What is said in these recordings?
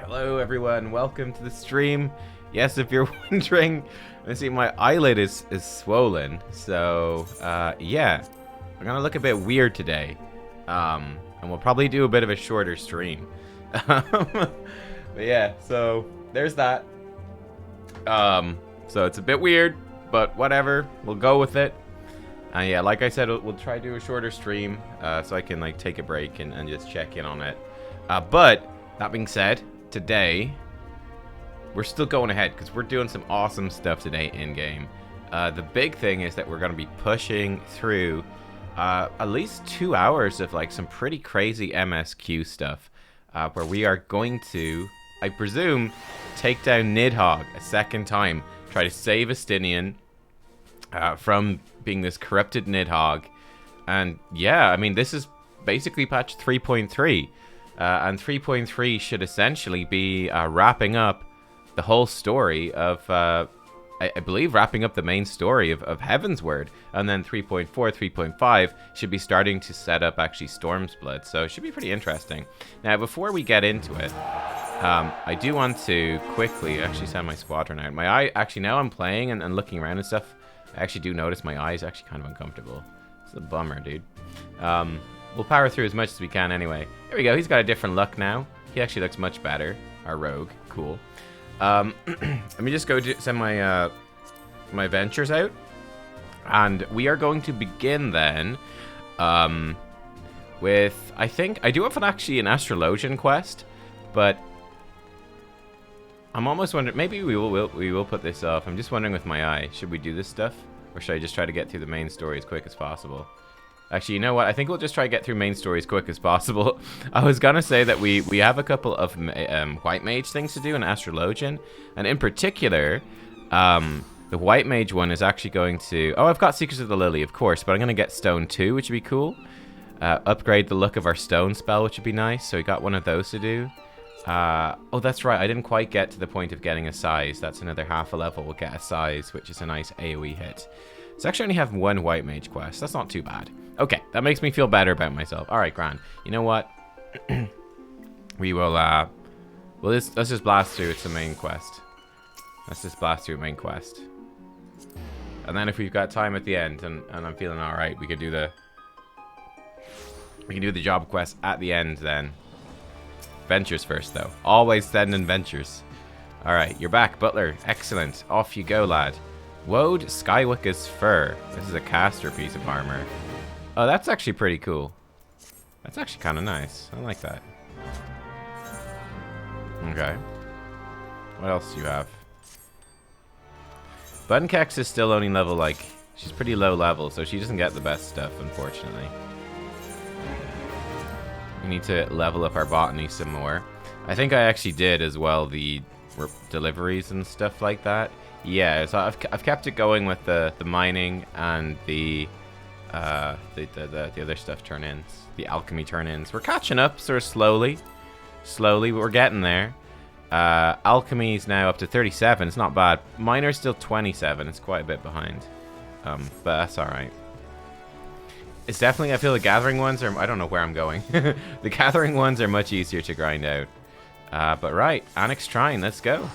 Hello everyone, welcome to the stream. Yes, if you're wondering, I see my eyelid is swollen, so yeah, we're gonna look a bit weird today, and we'll probably do a bit of a shorter stream. But yeah, so there's that. So it's a bit weird, but whatever, we'll go with it. And yeah, like I said, we'll try to do a shorter stream, so I can like take a break and just check in on it. But that being said, today we're still going ahead because we're doing some awesome stuff today in game. The big thing is that we're going to be pushing through at least 2 hours of like some pretty crazy MSQ stuff, where we are going to, I presume, take down NIDHOGG a second time, try to save Estinian from being this corrupted NIDHOGG. And yeah, I mean, this is basically patch 3.3. And 3.3 should essentially be wrapping up the whole story of, I believe, wrapping up the main story of Heavensward. And then 3.4, 3.5 should be starting to set up actually Storm's Blood. So it should be pretty interesting. Now, before we get into it, I do want to quickly actually send my squadron out. My eye, actually, now I'm playing and looking around and stuff, I actually do notice my eye is actually kind of uncomfortable. It's a bummer, dude. We'll power through as much as we can anyway. Here we go. He's got a different look now. He actually looks much better. Our rogue. Cool. Let me just go send my my ventures out. And we are going to begin then with, I think, I do have actually an astrologian quest, but I'm almost wondering, maybe we will put this off. I'm just wondering with my eye, should we do this stuff? Or should I just try to get through the main story as quick as possible? Actually, you know what? I think we'll just try to get through main story as quick as possible. I was gonna say that we have a couple of white mage things to do in Astrologian, and in particular, the white mage one is actually going to. Oh, I've got Secrets of the Lily, of course, but I'm gonna get Stone 2, which would be cool. Upgrade the look of our Stone spell, which would be nice. So we got one of those to do. Oh, that's right. I didn't quite get to the point of getting a size. That's another half a level. We'll get a size, which is a nice AoE hit. So actually only have one white mage quest. That's not too bad. Okay, that makes me feel better about myself. All right, grand. You know what? We will, well, let's just blast through. It's the main quest. Let's just blast through main quest. And then if we've got time at the end and I'm feeling all right, we can do the job quest at the end then. Ventures first, though. Always sending ventures. All right, you're back, Butler. Excellent. Off you go, lad. Woad Skywicker's Fur. This is a caster piece of armor. Oh, that's actually pretty cool. That's actually kind of nice. I like that. Okay. What else do you have? Nubkeks is still only level, like, she's pretty low level, so she doesn't get the best stuff, unfortunately. We need to level up our botany some more. I think I actually did as well, the deliveries and stuff like that. Yeah, so I've kept it going with the mining and the other stuff turn-ins, the alchemy turn-ins. We're catching up sort of slowly, but we're getting there. Alchemy is now up to 37. It's not bad. Miner's still 27. It's quite a bit behind, but that's all right. It's definitely, I feel the gathering ones are, I don't know where I'm going. The gathering ones are much easier to grind out. But right, Annex Shrine, let's go.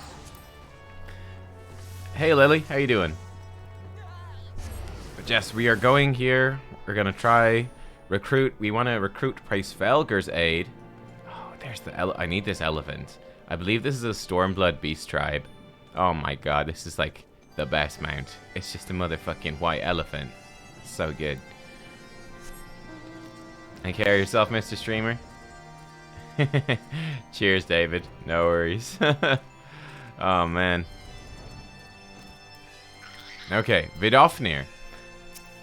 Hey Lily, how you doing? But yes, we are going here. We're gonna try recruit. We want to recruit Price Felger's aid. Oh, there's the I need this elephant. I believe this is a Stormblood beast tribe. Oh my god, this is like the best mount. It's just a motherfucking white elephant. It's so good. Take care of yourself, Mr. Streamer. Cheers, David. No worries. Oh man. Okay, Vidofnir.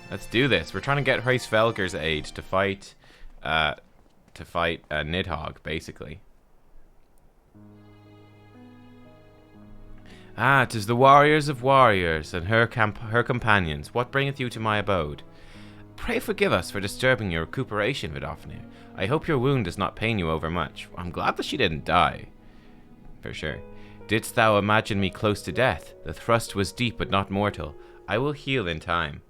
Let's do this. We're trying to get Price Felger's aid to fight NIDHOGG, basically. Ah, 'tis the warriors of warriors and her companions. What bringeth you to my abode? Pray forgive us for disturbing your recuperation, Vidofnir. I hope your wound does not pain you overmuch. I'm glad that she didn't die. For sure. Didst thou imagine me close to death? The thrust was deep but not mortal. I will heal in time.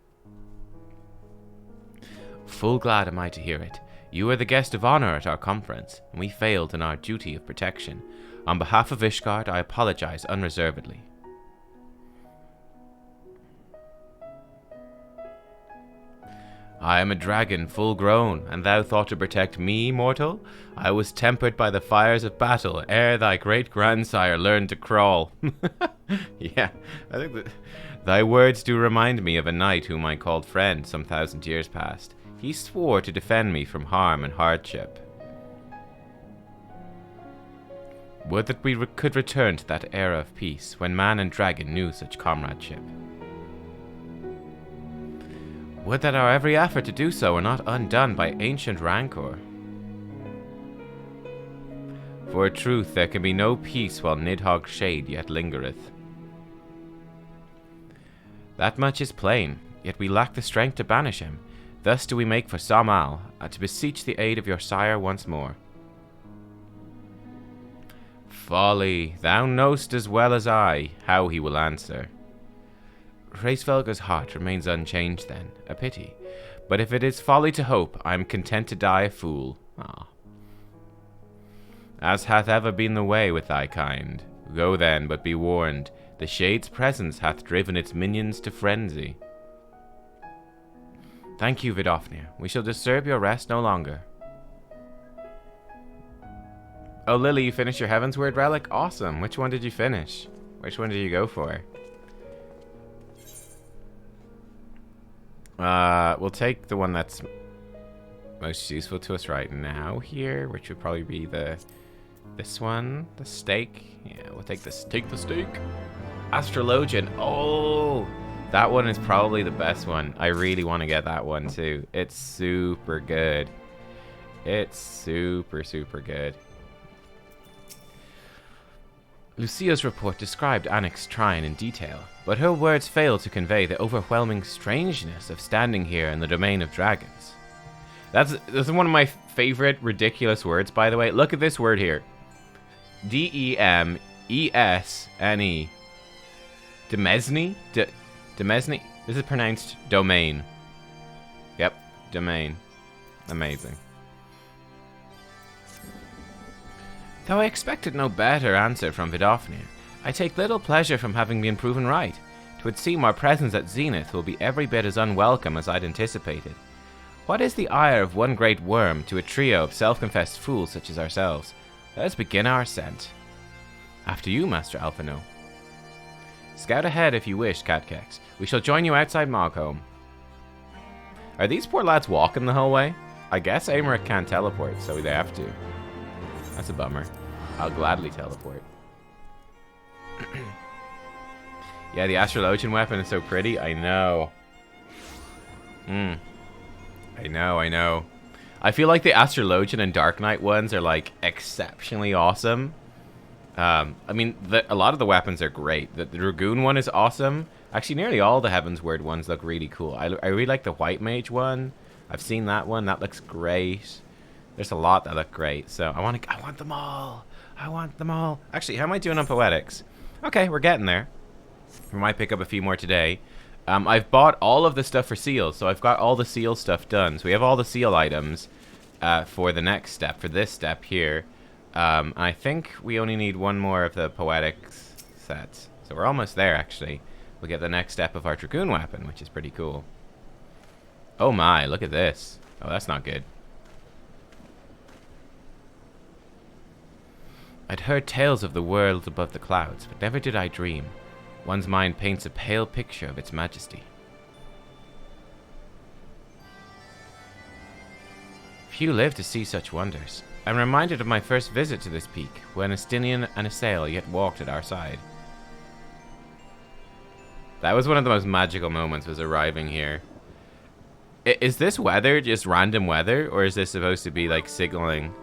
Full glad am I to hear it. You are the guest of honor at our conference, and we failed in our duty of protection. On behalf of Ishgard, I apologize unreservedly. I am a dragon full grown, and thou thought to protect me, mortal? I was tempered by the fires of battle ere thy great-grandsire learned to crawl. Yeah, I think that thy words do remind me of a knight whom I called friend some 1,000 years past. He swore to defend me from harm and hardship. Would that we could return to that era of peace, when man and dragon knew such comradeship. Would that our every effort to do so were not undone by ancient rancor. For a truth there can be no peace while NIDHOGG's shade yet lingereth. That much is plain, yet we lack the strength to banish him. Thus do we make for Samal, to beseech the aid of your sire once more. Folly, thou knowst as well as I how he will answer. Hraesvelga's heart remains unchanged then, a pity. But if it is folly to hope, I am content to die a fool. Ah. As hath ever been the way with thy kind. Go then, but be warned, the shade's presence hath driven its minions to frenzy. Thank you, Vidofnir. We shall disturb your rest no longer. Oh, Lily, you finished your Heavensward relic? Awesome. Which one did you finish? Which one did you go for? We'll take the one that's most useful to us right now here, which would probably be this one, the stake. Yeah, we'll take this. Take the stake. Astrologian. Oh, that one is probably the best one. I really want to get that one too. It's super good. It's super, super good. Lucia's report described Annick's shrine in detail, but her words failed to convey the overwhelming strangeness of standing here in the domain of dragons. That's one of my favorite ridiculous words, by the way. Look at this word here. Demesne. Demesne? Demesne? This is pronounced domain. Yep, domain. Amazing. Though I expected no better answer from Vidofnir, I take little pleasure from having been proven right. 'Twould seem our presence at Zenith will be every bit as unwelcome as I'd anticipated. What is the ire of one great worm to a trio of self-confessed fools such as ourselves? Let us begin our ascent. After you, Master Alphino. Scout ahead if you wish, Nubkeks. We shall join you outside Mogholm. Are these poor lads walking the whole way? I guess Aymeric can't teleport, so they have to. That's a bummer. I'll gladly teleport. Yeah, the Astrologian weapon is so pretty. I know. I know. I feel like the Astrologian and Dark Knight ones are like exceptionally awesome. I mean, a lot of the weapons are great. The Dragoon one is awesome. Actually, nearly all the Heavensward ones look really cool. I really like the White Mage one. I've seen that one. That looks great. There's a lot that look great, so I want them all. I want them all. Actually, how am I doing on poetics? Okay, we're getting there. We might pick up a few more today. I've bought all of the stuff for seals, so I've got all the seal stuff done. So we have all the seal items for the next step, for this step here. I think we only need one more of the poetics sets. So we're almost there, actually. We'll get the next step of our Dragoon weapon, which is pretty cool. Oh my, look at this. Oh, that's not good. I'd heard tales of the world above the clouds, but never did I dream. One's mind paints a pale picture of its majesty. Few live to see such wonders. I'm reminded of my first visit to this peak, when Estinian and Asael yet walked at our side. That was one of the most magical moments, was arriving here. Is this weather just random weather, or is this supposed to be like signaling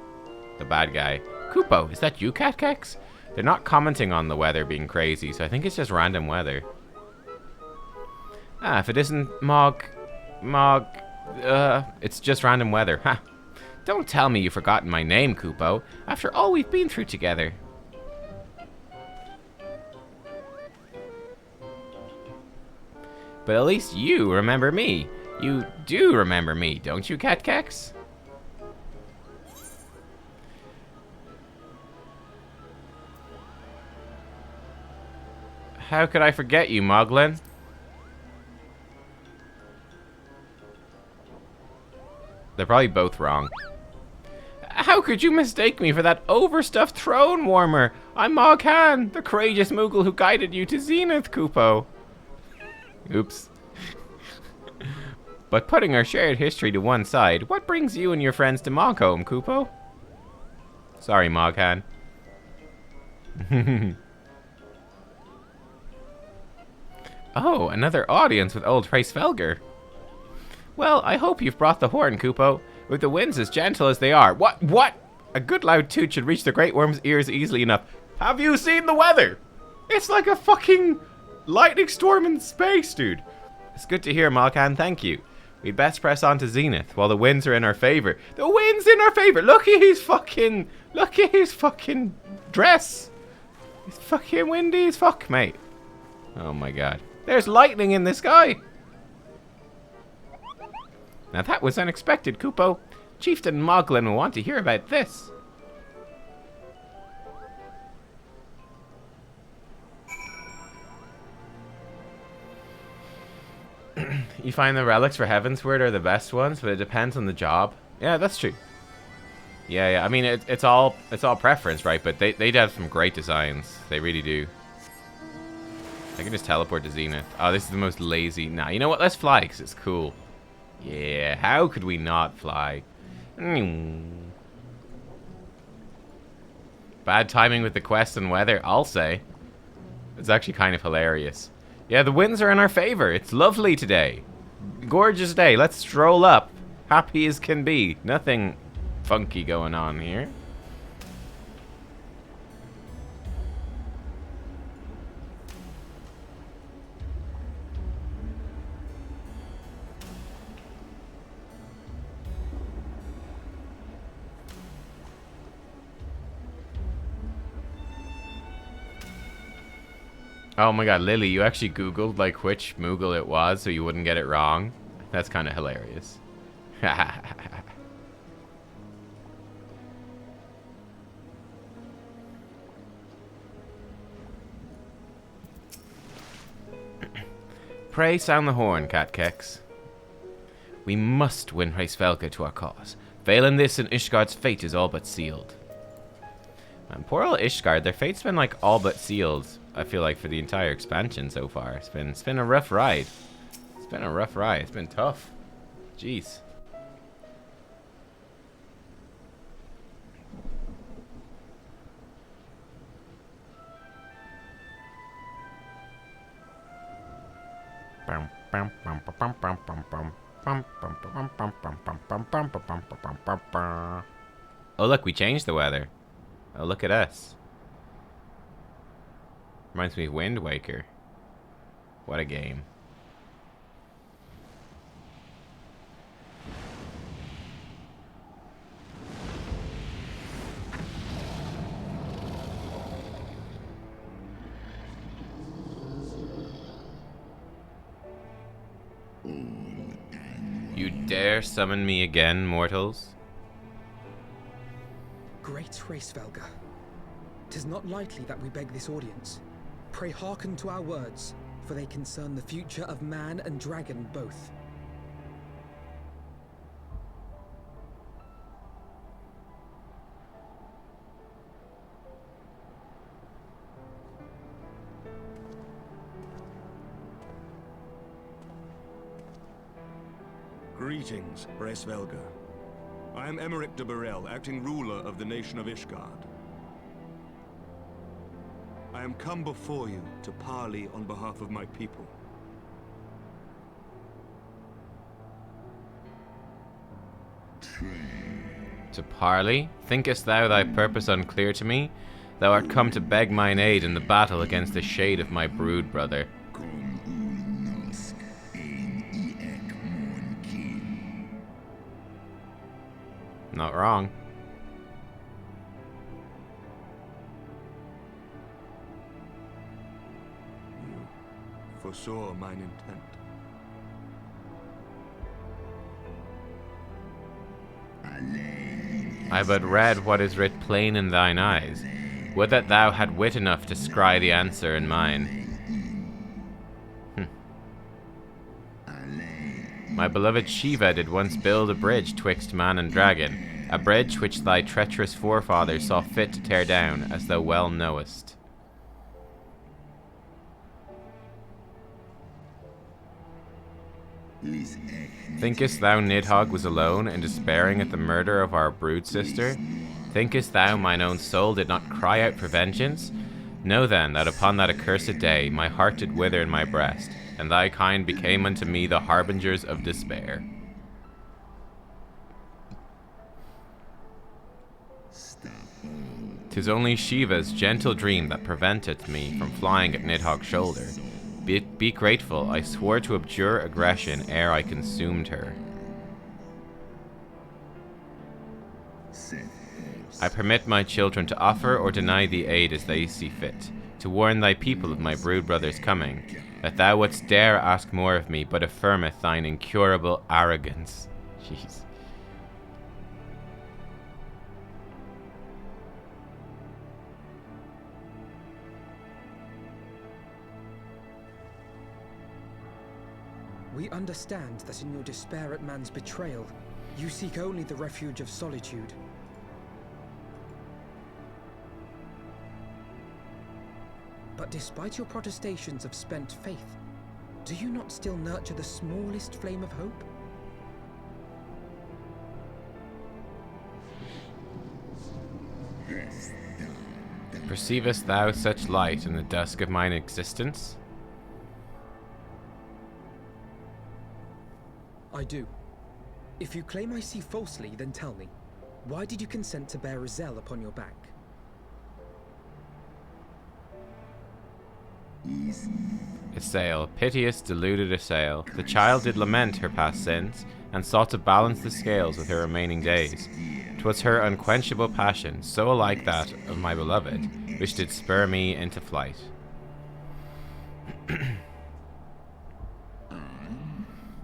the bad guy? Kupo, is that you, Nubkeks? They're not commenting on the weather being crazy, so I think it's just random weather. Ah, if it isn't it's just random weather. Ha! Don't tell me you've forgotten my name, Kupo, after all we've been through together. But at least you remember me. You do remember me, don't you, Nubkeks? How could I forget you, Moglin? They're probably both wrong. How could you mistake me for that overstuffed throne warmer? I'm Mog Han, the courageous Moogle who guided you to Zenith, Kupo. Oops. But putting our shared history to one side, what brings you and your friends to Mogholm, Kupo? Sorry, Mog Han. Oh, another audience with old Hraesvelgr. Well, I hope you've brought the horn, Kupo. With the winds as gentle as they are. What? A good loud toot should reach the Great Worm's ears easily enough. Have you seen the weather? It's like a fucking lightning storm in space, dude. It's good to hear, Malkan, thank you. We'd best press on to Zenith while the winds are in our favor. The wind's in our favor. Look at his fucking dress. It's fucking windy as fuck, mate. Oh my god. There's lightning in the sky. Now that was unexpected, Kupo. Chieftain Moglin will want to hear about this. You find the relics for Heavensward are the best ones, but it depends on the job. Yeah, that's true. Yeah. I mean, it's all preference, right? But they have some great designs. They really do. I can just teleport to Zenith. Oh, this is the most lazy. Nah, you know what? Let's fly because it's cool. Yeah, how could we not fly? Bad timing with the quest and weather, I'll say. It's actually kind of hilarious. Yeah, the winds are in our favor. It's lovely today. Gorgeous day. Let's stroll up. Happy as can be. Nothing funky going on here. Oh my god, Lily, you actually Googled like which Moogle it was so you wouldn't get it wrong? That's kind of hilarious. Pray sound the horn, Nubkeks. We must win Hraesvelgr to our cause. Failing this, and Ishgard's fate is all but sealed. Man, poor old Ishgard, their fate's been like all but sealed. I feel like for the entire expansion so far. It's been a rough ride. It's been a rough ride. It's been tough. Jeez. Oh look, we changed the weather. Oh look at us. Reminds me of Wind Waker. What a game. You dare summon me again, mortals? Great Hraesvelgr, 'tis not lightly that we beg this audience. Pray hearken to our words, for they concern the future of man and dragon both. Greetings, Hraesvelgr. I am Emmerich de Burrell, acting ruler of the nation of Ishgard. I am come before you to parley on behalf of my people. To parley? Thinkest thou thy purpose unclear to me? Thou art come to beg mine aid in the battle against the shade of my brood brother. Not wrong. You foresaw mine intent. I but read what is writ plain in thine eyes. Would that thou had wit enough to scry the answer in mine. My beloved Shiva did once build a bridge twixt man and dragon, a bridge which thy treacherous forefathers saw fit to tear down, as thou well knowest. Thinkest thou Nidhogg was alone in despairing at the murder of our brood sister? Thinkest thou mine own soul did not cry out for vengeance? Know then that upon that accursed day my heart did wither in my breast, and thy kind became unto me the harbingers of despair. "'Tis only Shiva's gentle dream that preventeth me from flying at Nidhogg's shoulder. Be grateful, I swore to abjure aggression ere I consumed her. I permit my children to offer or deny thee aid as they see fit, to warn thy people of my brood brother's coming, that thou wouldst dare ask more of me, but affirmeth thine incurable arrogance." Jeez. We understand that in your despair at man's betrayal, you seek only the refuge of solitude. But despite your protestations of spent faith, do you not still nurture the smallest flame of hope? Perceivest thou such light in the dusk of mine existence? I do. If you claim I see falsely, then tell me, why did you consent to bear Rizel upon your back? Assail, piteous, deluded Assail, the child did lament her past sins, and sought to balance the scales with her remaining days. 'Twas her unquenchable passion, so alike that of my beloved, which did spur me into flight.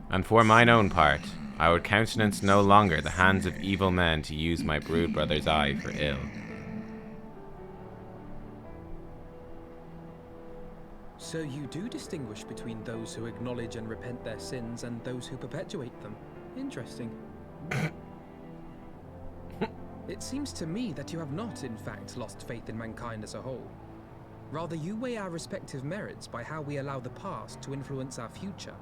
And for mine own part, I would countenance no longer the hands of evil men to use my brood brother's eye for ill. So you do distinguish between those who acknowledge and repent their sins and those who perpetuate them. Interesting. It seems to me that you have not, in fact, lost faith in mankind as a whole. Rather, you weigh our respective merits by how we allow the past to influence our future.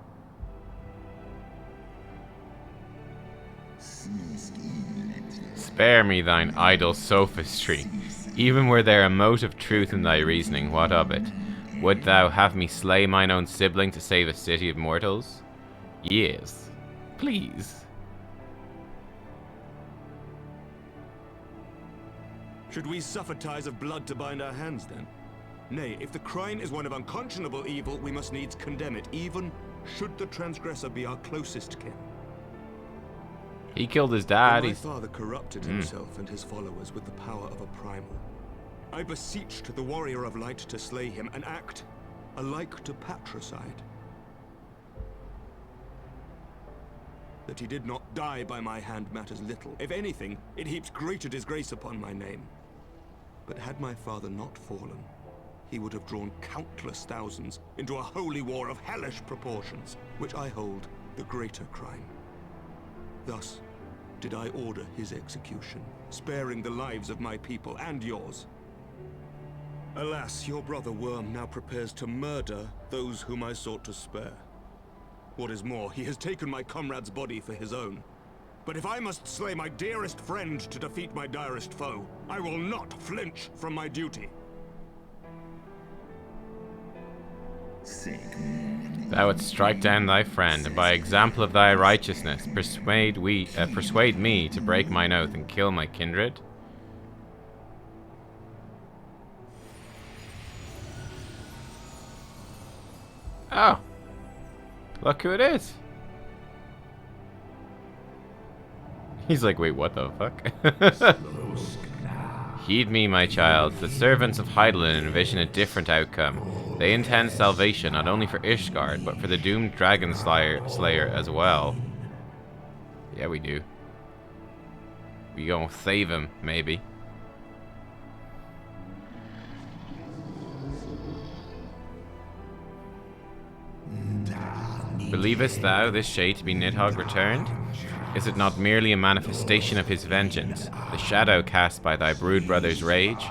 Spare me thine idle sophistry. Even were there a mote of truth in thy reasoning, what of it? Would thou have me slay mine own sibling to save a city of mortals? Yes. Please. Should we suffer ties of blood to bind our hands, then? Nay, if the crime is one of unconscionable evil, we must needs condemn it, even should the transgressor be our closest kin. He killed his dad. My father corrupted himself and his followers with the power of a primal. I beseeched the warrior of light to slay him, an act alike to patricide. That he did not die by my hand matters little. If anything, it heaps greater disgrace upon my name. But had my father not fallen, he would have drawn countless thousands into a holy war of hellish proportions, which I hold the greater crime. Thus did I order his execution, sparing the lives of my people and yours. Alas, your brother Worm now prepares to murder those whom I sought to spare. What is more, he has taken my comrade's body for his own. But if I must slay my dearest friend to defeat my direst foe, I will not flinch from my duty. Thou wouldst strike down thy friend, and by example of thy righteousness persuade me to break mine oath and kill my kindred? Oh. Look who it is. He's like, wait, what the fuck? Heed me, my child. The servants of Hydaelyn envision a different outcome. They intend salvation not only for Ishgard, but for the doomed dragon slayer as well. Yeah, we do. We gonna save him, maybe. Believest thou this shade to be NIDHOGG returned? Is it not merely a manifestation of his vengeance, the shadow cast by thy brood brother's rage?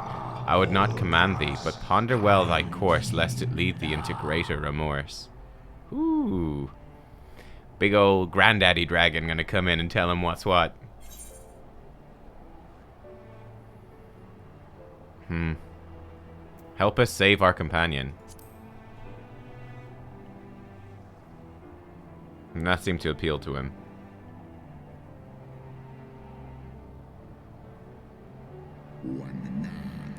I would not command thee, but ponder well thy course, lest it lead thee into greater remorse. Ooh. Big old granddaddy dragon gonna come in and tell him what's what. Help us save our companion. And that seemed to appeal to him.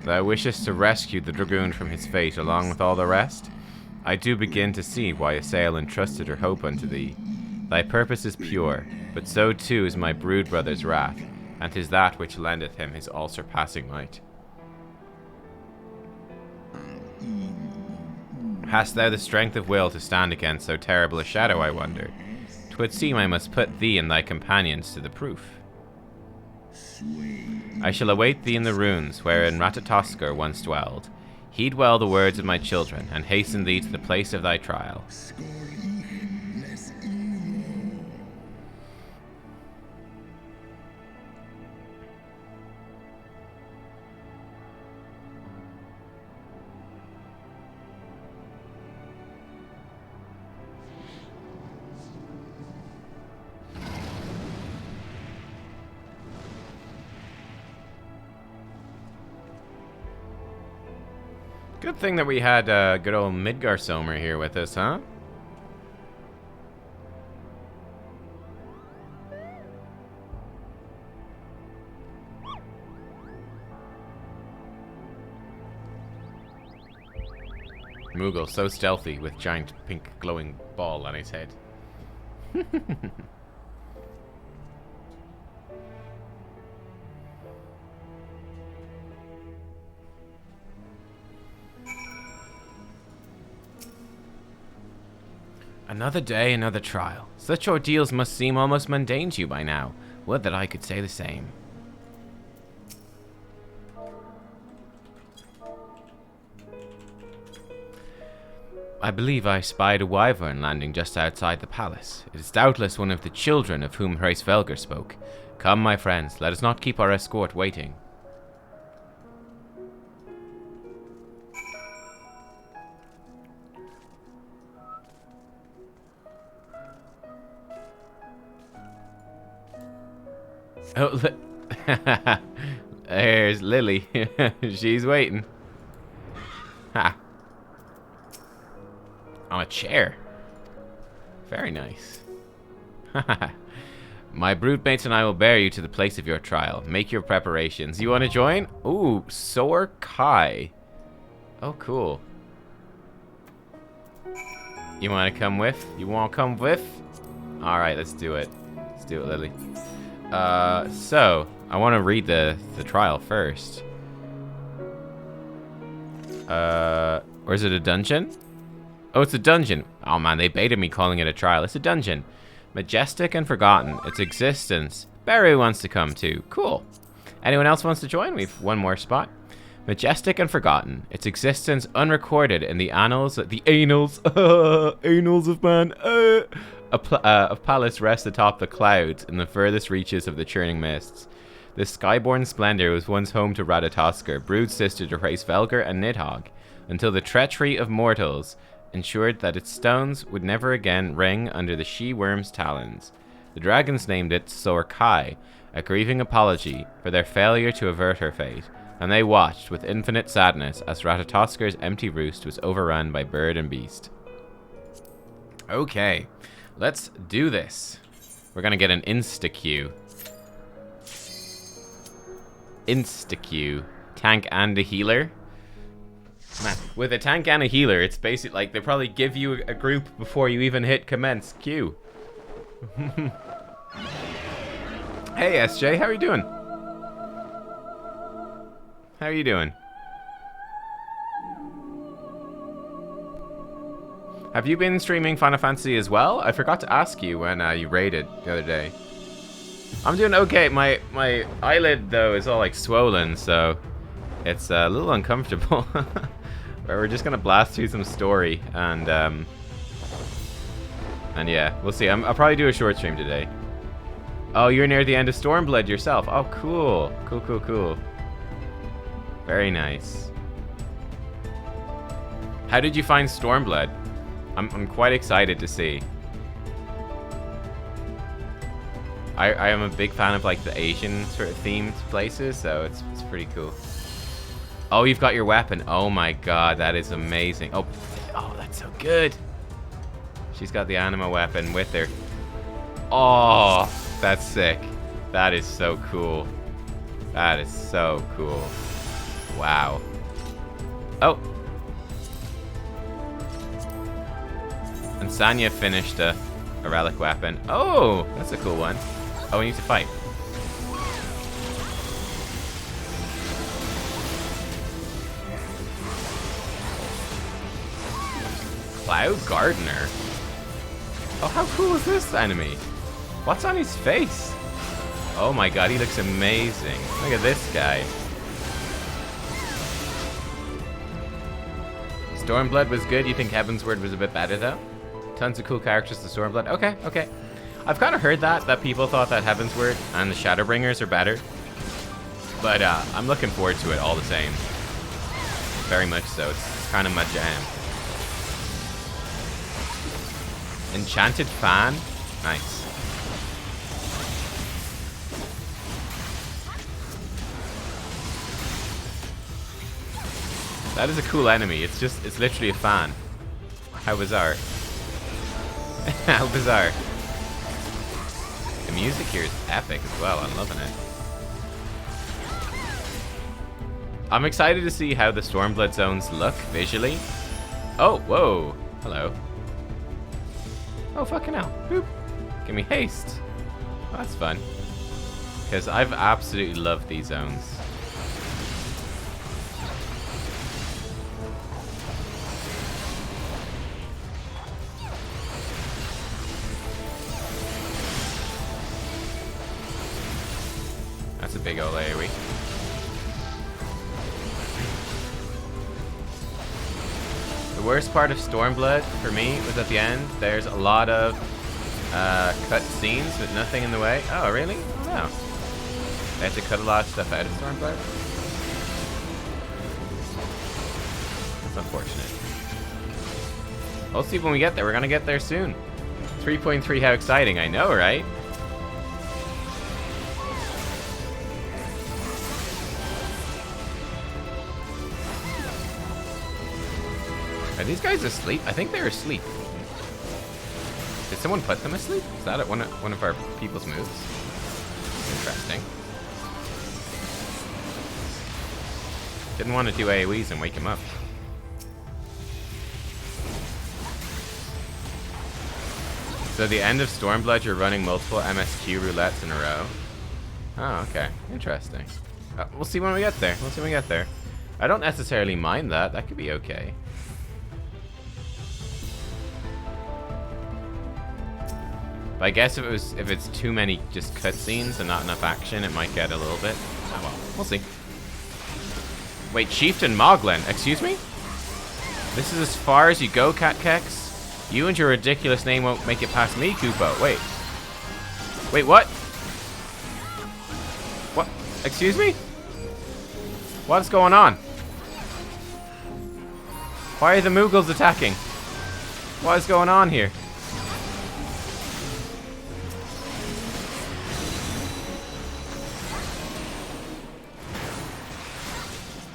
Thou wishest to rescue the Dragoon from his fate along with all the rest? I do begin to see why Asael entrusted her hope unto thee. Thy purpose is pure, but so too is my brood brother's wrath, and 'tis that which lendeth him his all-surpassing might. Hast thou the strength of will to stand against so terrible a shadow, I wonder? 'Twould seem I must put thee and thy companions to the proof. I shall await thee in the ruins wherein Ratatoskr once dwelled. Heed well the words of my children, and hasten thee to the place of thy trial. Good thing that we had good old Midgar Somer here with us, huh? Moogle, so stealthy with giant pink glowing ball on his head. Another day, another trial. Such ordeals must seem almost mundane to you by now. Would that I could say the same. I believe I spied a wyvern landing just outside the palace. It is doubtless one of the children of whom Hraesvelgr spoke. Come, my friends, let us not keep our escort waiting. Oh, there's Lily. She's waiting. Ha. On a chair. Very nice. My broodmates and I will bear you to the place of your trial. Make your preparations. You want to join? Ooh, Soar Kai. Oh, cool. You want to come with? You want to come with? Alright, let's do it. Let's do it, Lily. So, I want to read the trial first. Or is it a dungeon? Oh, it's a dungeon. Oh man, they baited me calling it a trial. It's a dungeon. Majestic and forgotten. Its existence. Barry wants to come too. Cool. Anyone else wants to join? We've one more spot. Majestic and forgotten. Its existence unrecorded in the annals, annals of man. A palace rests atop the clouds in the furthest reaches of the churning mists. This skyborn splendor was once home to Ratatoskr, brood sister to Hraesvelgr and NIDHOGG, until the treachery of mortals ensured that its stones would never again ring under the she-worm's talons. The dragons named it Soar Kai, a grieving apology for their failure to avert her fate, and they watched with infinite sadness as Ratatoskr's empty roost was overrun by bird and beast. Okay. Let's do this. We're gonna get an insta-queue. Insta-queue. Tank and a healer. Man, with a tank and a healer, it's basically like they probably give you a group before you even hit commence queue. Hey SJ, how are you doing? How are you doing? Have you been streaming Final Fantasy as well? I forgot to ask you when you raided the other day. I'm doing okay. My eyelid, though, is all, like, swollen, so it's a little uncomfortable. But we're just going to blast through some story, and And yeah, we'll see. I'll probably do a short stream today. Oh, you're near the end of Stormblood yourself. Oh, cool. Cool, cool, cool. Very nice. How did you find Stormblood? I'm quite excited to see. I am a big fan of like the Asian sort of themed places, so it's pretty cool. Oh, you've got your weapon. Oh my god, that is amazing. Oh, that's so good. She's got the anima weapon with her. Oh, that's sick. That is so cool. That is so cool. Wow. Oh. And Sanya finished a relic weapon. Oh, that's a cool one. Oh, we need to fight. Cloud Gardener? Oh, how cool is this enemy? What's on his face? Oh my god, he looks amazing. Look at this guy. Stormblood was good. You think Heavensward was a bit better though? Tons of cool characters to Stormblood. Okay, okay. I've kind of heard that people thought that Heavensward and the Shadowbringers are better. But I'm looking forward to it all the same. Very much so. It's kind of my jam. Enchanted Fan? Nice. That is a cool enemy. It's literally a fan. How bizarre. How bizarre. The music here is epic as well. I'm loving it. I'm excited to see how the Stormblood zones look visually. Oh, whoa. Hello. Oh, fucking hell. Boop. Give me haste. Oh, that's fun. Because I've absolutely loved these zones. That's a big old AoE. The worst part of Stormblood for me was at the end. There's a lot of cut scenes with nothing in the way. Oh, really? Oh, no. They had to cut a lot of stuff out of Stormblood. That's unfortunate. We'll see when we get there. We're gonna get there soon. 3.3, how exciting. I know, right? Are these guys asleep? I think they're asleep. Did someone put them asleep? Is that one of our people's moves? Interesting. Didn't want to do AoEs and wake him up. So the end of Stormblood, you're running multiple MSQ roulettes in a row. Oh, okay. Interesting. We'll see when we get there. We'll see when we get there. I don't necessarily mind that. That could be okay. But I guess if it's too many just cutscenes and not enough action, it might get a little bit. Oh well, we'll see. Wait, Chieftain Moglin, excuse me? This is as far as you go, Nubkeks? You and your ridiculous name won't make it past me, Kupo. Wait. Wait, what? What? Excuse me? What's going on? Why are the Moogles attacking? What is going on here?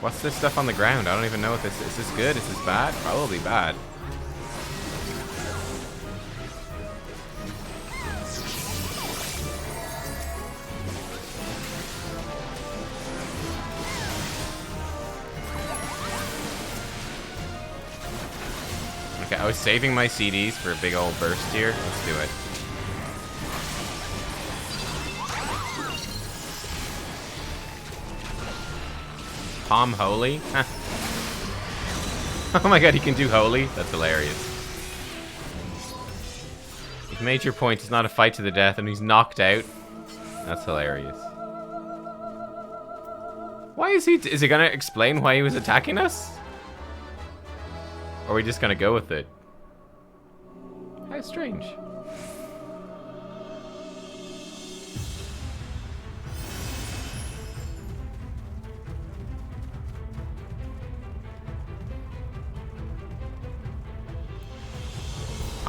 What's this stuff on the ground? I don't even know what this is. Is this good? Is this bad? Probably bad. Okay, I was saving my CDs for a big old burst here. Let's do it. Palm Holy? Oh my god, he can do Holy? That's hilarious. You've made your point. It's not a fight to the death and he's knocked out. That's hilarious. Why is he... Is he gonna explain why he was attacking us? Or are we just gonna go with it? How strange.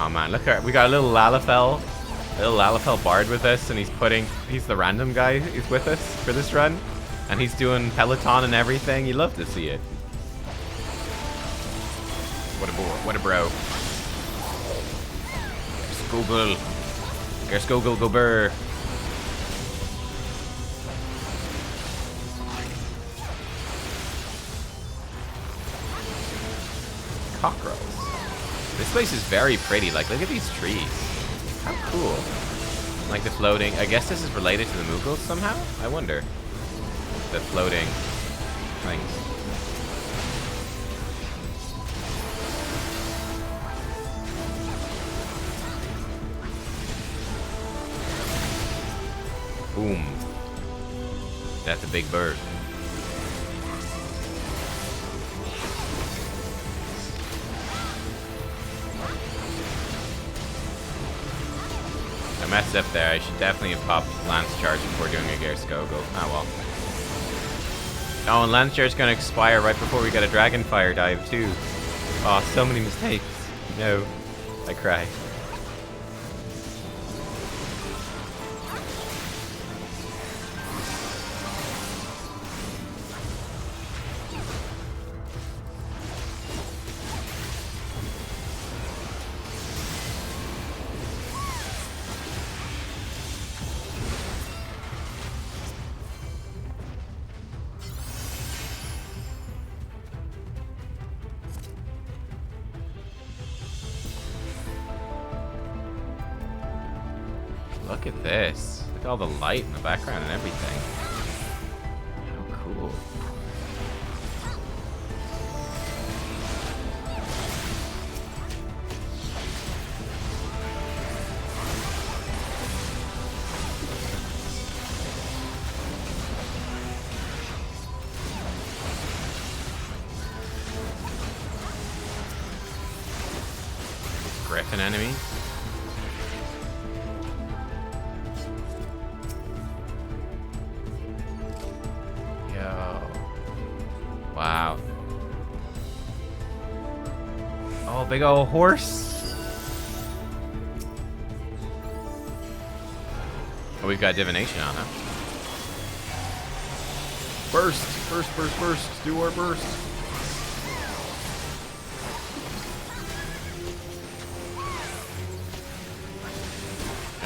Oh man, look at we got a little Lalafell bard with us, and he's the random guy who's with us for this run, and he's doing Peloton and everything. You love to see it. What a bro. There's Google go burr. Cockerels. This place is very pretty. Like, look at these trees. How cool. Like the floating. I guess this is related to the Mughals somehow? I wonder. The floating things. Boom. That's a big bird. I messed up there. I should definitely have popped Lance Charge before doing a Gear Skogul. Oh well. Oh, and Lance Charge is going to expire right before we get a Dragonfire dive too. Oh, so many mistakes. No. I cry. Look at this. Look at all the light in the background and everything. How cool. Griffin enemy. Wow. Oh, big old horse. Oh, we've got divination on him. Burst, burst, burst, burst. Do our burst.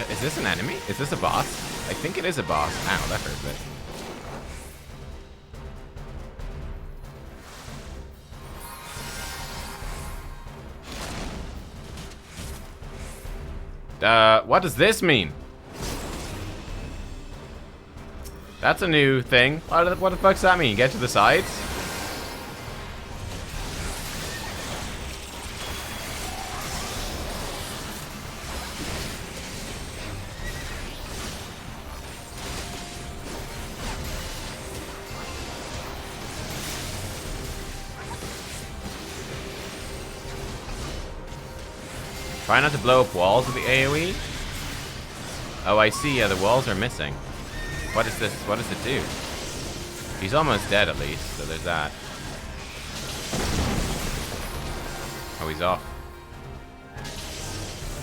Is this an enemy? Is this a boss? I think it is a boss. Ow, that hurt a bit. What does this mean? That's a new thing. What the fuck does that mean? Get to the sides? Try not to blow up walls with the AoE. Oh, I see. Yeah, the walls are missing. What is this? What does it do? He's almost dead at least, so there's that. Oh, he's off.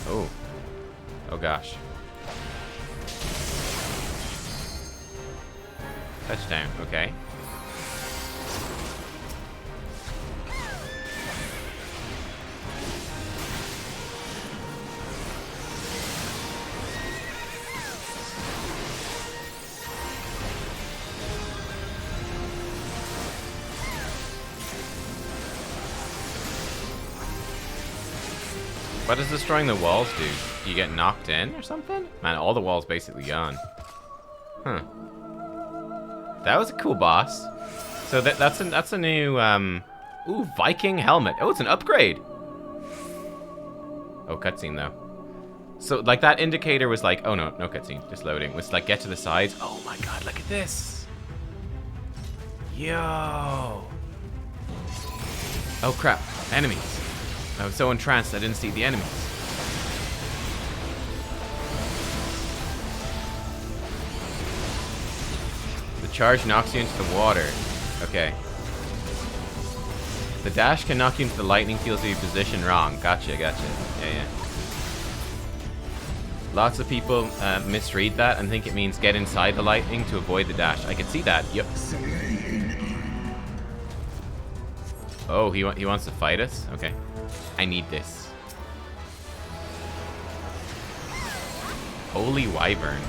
Oh. Oh gosh. Touchdown. Okay. What does destroying the walls do? Do you get knocked in or something? Man, all the walls basically gone. Huh. That was a cool boss. So that's a new ooh, Viking helmet. Oh, it's an upgrade. Oh, cutscene though. So like that indicator was like, oh no, no cutscene, just loading. Was like get to the sides. Oh my god, look at this. Yo. Oh crap, enemies. I was so entranced I didn't see the enemies. The charge knocks you into the water. Okay. The dash can knock you into the lightning fields if you position wrong. Gotcha, gotcha. Yeah, yeah. Lots of people misread that and think it means get inside the lightning to avoid the dash. I can see that. Yep. Oh, he wants to fight us? Okay. I need this. Holy Wyvern.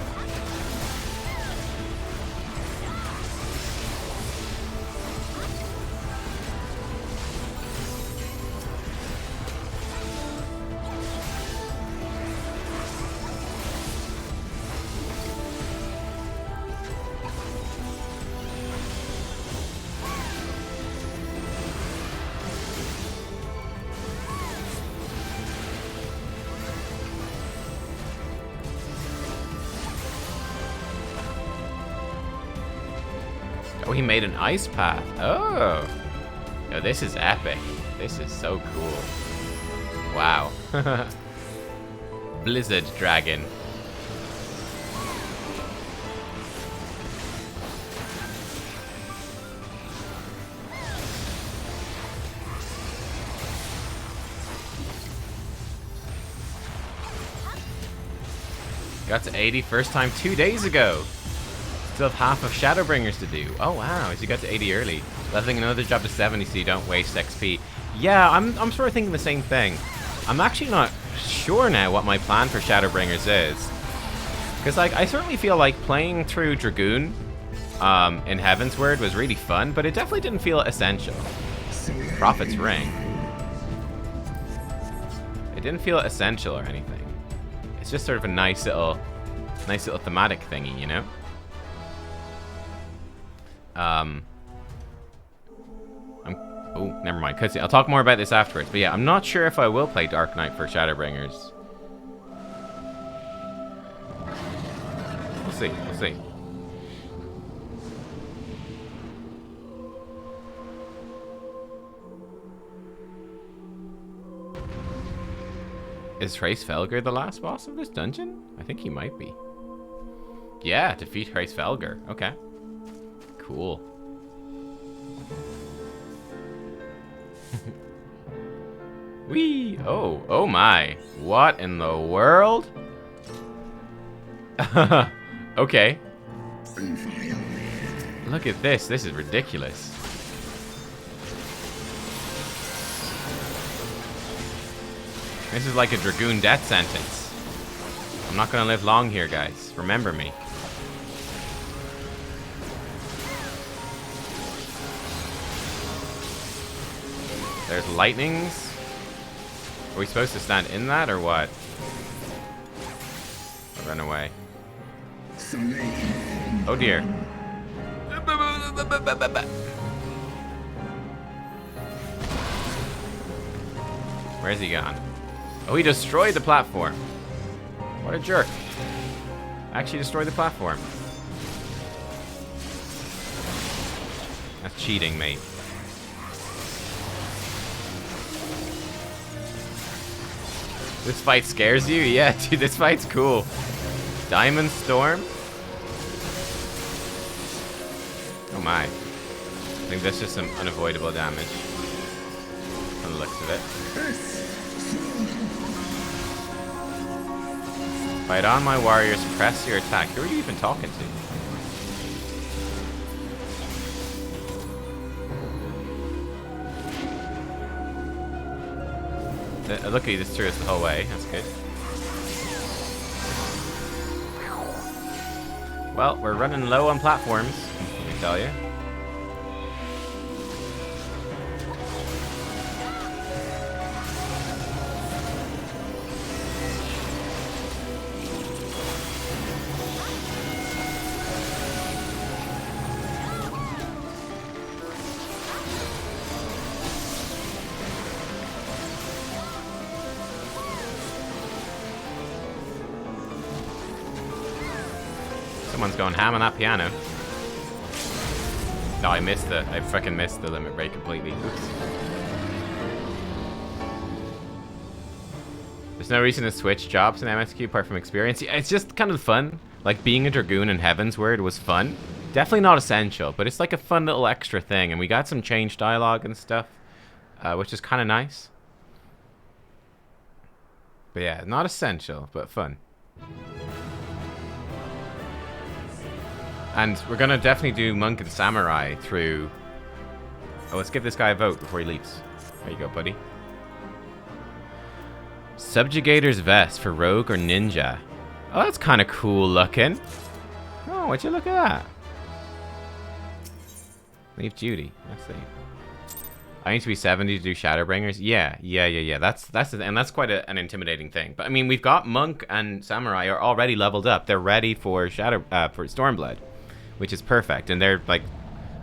Oh, he made an ice path. Oh. Yo, this is epic. This is so cool. Wow. Blizzard Dragon. Got to 80 first time 2 days ago. Still have half of Shadowbringers to do. Oh wow, so you got to 80 early. Leveling another job to 70 so you don't waste XP. Yeah, I'm sort of thinking the same thing. I'm actually not sure now what my plan for Shadowbringers is. Because like, I certainly feel like playing through Dragoon in Heavensward was really fun, but it definitely didn't feel essential. Prophet's Ring. It didn't feel essential or anything. It's just sort of a nice little thematic thingy, you know? Oh, never mind. I'll talk more about this afterwards. But yeah, I'm not sure if I will play Dark Knight for Shadowbringers. We'll see. We'll see. Is Hraesvelgr the last boss of this dungeon? I think he might be. Yeah, defeat Hraesvelgr. Okay. Cool. Whee! Oh my. What in the world? Okay. Look at this. This is ridiculous. This is like a Dragoon death sentence. I'm not gonna live long here, guys. Remember me. There's lightnings. Are we supposed to stand in that or what? Or run away? Oh dear. Where's he gone? Oh, he destroyed the platform. What a jerk. Actually destroyed the platform. That's cheating, mate. This fight scares you? Yeah, dude, this fight's cool. Diamond Storm? Oh my. I think that's just some unavoidable damage. From the looks of it. Fight on, my warriors. Press your attack. Who are you even talking to? Look at you, this threw us the whole way. That's good. Well, we're running low on platforms, let me tell you. Someone's going ham on that piano. No, I freaking missed the limit break completely. Oops. There's no reason to switch jobs in MSQ apart from experience. Yeah, it's just kind of fun. Like being a Dragoon in Heavensward was fun. Definitely not essential, but it's like a fun little extra thing. And we got some change dialogue and stuff, which is kind of nice. But yeah, not essential, but fun. And we're gonna definitely do Monk and Samurai through... Oh, let's give this guy a vote before he leaves. There you go, buddy. Subjugator's Vest for Rogue or Ninja. Oh, that's kind of cool looking. Oh, would you look at that? Leave duty. Let's see. I need to be 70 to do Shadowbringers. Yeah. That's quite an intimidating thing. But I mean, we've got Monk and Samurai are already leveled up. They're ready for for Stormblood, which is perfect. And they're like,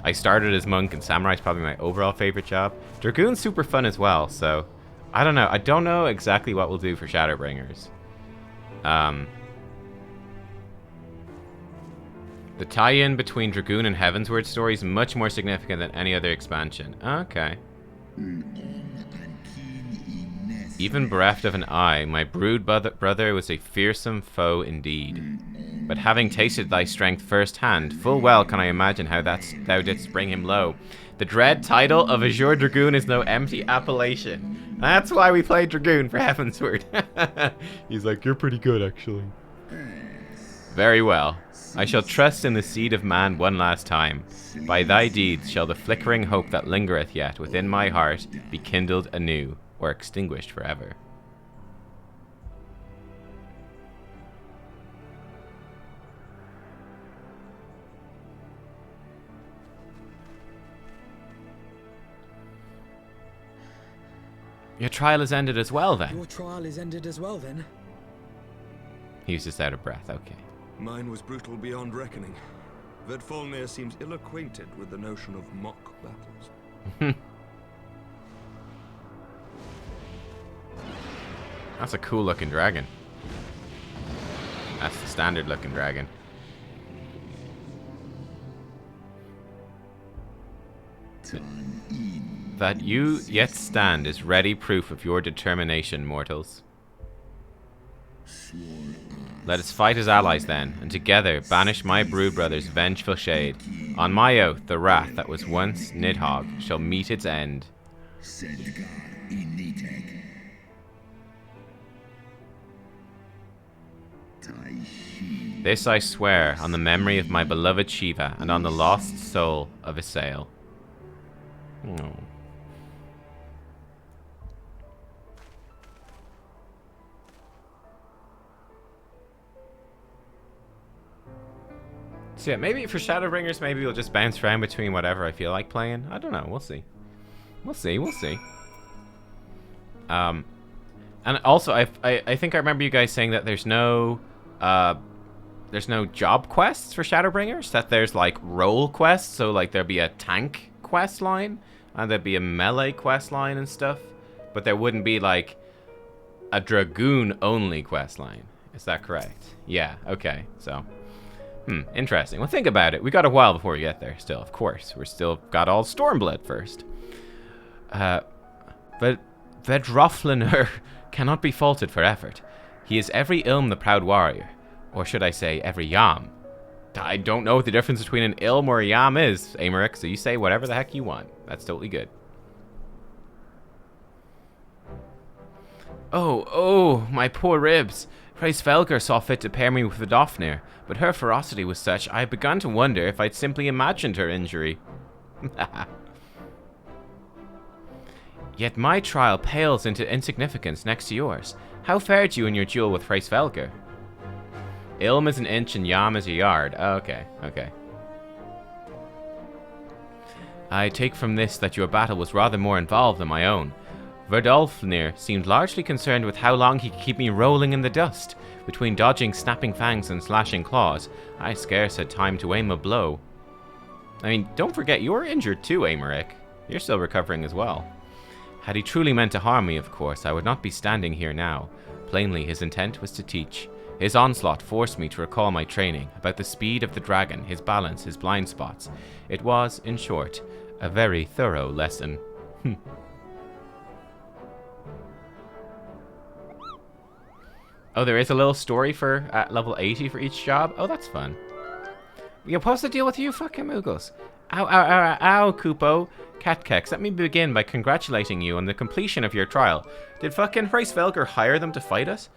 I started as Monk, and Samurai's probably my overall favorite job. Dragoon's super fun as well. So I don't know. I don't know exactly what we'll do for Shadowbringers. The tie-in between Dragoon and Heavensward story is much more significant than any other expansion. Okay. Even bereft of an eye, my brood brother was a fearsome foe indeed. But having tasted thy strength firsthand, full well can I imagine how thou didst bring him low. The dread title of Azure Dragoon is no empty appellation. That's why we played Dragoon for Heavensward. He's like, you're pretty good, actually. Very well. I shall trust in the seed of man one last time. By thy deeds shall the flickering hope that lingereth yet within my heart be kindled anew, or extinguished forever. Your trial is ended as well, then? Your trial is ended as well, then? He was just out of breath, okay. Mine was brutal beyond reckoning. Vedfalnir seems ill-acquainted with the notion of mock battles. That's a cool-looking dragon. That's the standard-looking dragon. That you yet stand is ready proof of your determination, mortals. Let us fight as allies then, and together banish my brood brother's vengeful shade. On my oath, the wrath that was once NIDHOGG shall meet its end. This I swear on the memory of my beloved Shiva and on the lost soul of Isael. Oh. So yeah, maybe for Shadowbringers, maybe we'll just bounce around between whatever I feel like playing. I don't know. We'll see. We'll see. And also, I think I remember you guys saying that there's no job quests for Shadowbringers. That there's like role quests. So like there'd be a tank quest line and there'd be a melee quest line and stuff. But there wouldn't be like a Dragoon only quest line. Is that correct? Yeah. Okay. So. Interesting. Well, think about it. We got a while before we get there still, of course. We're still got all Stormblood first. But Vedrofliner cannot be faulted for effort. He is every ilm the proud warrior. Or should I say, every yam. I don't know what the difference between an ilm or a yam is, Amaric, so you say whatever the heck you want. That's totally good. Oh, my poor ribs. Hraesvelgr saw fit to pair me with Vedrofliner, but her ferocity was such I had begun to wonder if I'd simply imagined her injury. Yet my trial pales into insignificance next to yours. How fared you in your duel with Hraesvelgr? Ilm is an inch and yam is a yard. Oh, okay. I take from this that your battle was rather more involved than my own. Vedrofliner seemed largely concerned with how long he could keep me rolling in the dust. Between dodging snapping fangs and slashing claws, I scarce had time to aim a blow. I mean, don't forget, you're injured too, Amaric. You're still recovering as well. Had he truly meant to harm me, of course, I would not be standing here now. Plainly, his intent was to teach. His onslaught forced me to recall my training, about the speed of the dragon, his balance, his blind spots. It was, in short, a very thorough lesson. Oh, there is a little story for level 80 for each job? Oh, that's fun. Yeah, what's the deal with you fucking Moogles? Ow, Kupo. Nubkeks, let me begin by congratulating you on the completion of your trial. Did fucking Hraesvelgr hire them to fight us?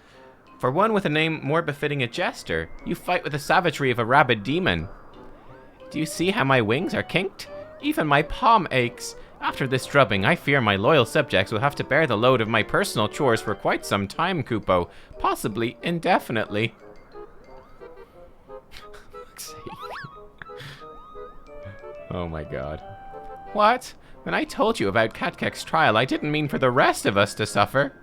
For one with a name more befitting a jester, you fight with the savagery of a rabid demon. Do you see how my wings are kinked? Even my palm aches. After this drubbing, I fear my loyal subjects will have to bear the load of my personal chores for quite some time, Kupo. Possibly indefinitely. Oh my god. What? When I told you about Nubkeks' trial, I didn't mean for the rest of us to suffer.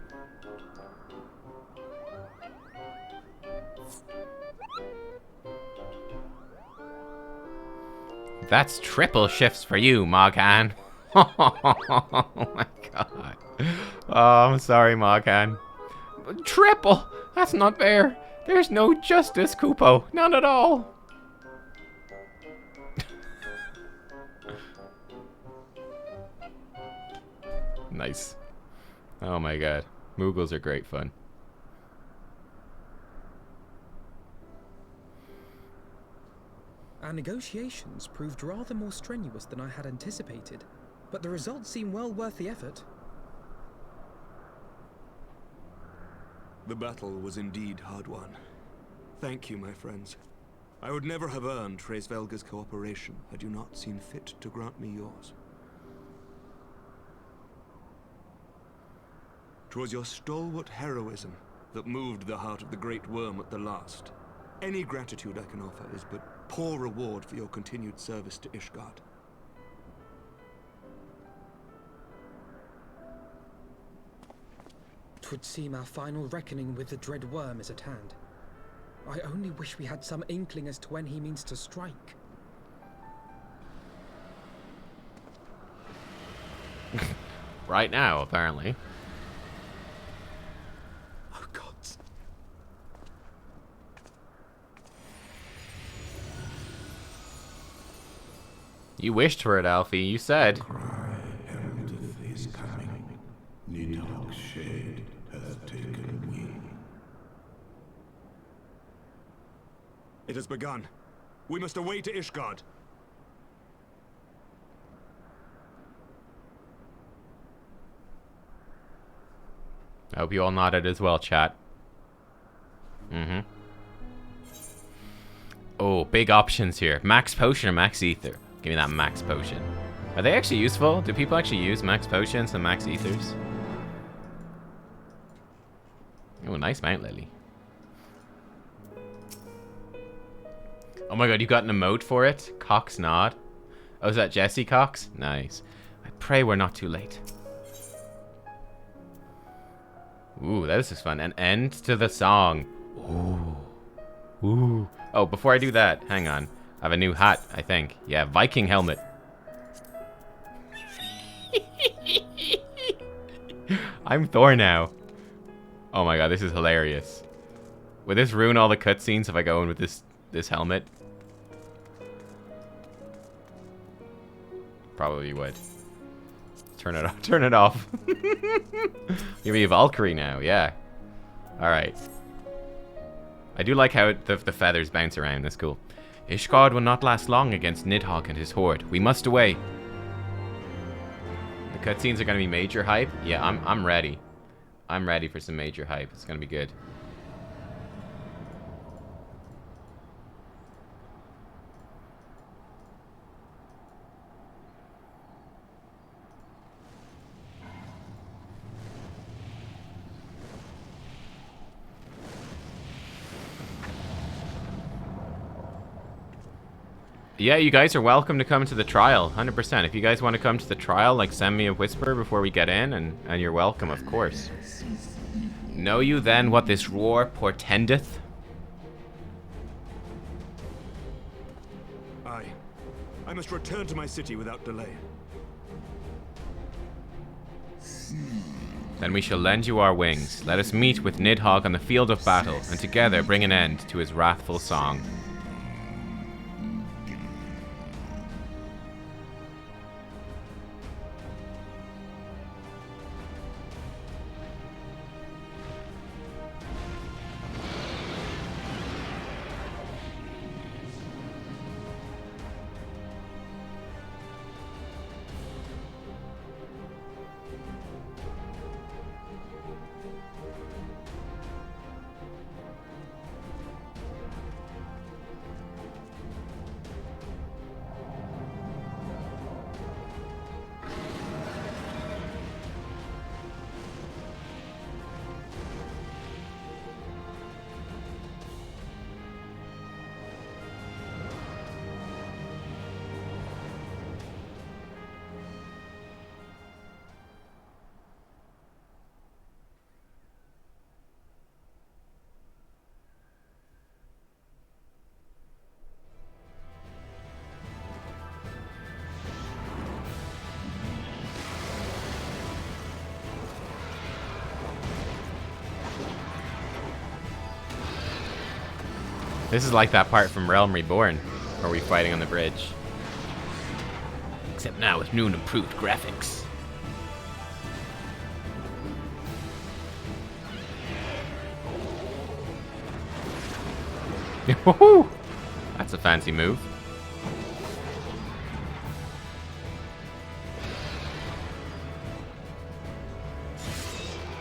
That's triple shifts for you, Moghan. Oh my god. Oh, I'm sorry, Moghan. Triple? That's not fair. There's no justice, Kupo. None at all. Nice. Oh my god. Moogles are great fun. Our negotiations proved rather more strenuous than I had anticipated, but the results seem well worth the effort. The battle was indeed hard won. Thank you, my friends. I would never have earned Hraesvelga's cooperation had you not seen fit to grant me yours. 'Twas your stalwart heroism that moved the heart of the Great Worm at the last. Any gratitude I can offer is but poor reward for your continued service to Ishgard. Twould seem our final reckoning with the dread worm is at hand. I only wish we had some inkling as to when he means to strike. Right now, apparently. Oh gods. You wished for it, Alfie. You said. Cry, heraldeth his coming. NIDHOGG's shade hath taken wing. It has begun. We must away to Ishgard. I hope you all nodded as well, chat. Mm-hmm. Oh, big options here. Max potion or max ether? Give me that max potion. Are they actually useful? Do people actually use max potions and max ethers? Oh, nice mount, Lily. Oh my god, you got an emote for it? Cox nod. Oh, is that Jesse Cox? Nice. I pray we're not too late. Ooh, this is fun. An end to the song. Ooh. Ooh. Oh, before I do that, hang on. I have a new hat, I think. Yeah, Viking helmet. I'm Thor now. Oh my god, this is hilarious. Would this ruin all the cutscenes if I go in with this helmet? Probably would. Turn it off. Turn it off. Give me a Valkyrie now, yeah. Alright. I do like how the feathers bounce around. That's cool. Ishgard will not last long against NIDHOGG and his horde. We must away. The cutscenes are going to be major hype. Yeah, I'm ready. I'm ready for some major hype. It's going to be good. Yeah, you guys are welcome to come to the trial, 100%. If you guys want to come to the trial, like, send me a whisper before we get in, and you're welcome, of course. Know you then what this roar portendeth? Aye. I must return to my city without delay. Then we shall lend you our wings. Let us meet with NIDHOGG on the field of battle, and together bring an end to his wrathful song. This is like that part from Realm Reborn, where we're fighting on the bridge. Except now with new and improved graphics. Woohoo! That's a fancy move.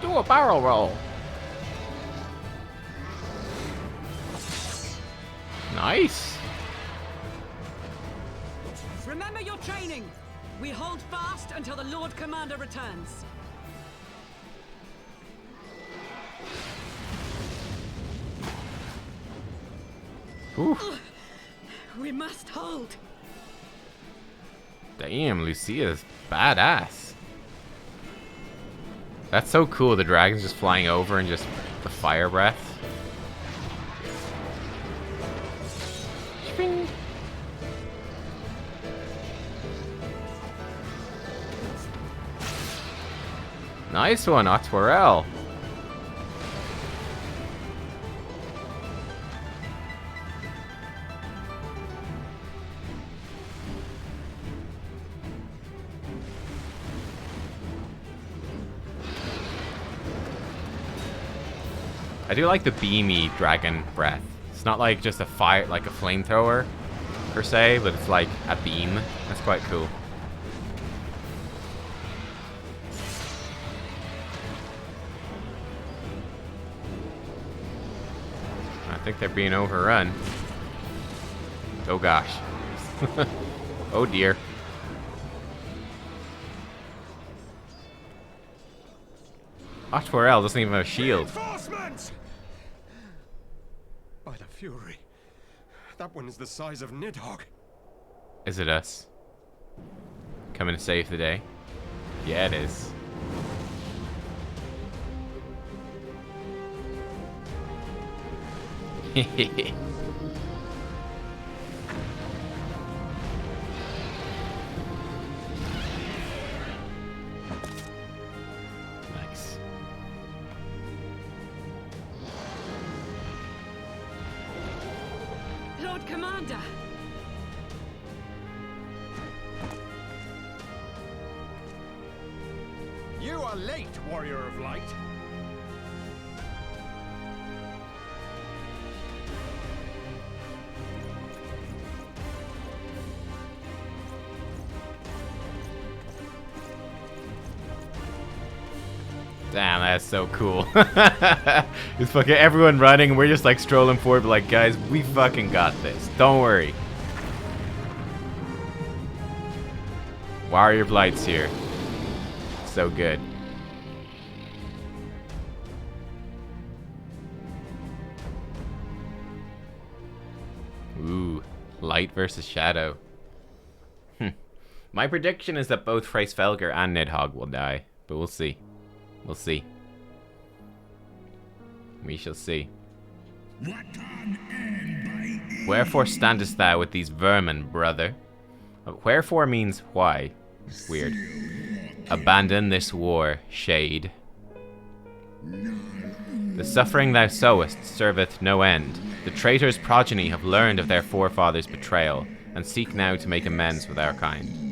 Do a barrel roll. Nice. Remember your training. We hold fast until the Lord Commander returns. Oof. We must hold. Damn, Lucia's badass. That's so cool, the dragon's just flying over and just the fire breath. Shing. Nice one, Otwarel. I do like the beamy dragon breath. It's not like just a fire, like a flamethrower per se, but it's like a beam. That's quite cool. I think they're being overrun. Oh gosh. Oh dear. Otwarel doesn't even have a shield. Reinforcements! By the Fury. That one is the size of NIDHOGG. Is it us? Coming to save the day? Yeah, it is. Hehehe. Nice. Lord Commander. You are late, Warrior of Light. Damn, that's so cool. It's fucking everyone running, and we're just like strolling forward, but like, guys, we fucking got this. Don't worry. Warrior Blight's here. So good. Ooh, light versus shadow. My prediction is that both Hraesvelgr and Nidhogg will die, but we'll see. We'll see. We shall see. Wherefore standest thou with these vermin, brother? Wherefore means why. Weird. Abandon this war, shade. The suffering thou sowest serveth no end. The traitor's progeny have learned of their forefathers' betrayal, and seek now to make amends with our kind.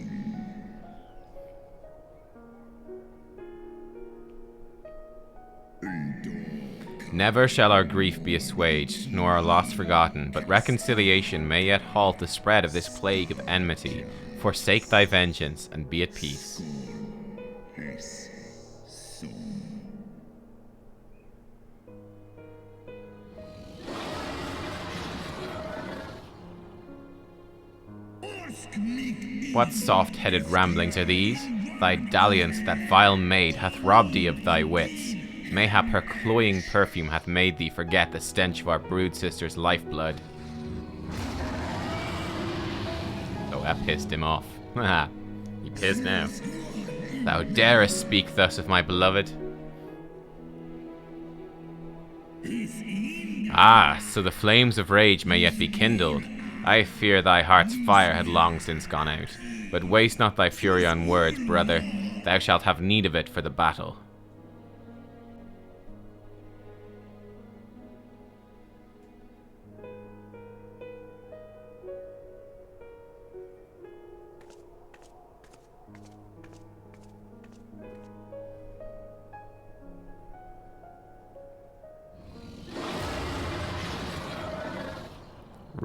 Never shall our grief be assuaged, nor our loss forgotten, but reconciliation may yet halt the spread of this plague of enmity. Forsake thy vengeance, and be at peace. What soft-headed ramblings are these? Thy dalliance, that vile maid, hath robbed thee of thy wits. Mayhap her cloying perfume hath made thee forget the stench of our brood sister's lifeblood. Oh, that pissed him off. Haha, he pissed now. Thou darest speak thus of my beloved? Ah, so the flames of rage may yet be kindled. I fear thy heart's fire had long since gone out. But waste not thy fury on words, brother. Thou shalt have need of it for the battle.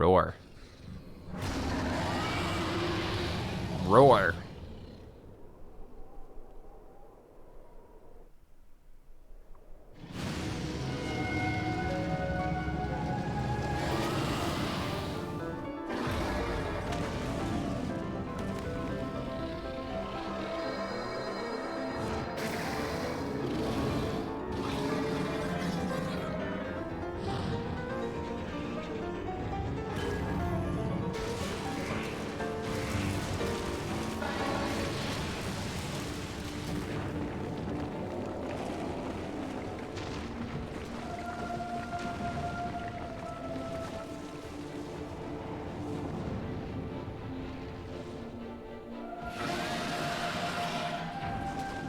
Roar. Roar.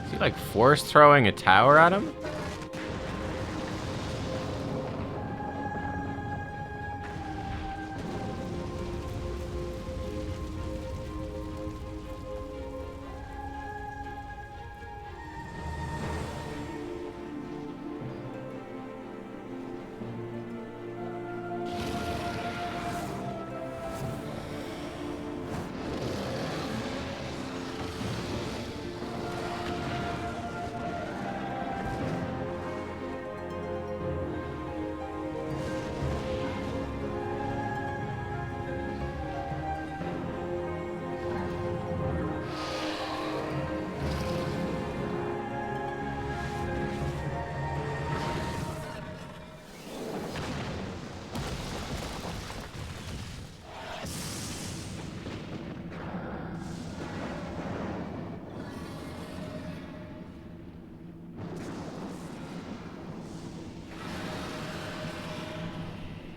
Is he like force throwing a tower at him?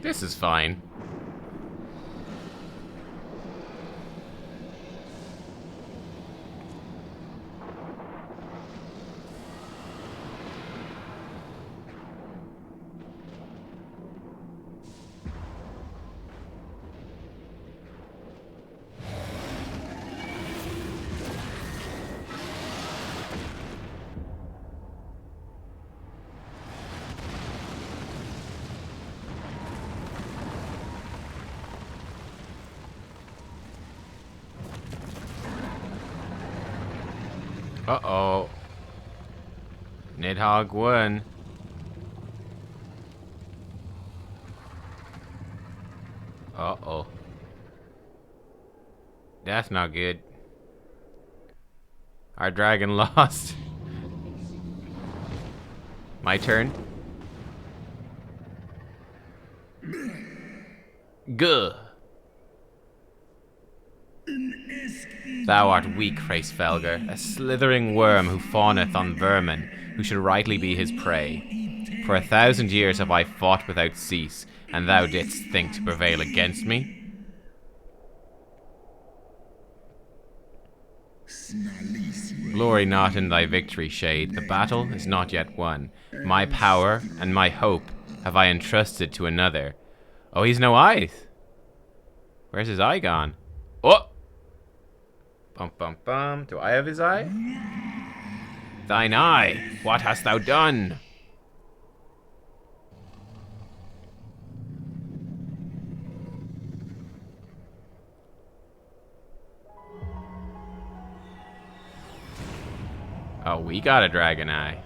This is fine. Uh-oh. NIDHOGG won. Uh-oh. That's not good. Our dragon lost. My turn. Guh. Thou art weak, Hraesvelgr, a slithering worm who fawneth on vermin, who should rightly be his prey. For 1,000 years have I fought without cease, and thou didst think to prevail against me? Glory not in thy victory, Shade. The battle is not yet won. My power and my hope have I entrusted to another. Oh, he's no eyes. Where's his eye gone? Oh! Bum bum bum. Do I have his eye? Thine eye, what hast thou done? Oh, we got a dragon eye.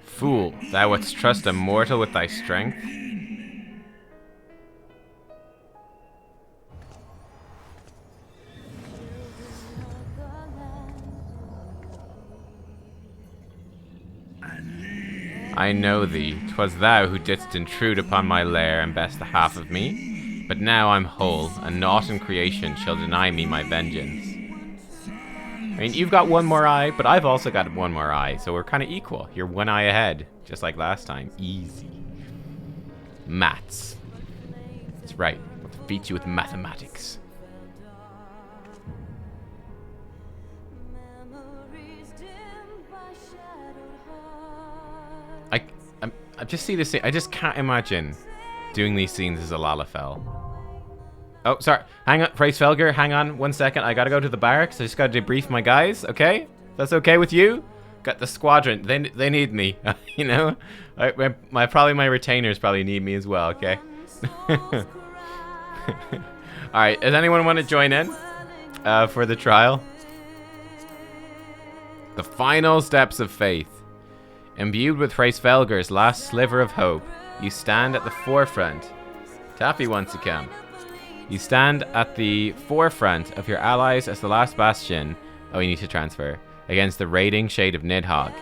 Fool, thou wouldst trust a mortal with thy strength? I know thee. 'Twas thou who didst intrude upon my lair and best the half of me. But now I'm whole, and naught in creation shall deny me my vengeance. I mean, you've got one more eye, but I've also got one more eye, so we're kind of equal. You're one eye ahead, just like last time. Easy. Maths. That's right. I'll defeat you with mathematics. I just see this. I just can't imagine doing these scenes as a Lalafell. Oh, sorry. Hang on, Price Felger, hang on 1 second. I gotta go to the barracks. I just gotta debrief my guys, okay? That's okay with you? Got the squadron. They need me, you know? Probably my retainers probably need me as well, okay? Alright, does anyone want to join in for the trial? The final steps of faith. Imbued with Hraesvelgur's last sliver of hope, you stand at the forefront. Taffy wants to come. You stand at the forefront of your allies as the last bastion. Oh, you need to transfer. Against the raiding shade of NIDHOGG.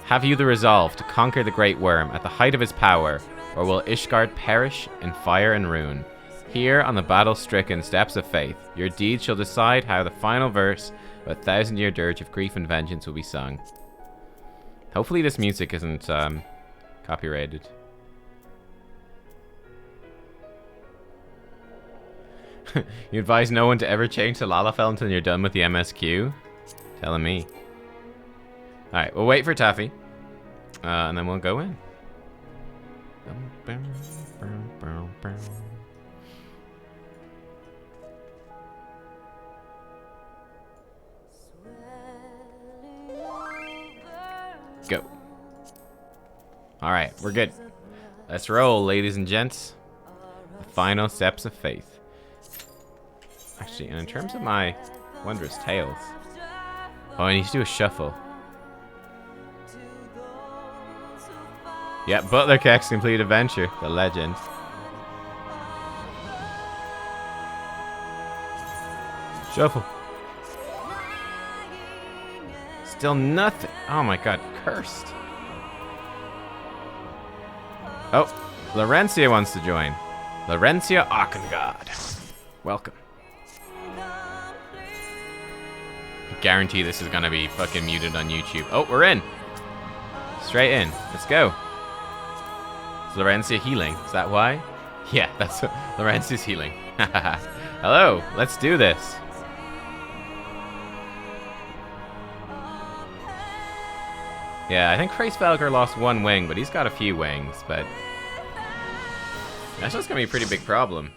Have you the resolve to conquer the Great Worm at the height of his power, or will Ishgard perish in fire and ruin? Here on the battle-stricken steps of faith, your deeds shall decide how the final verse of a 1,000-year dirge of grief and vengeance will be sung. Hopefully this music isn't copyrighted. You advise no one to ever change to Lalafell until you're done with the MSQ? Telling me. Alright, we'll wait for Taffy. And then we'll go in. Go. Alright, we're good. Let's roll, ladies and gents. The final steps of faith. Actually, and in terms of my wondrous tales. Oh, I need to do a shuffle. Yep, Nubkeks complete adventure. The legend. Shuffle. Still nothing. Oh my god, cursed. Oh, Laurentia wants to join. Laurentia Arkengard. Welcome. I guarantee this is gonna be fucking muted on YouTube. Oh, we're in. Straight in. Let's go. Is Laurentia healing? Is that why? Yeah, that's Laurentia's healing. Hello, let's do this. Yeah, I think Hraesvelgur lost one wing, but he's got a few wings, but that's just gonna be a pretty big problem.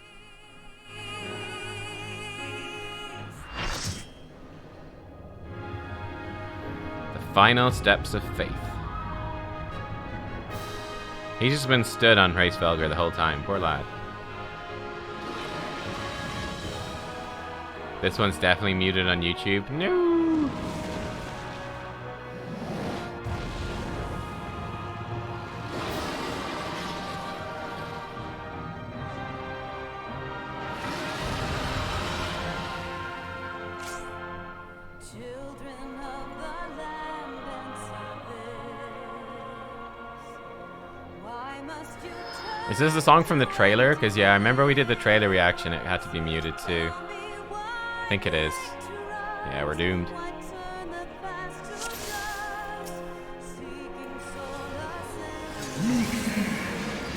The final steps of faith. He's just been stood on Hraesvelgur the whole time, poor lad. This one's definitely muted on YouTube. No! Is this the song from the trailer? Because yeah, I remember we did the trailer reaction. It had to be muted too. I think it is. Yeah, we're doomed.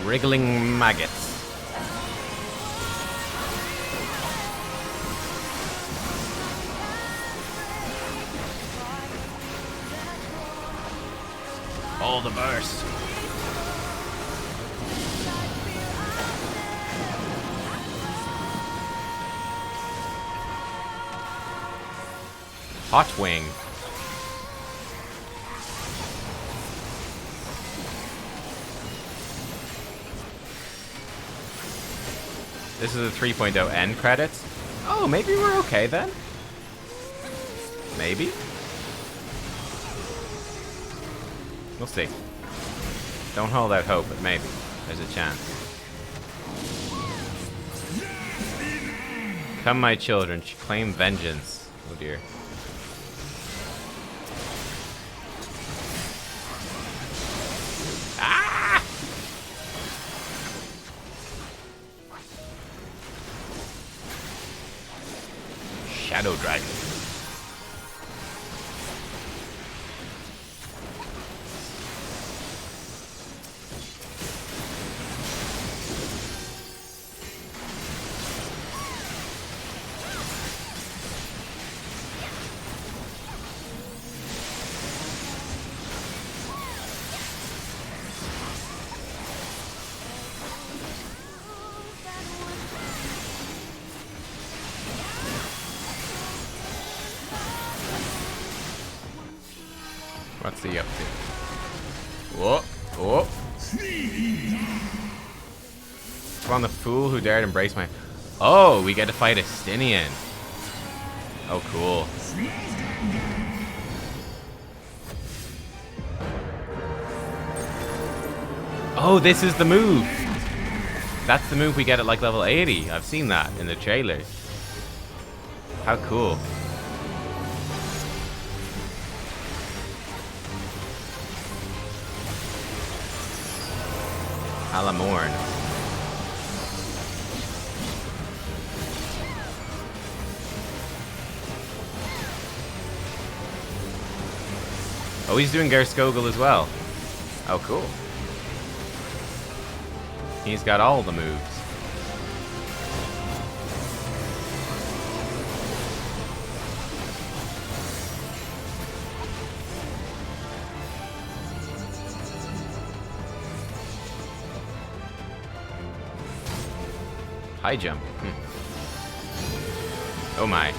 Wriggling maggots. All the burst. Hot wing. This is a 3.0 end credits. Oh, maybe we're okay then. Maybe. We'll see. Don't hold out hope, but maybe. There's a chance. Come, my children, claim vengeance. Oh dear. Ah! Shadow Dragon. What's he up to? Whoa, whoa. From the fool who dared embrace my... Oh, we get to fight a Stinian. Oh, cool. Oh, this is the move. That's the move we get at like level 80. I've seen that in the trailers. How cool. Alamorn. Oh, he's doing Gerskogel as well. Oh, cool. He's got all the moves. High jump. Oh my.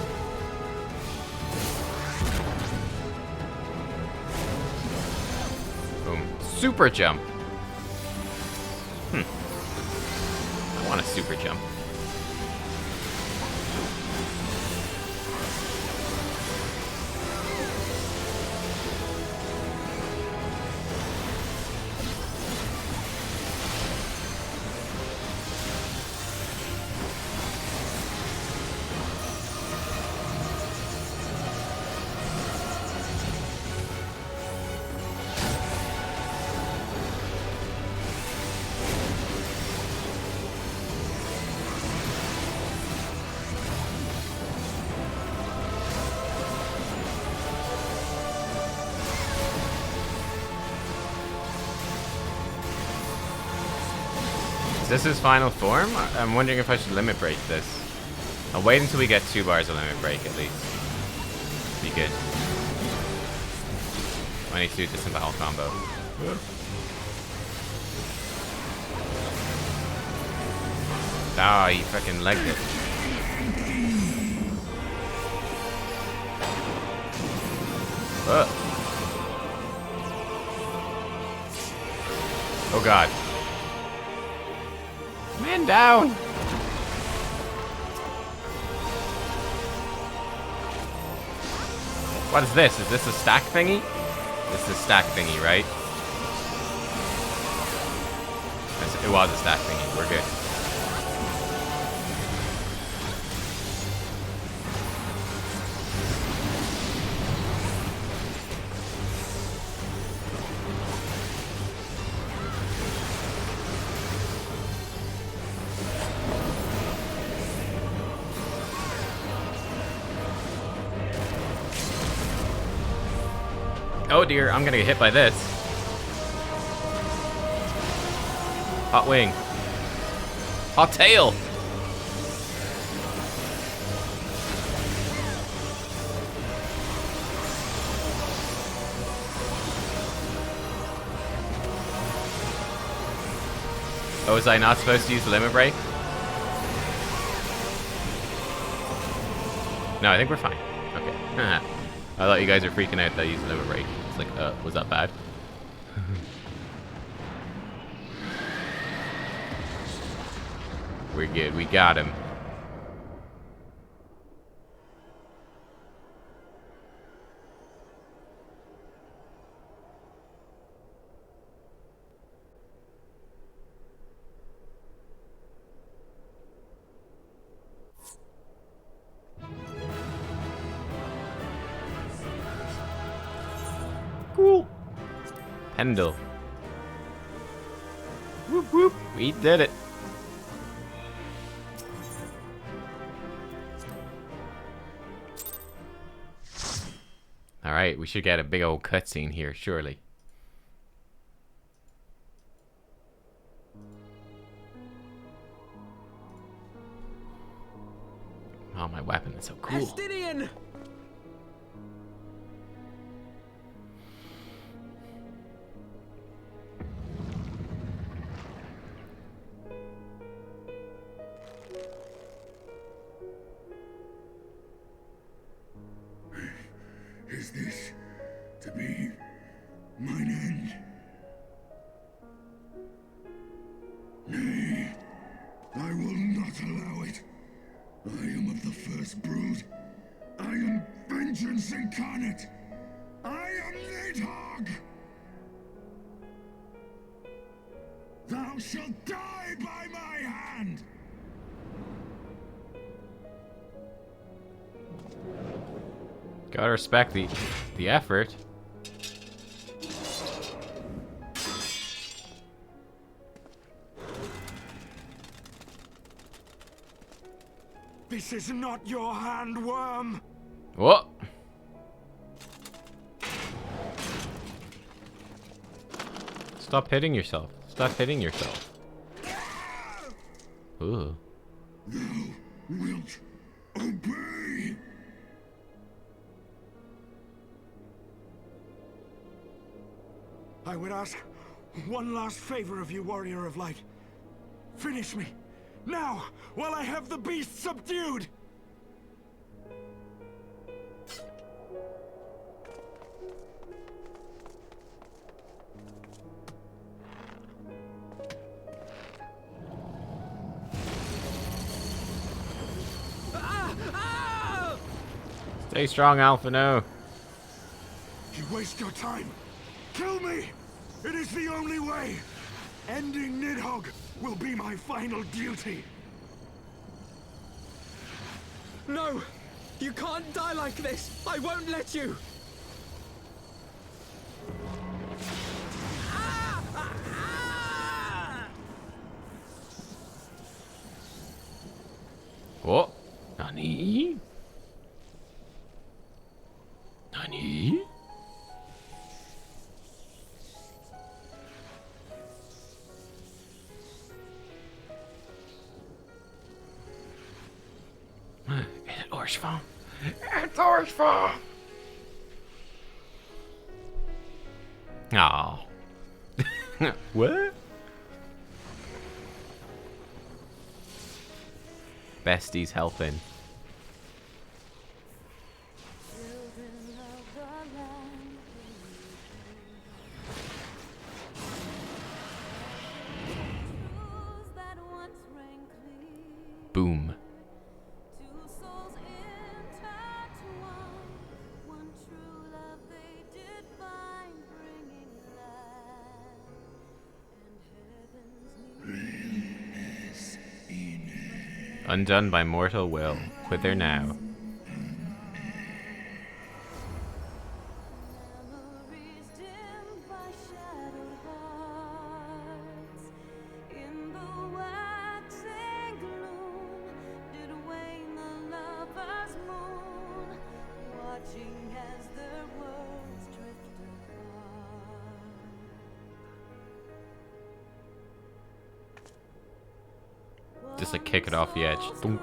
Boom. Super jump. I want a super jump. Is this his final form? I'm wondering if I should limit break this. I'll wait until we get 2 bars of limit break at least. Be good. 22 disembowel combo. Ah, he fucking legged it. Ugh. Oh god. Man down! What is this? Is this a stack thingy? This is a stack thingy, right? It was a stack thingy. We're good. Oh dear, I'm gonna get hit by this. Hot wing. Hot tail. Oh, was I not supposed to use the limit break? No, I think we're fine. Okay. I thought you guys were freaking out that I used the limit break. It's like, was that bad? We're good. We got him. Cool. Pendle. Whoop whoop. We did it. Alright, we should get a big old cutscene here, surely. Oh, my weapon is so cool. Estinian! Is this to be this brood. I am vengeance incarnate. I am NIDHOGG. Thou shalt die by my hand. Gotta respect the effort. This is not your hand, worm. What? Stop hitting yourself. Stop hitting yourself. Ooh. Thou wilt obey. I would ask one last favor of you, warrior of light. Finish me, now, while I have the beast subdued! Stay strong, Alphino. You waste your time. Kill me! It is the only way! Ending NIDHOGG will be my final duty! No! You can't die like this! I won't let you! What? Nani? Nani? It's Orshfam. It's Orshfam. Oh. What? Besties helping. Boom. Undone by mortal will. Whither now? Just like kick it off the edge. Thunk.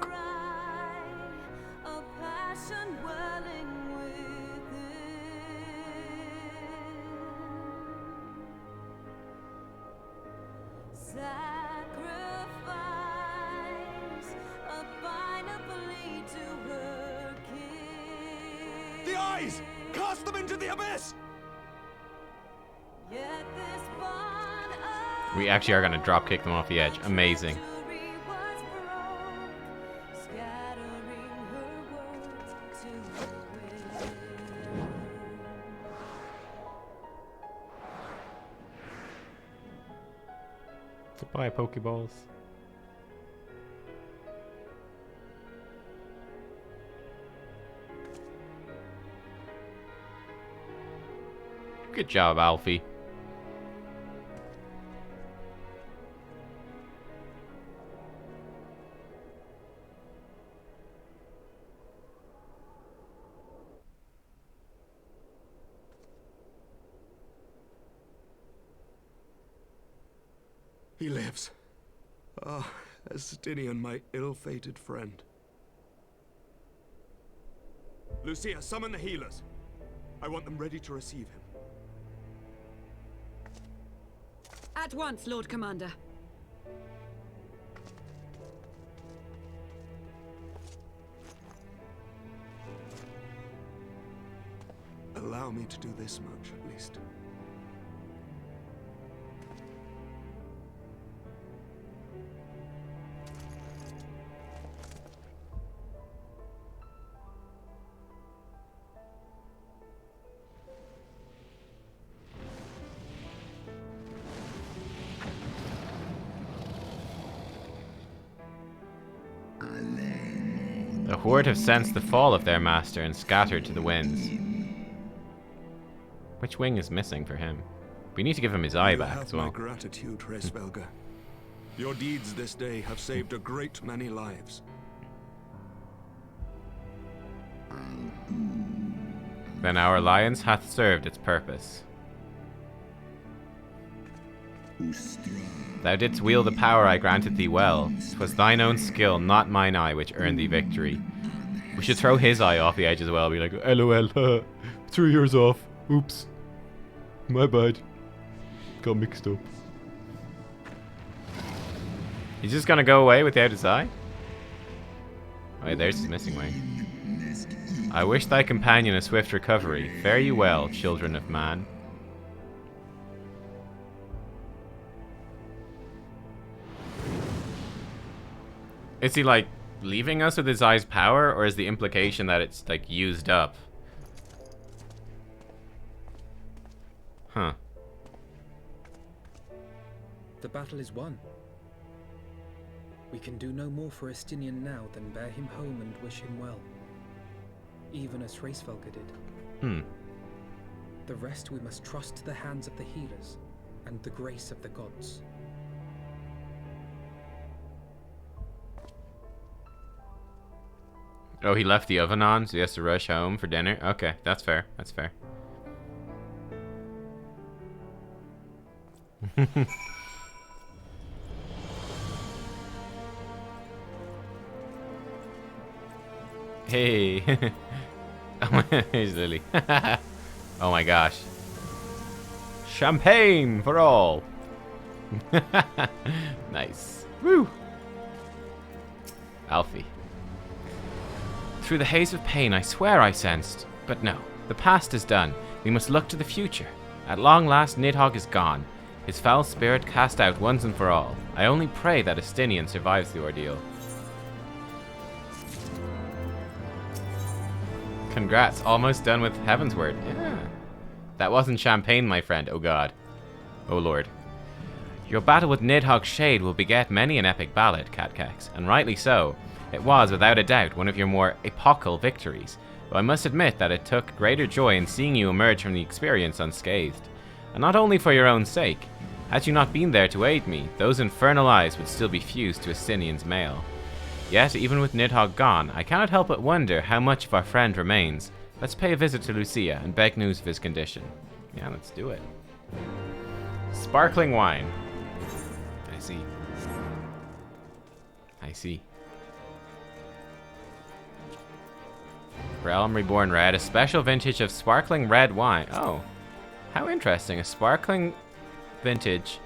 The eyes! Cast them into the abyss! We actually are gonna drop kick them off the edge. Amazing. Goodbye, Pokeballs. Good job, Alfie. He lives. Ah, Estinian, my ill-fated friend. Lucia, summon the healers. I want them ready to receive him. At once, Lord Commander. Allow me to do this much, at least. The Horde have sensed the fall of their master and scattered to the winds. Which wing is missing for him? We need to give him his eye back as well. My gratitude, Hraesvelga. Your deeds this day have saved a great many lives. Then our alliance hath served its purpose. Thou didst wield the power I granted thee well. 'Twas thine own skill, not mine eye, which earned thee victory. We should throw his eye off the edge as well. Be like, LOL, threw yours off. Oops. My bad. Got mixed up. He's just gonna go away without his eye? Oh, yeah, there's his missing wing. I wish thy companion a swift recovery. Fare you well, children of man. Is he, like, leaving us with his eye's power, or is the implication that it's, like, used up? Huh. The battle is won. We can do no more for Estinian now than bear him home and wish him well. Even as Hraesvelga did. The rest we must trust to the hands of the healers and the grace of the gods. Oh, he left the oven on, so he has to rush home for dinner? Okay, that's fair. That's fair. Hey. Here's Lily. Oh my gosh. Champagne for all. Nice. Woo. Alfie. Through the haze of pain, I swear I sensed. But no, the past is done. We must look to the future. At long last, NIDHOGG is gone. His foul spirit cast out once and for all. I only pray that Estinian survives the ordeal. Congrats, almost done with Heavensward. Yeah. That wasn't champagne, my friend. Oh god. Oh lord. Your battle with NIDHOGG's shade will beget many an epic ballad, Nubkeks, and rightly so. It was, without a doubt, one of your more epochal victories, though I must admit that it took greater joy in seeing you emerge from the experience unscathed. And not only for your own sake. Had you not been there to aid me, those infernal eyes would still be fused to Estinian's mail. Yet, even with NIDHOGG gone, I cannot help but wonder how much of our friend remains. Let's pay a visit to Lucia and beg news of his condition. Yeah, let's do it. Sparkling wine. I see. I see. Realm Reborn Red, a special vintage of sparkling red wine. Oh, how interesting. A sparkling vintage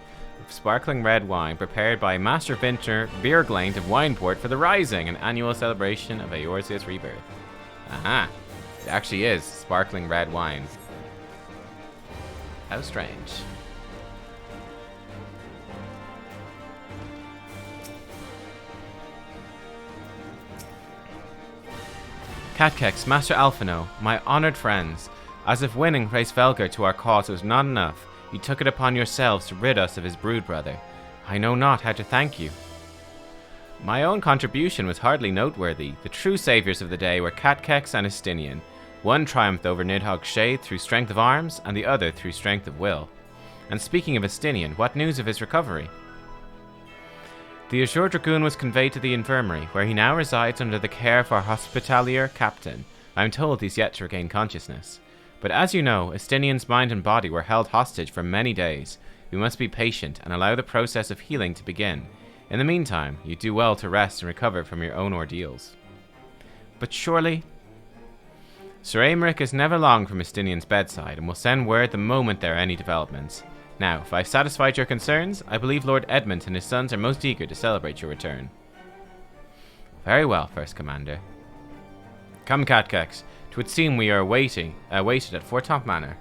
of sparkling red wine prepared by Master Vintner Bjerglaint of Wineport for the Rising, an annual celebration of Eorzea's rebirth. Aha, it actually is sparkling red wine. How strange. Nubkeks, Master Alphino, my honored friends, as if winning Hraesvelga to our cause was not enough, you took it upon yourselves to rid us of his brood brother. I know not how to thank you. My own contribution was hardly noteworthy. The true saviors of the day were Nubkeks and Estinian. One triumphed over NIDHOGG's shade through strength of arms, and the other through strength of will. And speaking of Estinian, what news of his recovery? The Azure Dragoon was conveyed to the infirmary, where he now resides under the care of our hospitalier captain. I am told he's yet to regain consciousness. But as you know, Estinian's mind and body were held hostage for many days. We must be patient and allow the process of healing to begin. In the meantime, you do well to rest and recover from your own ordeals. But surely... Sir Aymeric is never long from Estinian's bedside, and will send word the moment there are any developments. Now, if I've satisfied your concerns, I believe Lord Edmund and his sons are most eager to celebrate your return. Very well, First Commander. Come, Nubkeks. 'Twould seem we are awaited at Fortop Manor.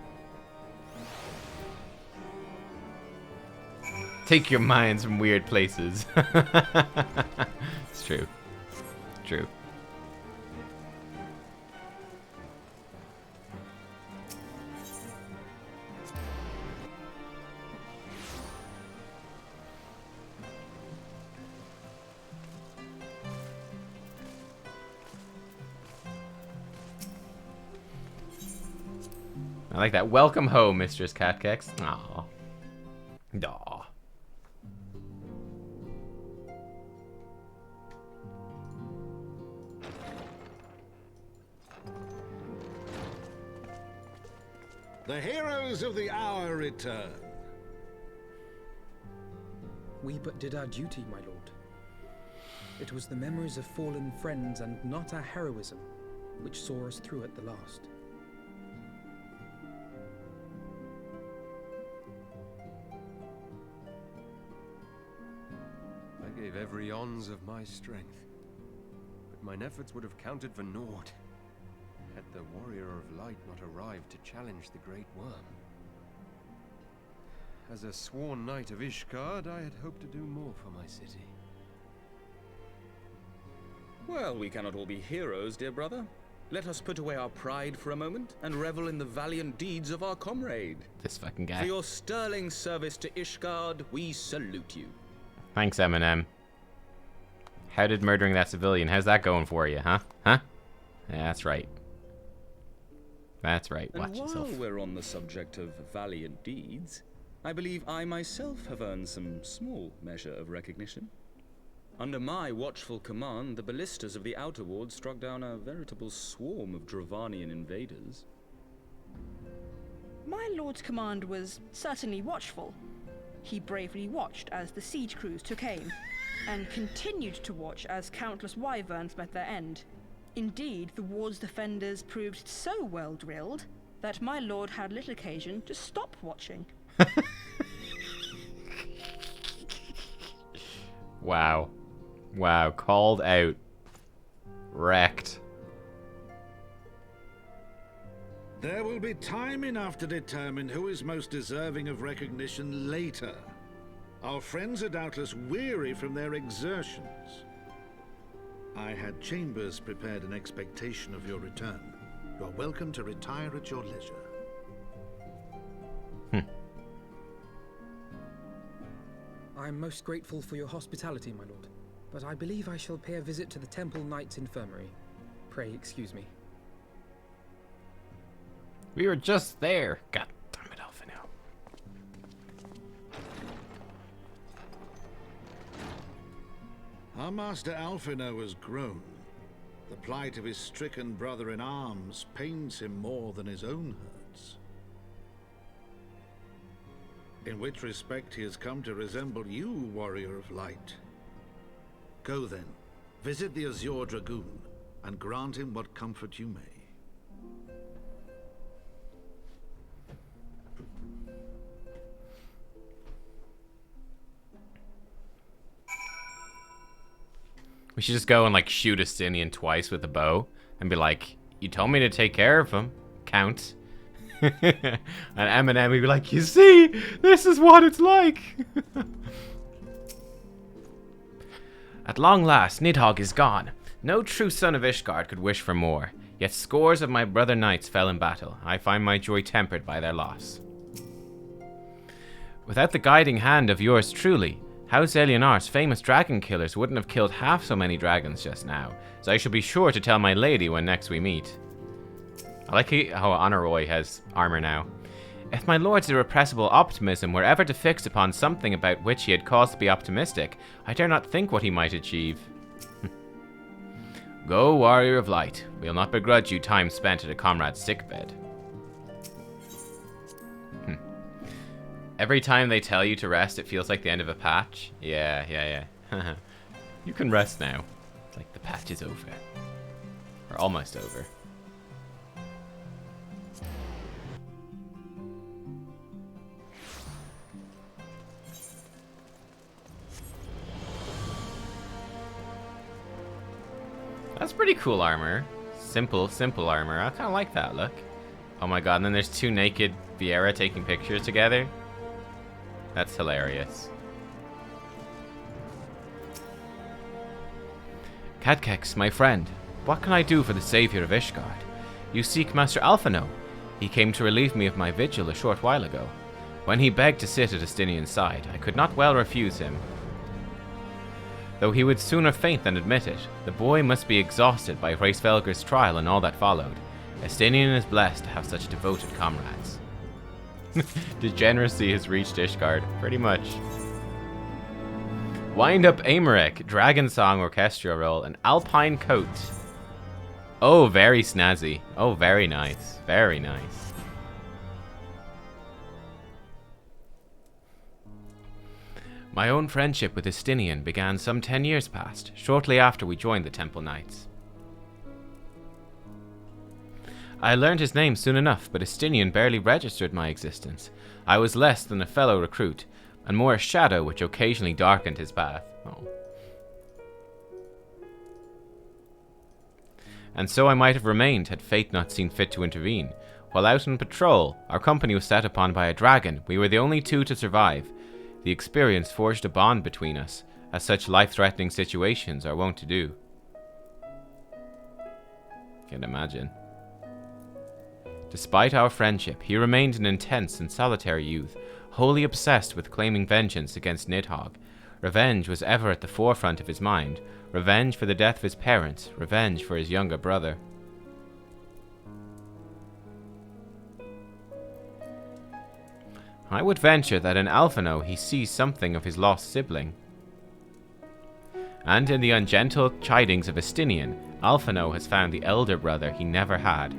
Take your minds from weird places. It's true. It's true. like that. Welcome home, Mistress Nubkeks. Aww. Aww. The heroes of the hour return. We but did our duty, my lord. It was the memories of fallen friends and not our heroism which saw us through at the last. I gave every ounce of my strength, but mine efforts would have counted for naught had the Warrior of Light not arrived to challenge the Great Worm. As a sworn knight of Ishgard, I had hoped to do more for my city. Well, we cannot all be heroes, dear brother. Let us put away our pride for a moment and revel in the valiant deeds of our comrade. This fucking guy. For your sterling service to Ishgard, we salute you. Thanks, Eminem. How did murdering that civilian, how's that going for you, huh? Huh? Yeah, that's right. That's right, watch and yourself. while we're on the subject of valiant deeds, I believe I myself have earned some small measure of recognition. Under my watchful command, the ballistas of the Outer Ward struck down a veritable swarm of Dravanian invaders. My lord's command was certainly watchful. He bravely watched as the siege crews took aim, and continued to watch as countless wyverns met their end. Indeed, the ward's defenders proved so well drilled that my lord had little occasion to stop watching. Wow. Wow, called out. Wrecked. There will be time enough to determine who is most deserving of recognition later. Our friends are doubtless weary from their exertions. I had chambers prepared in expectation of your return. You are welcome to retire at your leisure. I am most grateful for your hospitality, my lord, but I believe I shall pay a visit to the Temple Knight's Infirmary. Pray excuse me. We were just there. God damn it, Alphino. Our master Alphino has grown. The plight of his stricken brother-in-arms pains him more than his own hurts. In which respect he has come to resemble you, Warrior of Light. Go then, visit the Azure Dragoon, and grant him what comfort you may. We should just go and like shoot a Stinian twice with a bow and be like, you told me to take care of him, Count. And Eminem would be like, you see, this is what it's like. At long last, NIDHOGG is gone. No true son of Ishgard could wish for more. Yet scores of my brother knights fell in battle. I find my joy tempered by their loss. Without the guiding hand of yours truly, House Eleanor's famous dragon killers wouldn't have killed half so many dragons just now, so I shall be sure to tell my lady when next we meet. I like how Honorroy has armor now. If my lord's irrepressible optimism were ever to fix upon something about which he had cause to be optimistic, I dare not think what he might achieve. Go, Warrior of Light. We'll not begrudge you time spent at a comrade's sickbed. Every time they tell you to rest, it feels like the end of a patch. Yeah. You can rest now. It's like the patch is over. Or almost over. That's pretty cool armor. Simple armor. I kind of like that look. Oh my god, and then there's two naked Viera taking pictures together. That's hilarious. Nubkeks, my friend, what can I do for the savior of Ishgard? You seek Master Alphino. He came to relieve me of my vigil a short while ago. When he begged to sit at Estinian's side, I could not well refuse him. Though he would sooner faint than admit it, the boy must be exhausted by Hraesvelgr's trial and all that followed. Estinian is blessed to have such devoted comrades. Degeneracy has reached Ishgard, pretty much. Wind Up Amarek, Dragon Song Orchestra Roll, an Alpine Coat. Oh, very snazzy. Oh, very nice. Very nice. My own friendship with Estinian began some 10 years past, shortly after we joined the Temple Knights. I learned his name soon enough, but Estinian barely registered my existence. I was less than a fellow recruit, and more a shadow which occasionally darkened his path. Oh. And so I might have remained had fate not seen fit to intervene. While out on patrol, our company was set upon by a dragon. We were the only two to survive. The experience forged a bond between us, as such life-threatening situations are wont to do. Can't imagine. Despite our friendship, he remained an intense and solitary youth, wholly obsessed with claiming vengeance against NIDHOGG. Revenge was ever at the forefront of his mind. Revenge for the death of his parents, revenge for his younger brother. I would venture that in Alphino he sees something of his lost sibling. And in the ungentle chidings of Estinian, Alphino has found the elder brother he never had.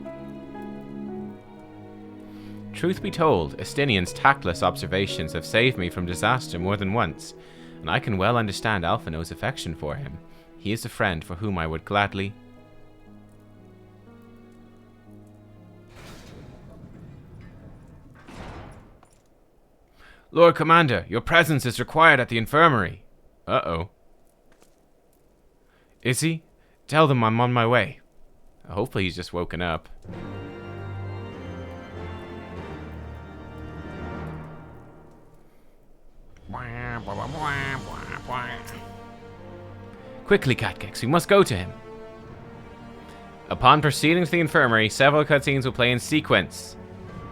Truth be told, Estinian's tactless observations have saved me from disaster more than once, and I can well understand Alphino's affection for him. He is a friend for whom I would gladly... Lord Commander, your presence is required at the infirmary. Uh-oh. Is he? Tell them I'm on my way. Hopefully he's just woken up. Quickly, Nubkeks, we must go to him. Upon proceeding to the infirmary, several cutscenes will play in sequence.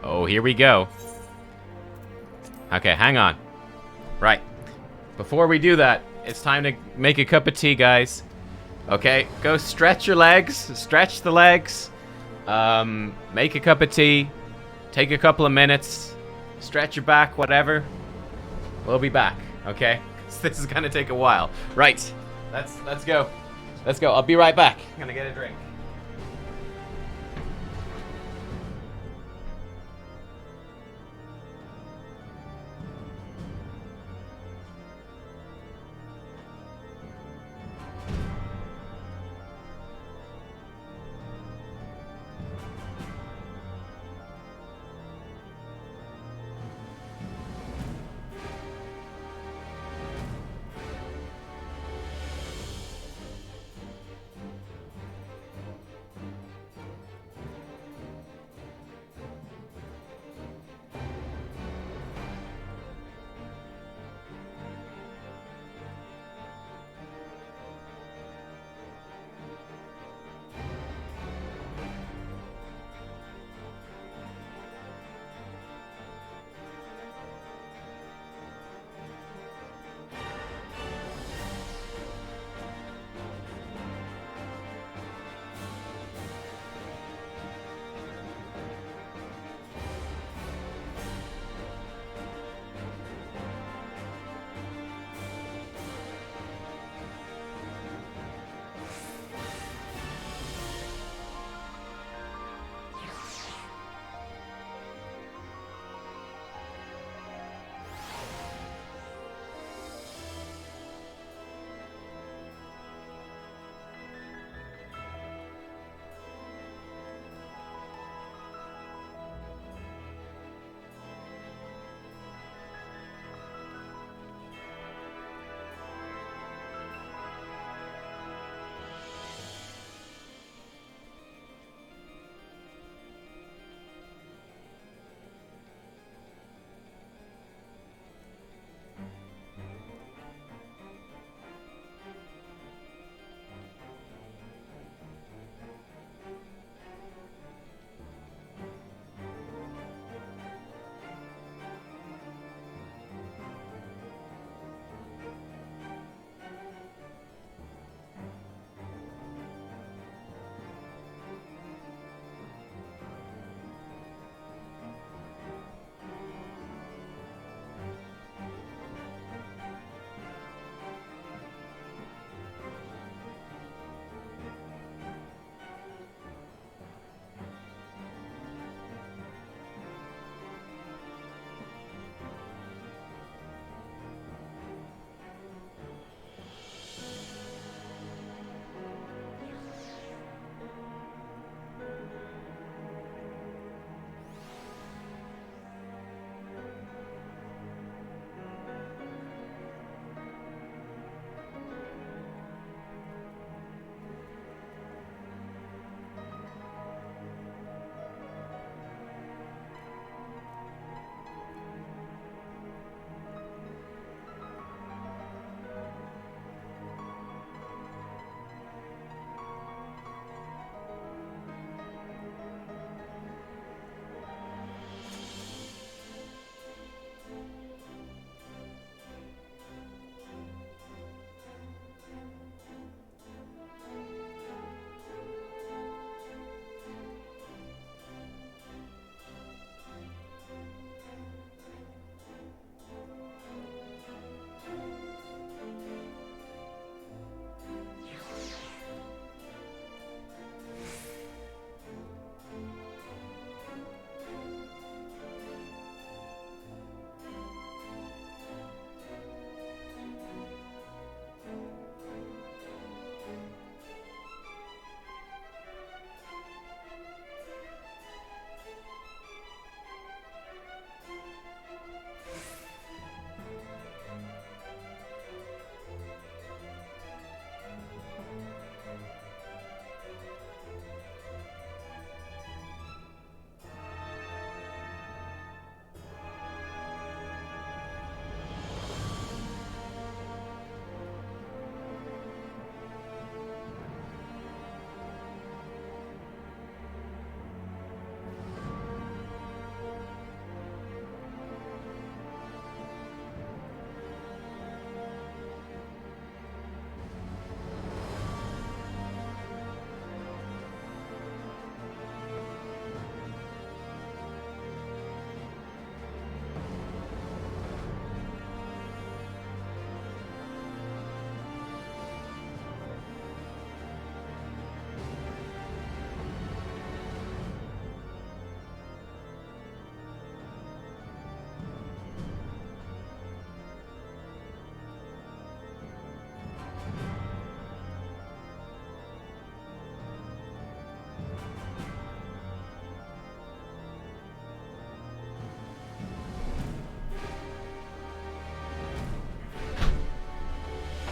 Oh, here we go. Okay, hang on. Right. Before we do that, it's time to make a cup of tea, guys. Okay, go stretch your legs. Stretch the legs. Make a cup of tea. Take a couple of minutes. Stretch your back, whatever. We'll be back, okay? This is gonna take a while. Right. Let's go. Let's go. I'll be right back. I'm gonna get a drink.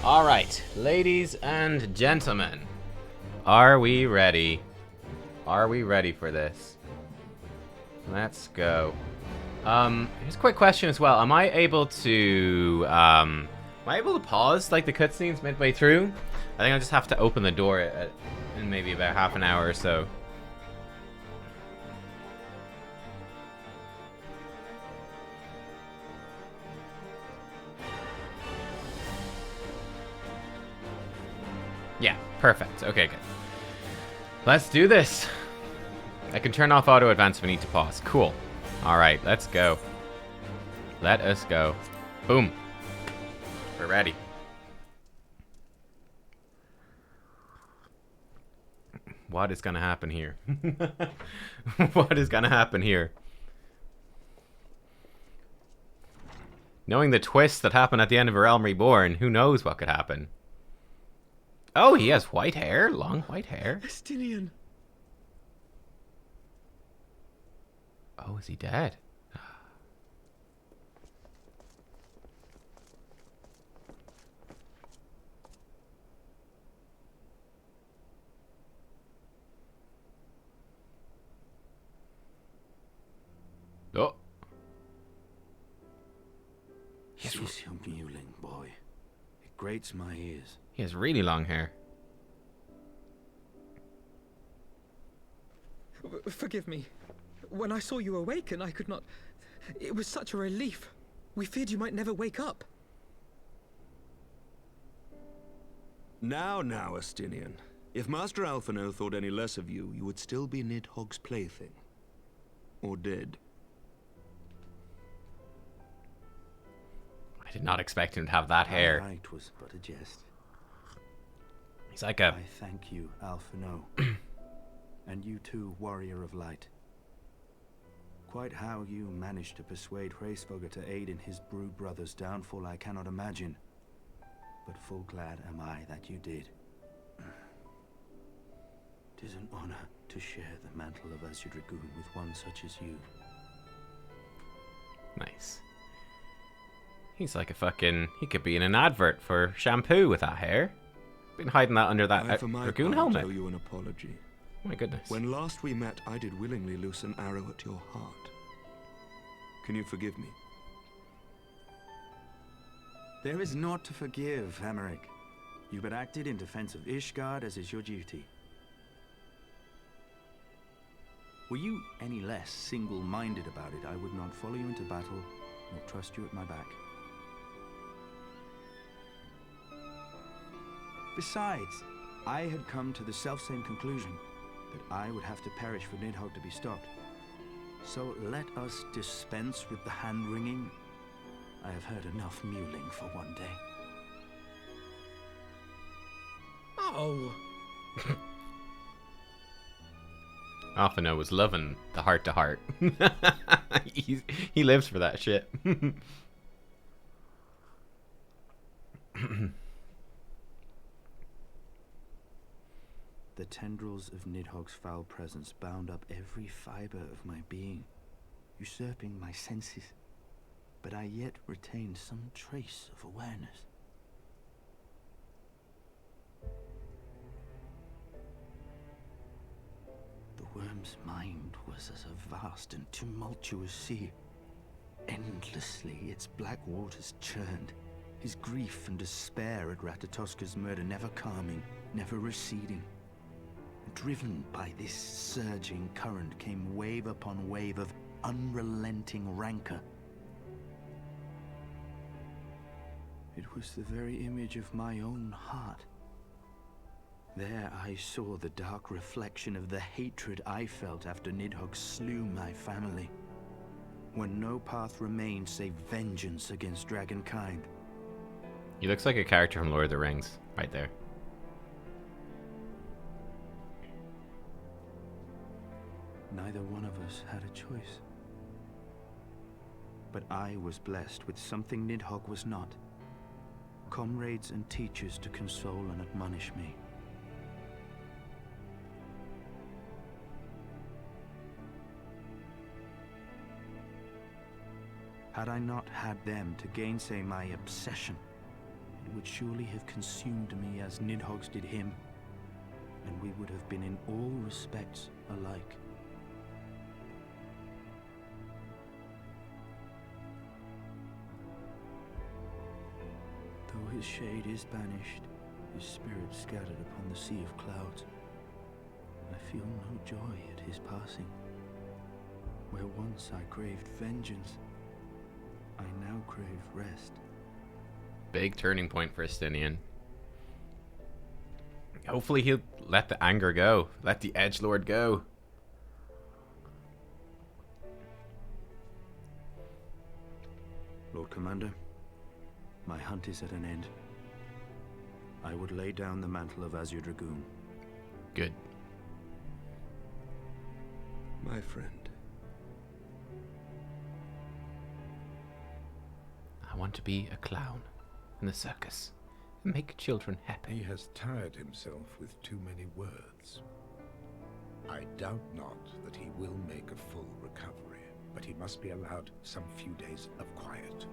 Alright, ladies and gentlemen. Are we ready? Are we ready for this? Let's go. Here's a quick question as well. Am I able to pause like the cutscenes midway through? I think I'll just have to open the door in maybe about half an hour or so. Yeah, perfect. Okay, good. Let's do this. I can turn off auto advance if I need to pause. Cool. Alright, let's go. Let us go. Boom. We're ready. What is gonna happen here? What is gonna happen here? Knowing the twist that happened at the end of A Realm Reborn, who knows what could happen? Oh, he has white hair, long white hair. Estinian. Oh, is he dead? Oh. Cease your mewling, boy. It grates my ears. He has really long hair. Forgive me. When I saw you awaken, I could not... It was such a relief. We feared you might never wake up. Now, Estinian. If Master Alphino thought any less of you, you would still be NIDHOGG's plaything. Or dead. I did not expect him to have that hair. It was but a jest. He's like a... I thank you, Alphino. And you too, Warrior of Light. Quite how you managed to persuade Hraesvelgr to aid in his brood brother's downfall I cannot imagine. But full glad am I that you did. 'Tis an honor to share the mantle of Azure Dragoon with one such as you. Nice. He's like a fucking... He could be in an advert for shampoo with that hair. Been hiding that under that Dragoon helmet. I owe you an apology. Oh my goodness. When last we met, I did willingly loose an arrow at your heart. Can you forgive me? There is naught to forgive, Hameric. You but acted in defense of Ishgard as is your duty. Were you any less single-minded about it, I would not follow you into battle, nor trust you at my back. Besides, I had come to the selfsame conclusion, that I would have to perish for NIDHOGG to be stopped. So let us dispense with the hand-wringing. I have heard enough mewling for one day. Oh! Alphino was loving the heart-to-heart. He lives for that shit. The tendrils of NIDHOGG's foul presence bound up every fiber of my being, usurping my senses, but I yet retained some trace of awareness. The worm's mind was as a vast and tumultuous sea. Endlessly its black waters churned, his grief and despair at Ratatoska's murder never calming, never receding. Driven by this surging current came wave upon wave of unrelenting rancor. It was the very image of my own heart. There I saw the dark reflection of the hatred I felt after NIDHOGG slew my family, when no path remained save vengeance against dragonkind. He looks like a character from Lord of the Rings, right there. Neither one of us had a choice. But I was blessed with something NIDHOGG was not. Comrades and teachers to console and admonish me. Had I not had them to gainsay my obsession, it would surely have consumed me as NIDHOGGs did him, and we would have been in all respects alike. Though his shade is banished, his spirit scattered upon the sea of clouds, I feel no joy at his passing. Where once I craved vengeance, I now crave rest. Big turning point for Estinian. Hopefully he'll let the anger go. Let the edgelord go. Lord Commander, my hunt is at an end. I would lay down the mantle of Azure Dragoon. Good. My friend. I want to be a clown in the circus and make children happy. He has tired himself with too many words. I doubt not that he will make a full recovery, but he must be allowed some few days of quiet.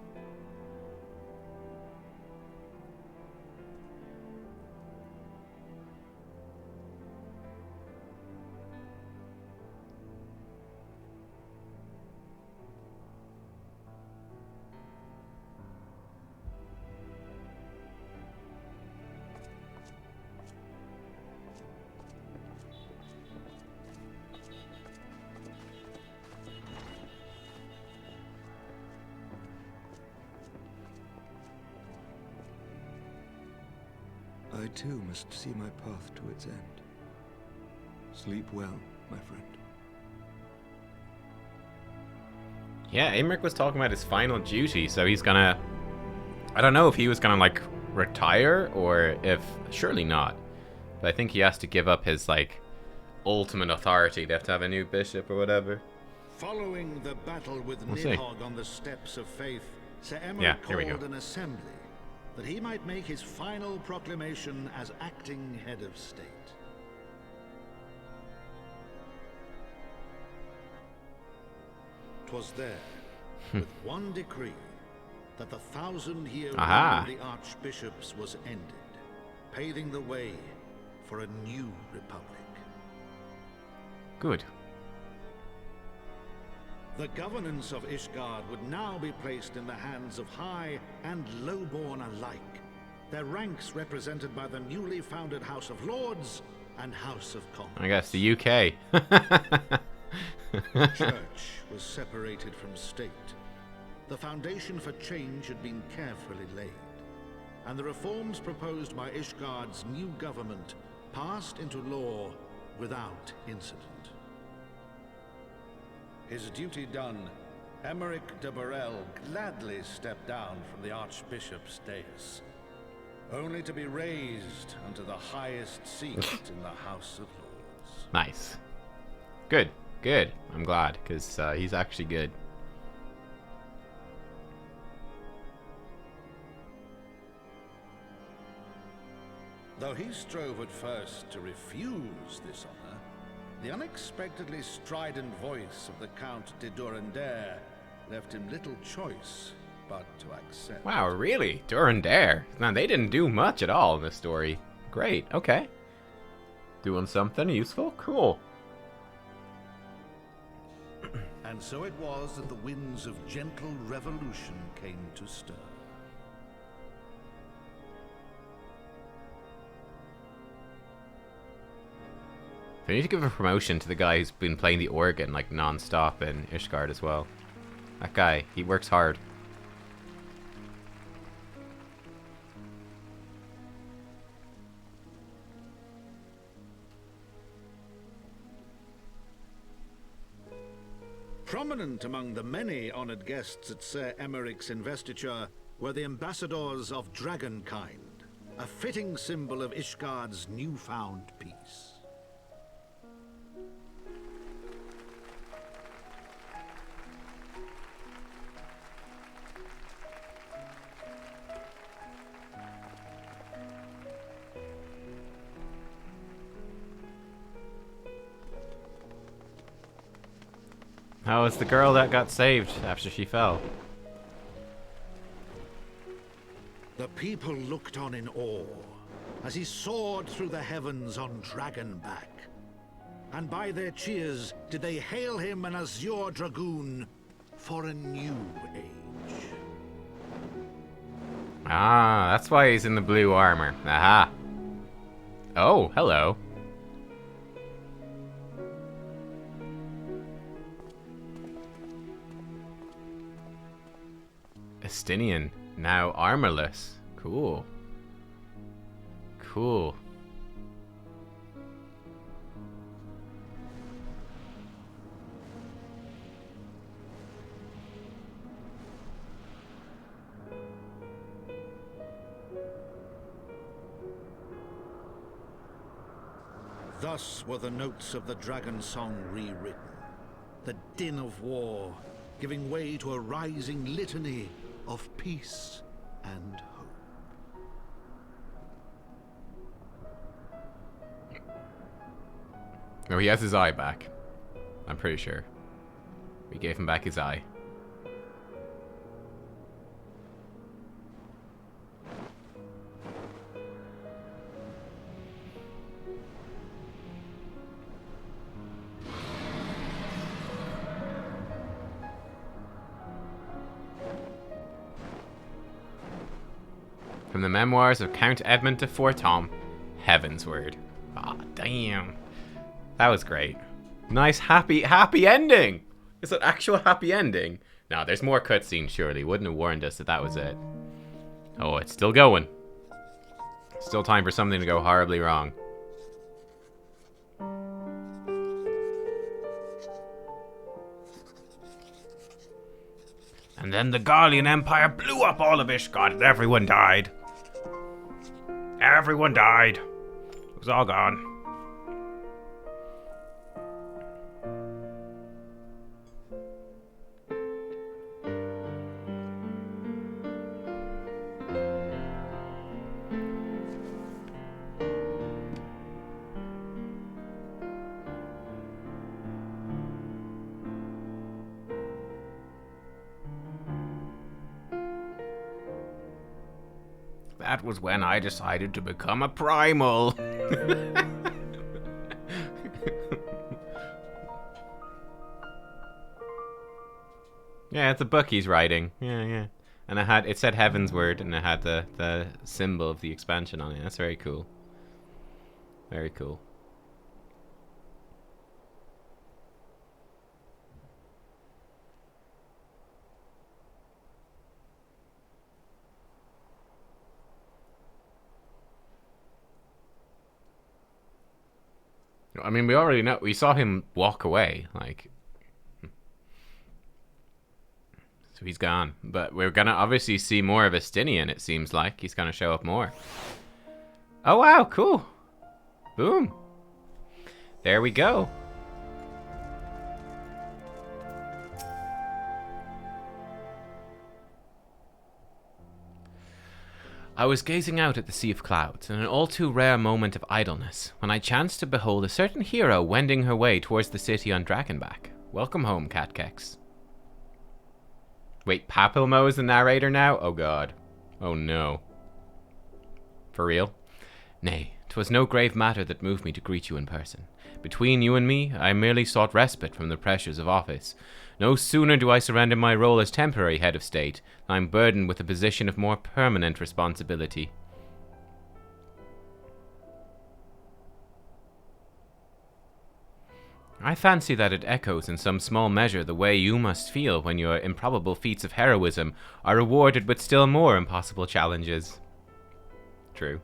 I too must see my path to its end. Sleep well, my friend. Yeah, Imric was talking about his final duty, so he's gonna... I don't know if he was gonna, like, retire, or if... Surely not. But I think he has to give up his, like, ultimate authority. They have to have a new bishop or whatever. Following the battle with We'll NIDHOGG on the steps of faith, Sir Emeric called an assembly that he might make his final proclamation as acting head of state. 'Twas there, with one decree, that the 1,000-year reign of the archbishops was ended, paving the way for a new republic. Good. The governance of Ishgard would now be placed in the hands of high and lowborn alike, their ranks represented by the newly founded House of Lords and House of Commons. I guess the UK. Church was separated from state. The foundation for change had been carefully laid, and the reforms proposed by Ishgard's new government passed into law without incident. His duty done, Emeric de Burrell gladly stepped down from the Archbishop's dais, only to be raised unto the highest seat in the House of Lords. Nice. Good. Good. I'm glad, because he's actually good. Though he strove at first to refuse this honor, the unexpectedly strident voice of the Count de Durandare left him little choice but to accept. Wow, really? Durandare? Man, they didn't do much at all in this story. Great, okay. Doing something useful? Cool. And so it was that the winds of gentle revolution came to stir. They need to give a promotion to the guy who's been playing the organ like non-stop in Ishgard as well. That guy, he works hard. Prominent among the many honored guests at Sir Emeric's investiture were the ambassadors of Dragonkind, a fitting symbol of Ishgard's newfound peace. Oh, it's the girl that got saved after she fell. The people looked on in awe as he soared through the heavens on Dragonback. And by their cheers did they hail him an azure dragoon for a new age. Ah, that's why he's in the blue armor. Aha. Oh, hello. Estinian, now armorless. Cool. Cool. Thus were the notes of the dragon song rewritten, the din of war giving way to a rising litany of peace and hope. Oh, he has his eye back. I'm pretty sure. We gave him back his eye. From the memoirs of Count Edmund de Fortom, Heavensward. Ah, damn. That was great. Nice, happy ending! It's an actual happy ending. No, there's more cutscenes, surely. Wouldn't have warned us that that was it. Oh, it's still going. Still time for something to go horribly wrong. And then the Gallian Empire blew up all of Ishgard and everyone died. Everyone died. It was all gone. That was when I decided to become a primal. Yeah, it's a book he's writing. Yeah. And it said Heavensward, and it had the symbol of the expansion on it. That's very cool. Very cool. I mean, we already know. We saw him walk away, like. So he's gone. But we're gonna obviously see more of Estinian, it seems like. He's gonna show up more. Oh, wow, cool. Boom. There we go. I was gazing out at the sea of clouds in an all too rare moment of idleness when I chanced to behold a certain hero wending her way towards the city on Dragonback. Welcome home, Nubkeks. Wait, Papilmo is the narrator now? Oh god. Oh no. For real? Nay, 'twas no grave matter that moved me to greet you in person. Between you and me, I merely sought respite from the pressures of office. No sooner do I surrender my role as temporary head of state than I'm burdened with a position of more permanent responsibility. I fancy that it echoes in some small measure the way you must feel when your improbable feats of heroism are rewarded with still more impossible challenges. True.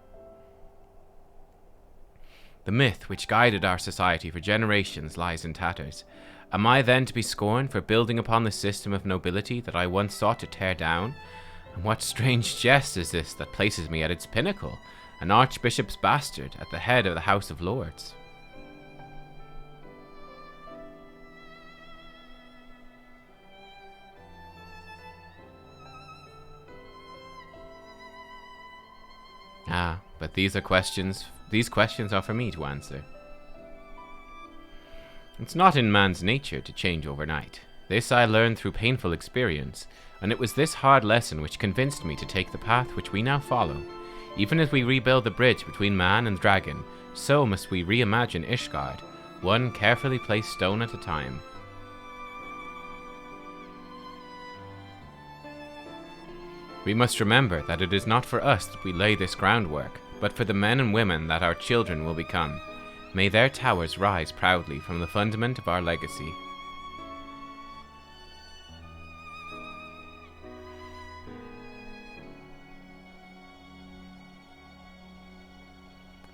The myth which guided our society for generations lies in tatters. Am I then to be scorned for building upon the system of nobility that I once sought to tear down? And what strange jest is this that places me at its pinnacle, an archbishop's bastard at the head of the House of Lords? Ah, but these questions are for me to answer. It's not in man's nature to change overnight. This I learned through painful experience, and it was this hard lesson which convinced me to take the path which we now follow. Even as we rebuild the bridge between man and dragon, so must we reimagine Ishgard, one carefully placed stone at a time. We must remember that it is not for us that we lay this groundwork, but for the men and women that our children will become. May their towers rise proudly from the fundament of our legacy.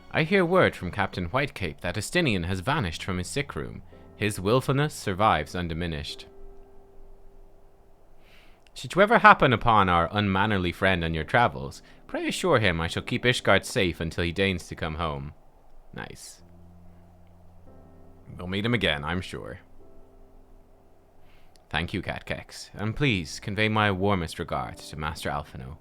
I hear word from Captain Whitecape that Estinian has vanished from his sick room. His willfulness survives undiminished. Should you ever happen upon our unmannerly friend on your travels, pray assure him I shall keep Ishgard safe until he deigns to come home. Nice. We'll meet him again, I'm sure. Thank you, Nubkeks, and please convey my warmest regards to Master Alphino.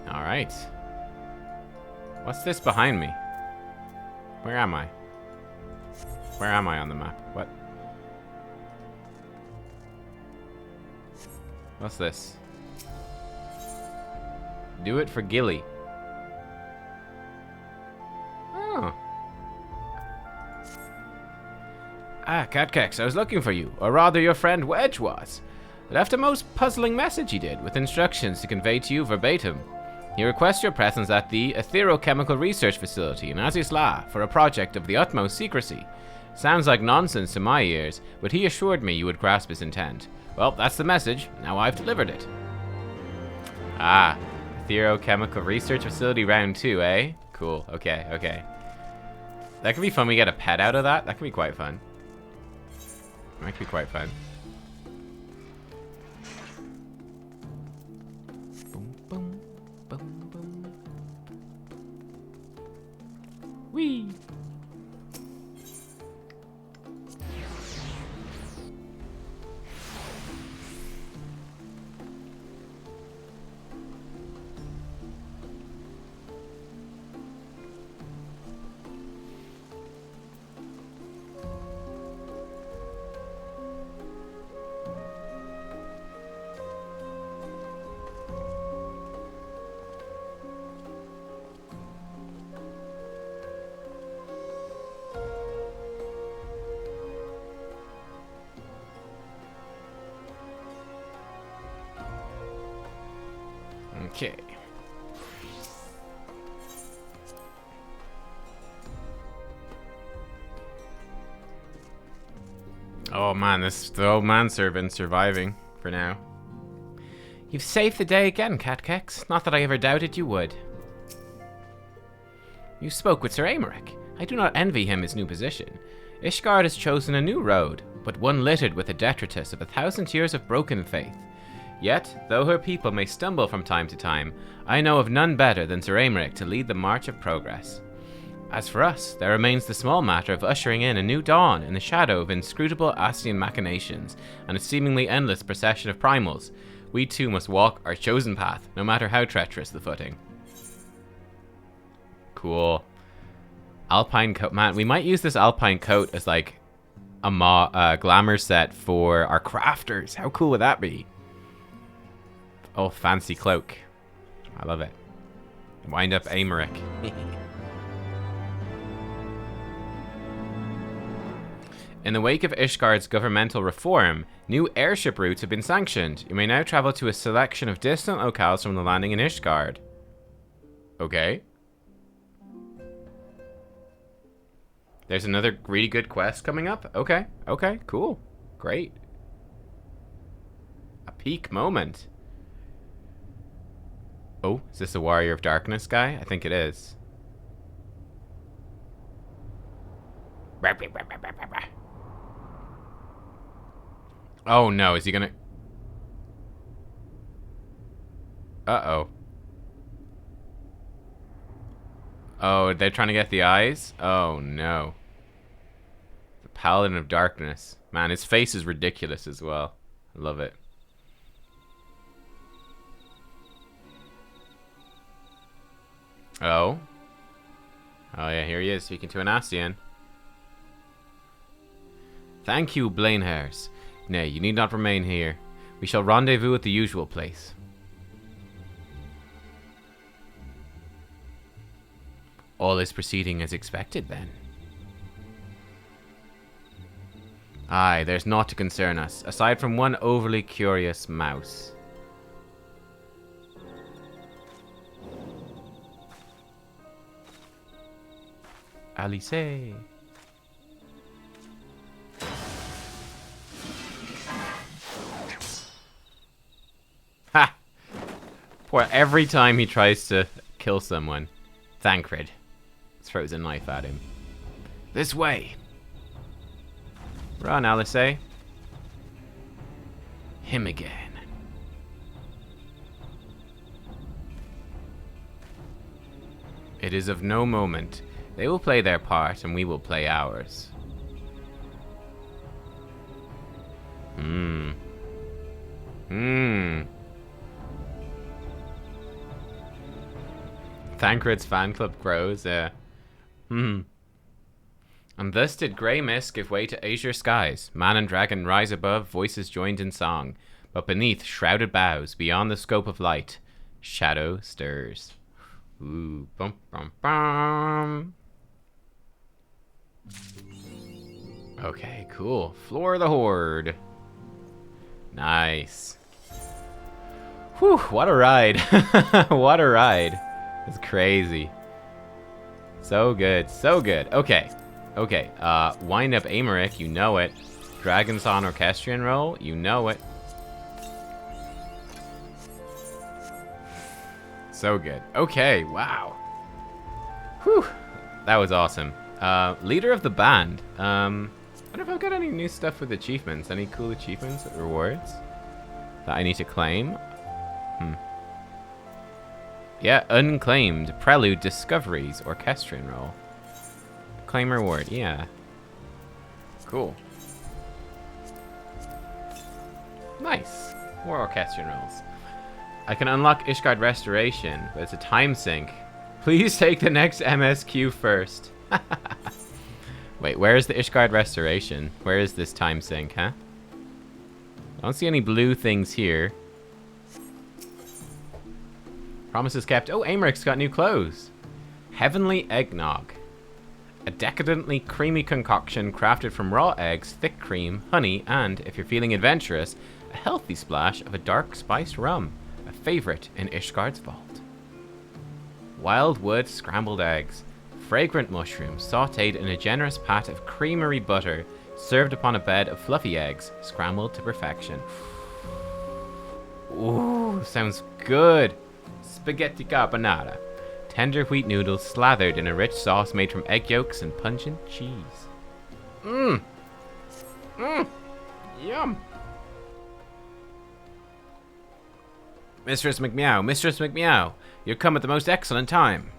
Alright. What's this behind me? Where am I? Where am I on the map? What? What's this? Do it for Gilly. Oh. Ah, Nubkeks, I was looking for you, or rather your friend Wedge was. Left a most puzzling message he did, with instructions to convey to you verbatim. He requests your presence at the Etherochemical Research Facility in Azisla for a project of the utmost secrecy. Sounds like nonsense to my ears, but he assured me you would grasp his intent. Well, that's the message. Now I've delivered it. Ah, Etherochemical Research Facility round 2, eh? Cool. Okay, okay. That could be fun. We get a pet out of that. That could be quite fun. That could be quite fun. Whee! Okay. Oh man, the old manservant surviving for now. You've saved the day again, Nubkeks. Not that I ever doubted you would. You spoke with Sir Aymeric. I do not envy him his new position. Ishgard has chosen a new road, but one littered with the detritus of 1,000 years of broken faith. Yet, though her people may stumble from time to time, I know of none better than Sir Aymeric to lead the march of progress. As for us, there remains the small matter of ushering in a new dawn in the shadow of inscrutable Astian machinations and a seemingly endless procession of primals. We too must walk our chosen path, no matter how treacherous the footing. Cool. Alpine coat. Man, we might use this Alpine coat as like a glamour set for our crafters. How cool would that be? Oh, fancy cloak. I love it. Wind up Aymeric. In the wake of Ishgard's governmental reform, new airship routes have been sanctioned. You may now travel to a selection of distant locales from the landing in Ishgard. Okay. There's another really good quest coming up. Okay, okay, cool. Great. A peak moment. Oh, is this a Warrior of Darkness guy? I think it is. Oh no, is he gonna... Uh-oh. Oh, they're trying to get the eyes? Oh no. The Paladin of Darkness. Man, his face is ridiculous as well. I love it. Oh? Oh yeah, here he is, speaking to an Ascian. Thank you, Blainhairs. Nay, you need not remain here. We shall rendezvous at the usual place. All is proceeding as expected, then. Aye, there's naught to concern us, aside from one overly curious mouse. Alice. Ha! Poor, every time he tries to kill someone, Thancred throws a knife at him. This way! Run, Alice. Him again. It is of no moment. They will play their part, and we will play ours. Thancred's fan club grows, And thus did grey mist give way to azure skies. Man and dragon rise above, voices joined in song. But beneath shrouded boughs, beyond the scope of light, shadow stirs. Ooh, bum bum bum. Okay, cool. Floor of the Horde. Nice. Whew, what a ride. What a ride. It's crazy. So good, so good. Okay. Okay, wind up Aymeric, you know it. Dragon's on Orchestrion roll, you know it. So good. Okay, wow. Whew, that was awesome. Leader of the band. Wonder if I've got any new stuff with achievements. Any cool achievements, rewards that I need to claim? Yeah, unclaimed. Prelude Discoveries. Orchestrion roll. Claim reward, yeah. Cool. Nice. More Orchestrion rolls. I can unlock Ishgard Restoration, but it's a time sink. Please take the next MSQ first. Wait, where is the Ishgard Restoration? Where is this time sink, huh? I don't see any blue things here. Promises kept. Oh, Aymeric's got new clothes. Heavenly Eggnog. A decadently creamy concoction crafted from raw eggs, thick cream, honey, and, if you're feeling adventurous, a healthy splash of a dark spiced rum. A favorite in Ishgard's vault. Wild wood scrambled eggs. Fragrant mushrooms sautéed in a generous pat of creamery butter, served upon a bed of fluffy eggs, scrambled to perfection. Ooh, sounds good. Spaghetti carbonara. Tender wheat noodles slathered in a rich sauce made from egg yolks and pungent cheese. Yum. Mistress McMeow, Mistress McMeow, you come at the most excellent time.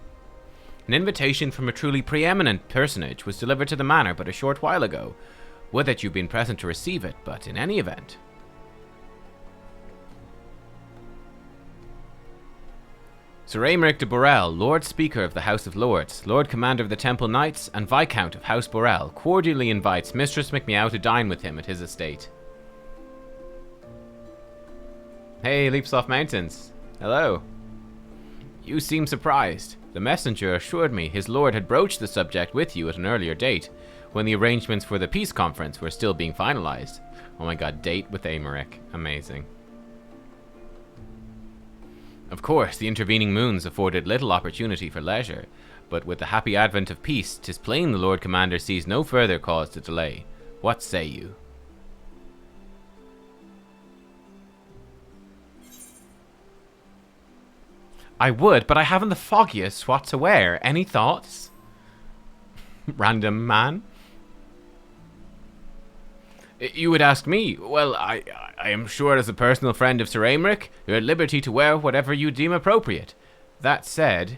An invitation from a truly preeminent personage was delivered to the manor but a short while ago. Would that you'd been present to receive it, but in any event. Sir Aymeric de Borel, Lord Speaker of the House of Lords, Lord Commander of the Temple Knights, and Viscount of House Borel, cordially invites Mistress McMeow to dine with him at his estate. Hey, Leapsoft Mountains. Hello. You seem surprised. The messenger assured me his lord had broached the subject with you at an earlier date, when the arrangements for the peace conference were still being finalized. Oh my god, date with Aymeric. Amazing. Of course, the intervening moons afforded little opportunity for leisure, but with the happy advent of peace, 'tis plain the Lord Commander sees no further cause to delay. What say you? I would, but I haven't the foggiest what to wear. Any thoughts? Random man. You would ask me. Well, I am sure as a personal friend of Sir Aymeric, you're at liberty to wear whatever you deem appropriate. That said,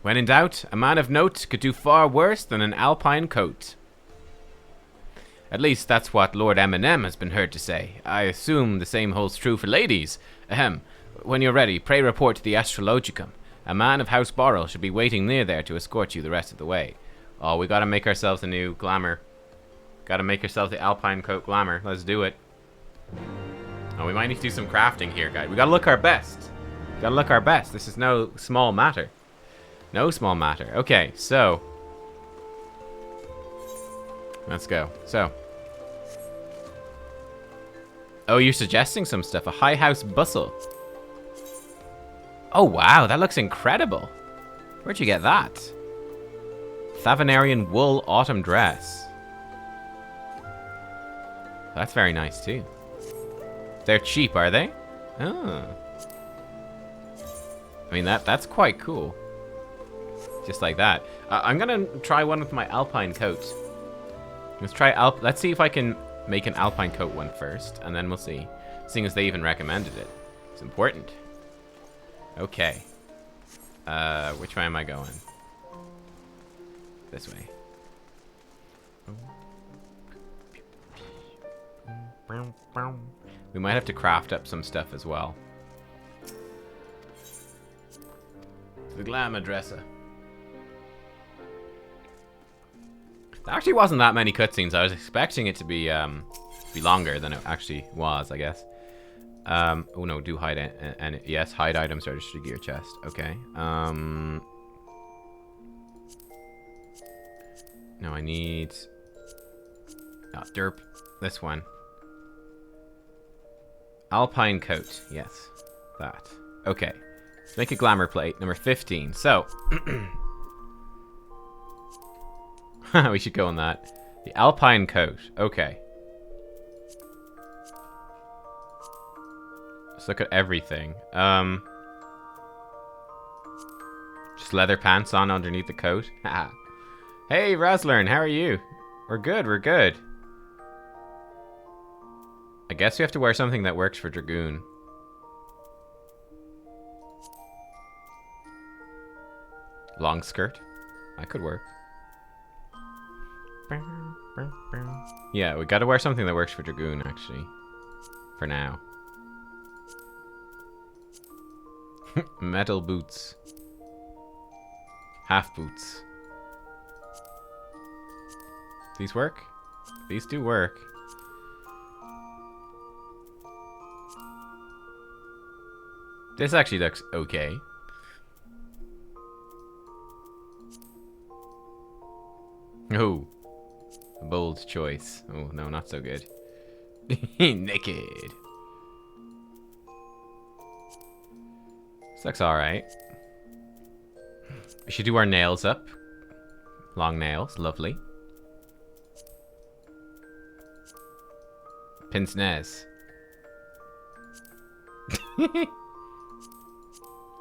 when in doubt, a man of note could do far worse than an Alpine coat. At least that's what Lord Eminem has been heard to say. I assume the same holds true for ladies. Ahem. When you're ready, pray report to the Astrologicum. A man of House Borrell should be waiting near there to escort you the rest of the way. Oh, we gotta make ourselves a new Glamour. Gotta make ourselves the Alpine coat Glamour. Let's do it. Oh, we might need to do some crafting here, guys. We gotta look our best. We gotta look our best. This is no small matter. No small matter. Okay, so... let's go. So... oh, you're suggesting some stuff. A high house bustle. Oh, wow. That looks incredible. Where'd you get that? Thavanarian wool autumn dress. That's very nice, too. They're cheap, are they? Oh. I mean, that's quite cool. Just like that. I'm going to try one with my Alpine coat. Let's see if I can make an Alpine coat one first, and then we'll see. Seeing as they even recommended it. It's important. Okay. Which way am I going? This way. We might have to craft up some stuff as well. The Glamour dresser. There actually wasn't that many cutscenes. I was expecting it to be longer than it actually was, I guess. Oh no, do hide it. And yes, hide items registered gear chest. Okay. No, I need... oh, derp. This one. Alpine coat. Yes. That. Okay. Let's make a glamour plate. Number 15. So. We should go on that. The Alpine coat. Okay. Let's look at everything. Just leather pants on underneath the coat. Hey, Raslern, how are you? We're good, we're good. I guess we have to wear something that works for Dragoon. Long skirt? That could work. Yeah, we gotta wear something that works for Dragoon, actually. For now. Metal boots. Half boots. These work? These do work. This actually looks okay. Oh. A bold choice. Oh, no, not so good. Naked. This looks alright. We should do our nails up. Long nails, lovely. Pince nez. The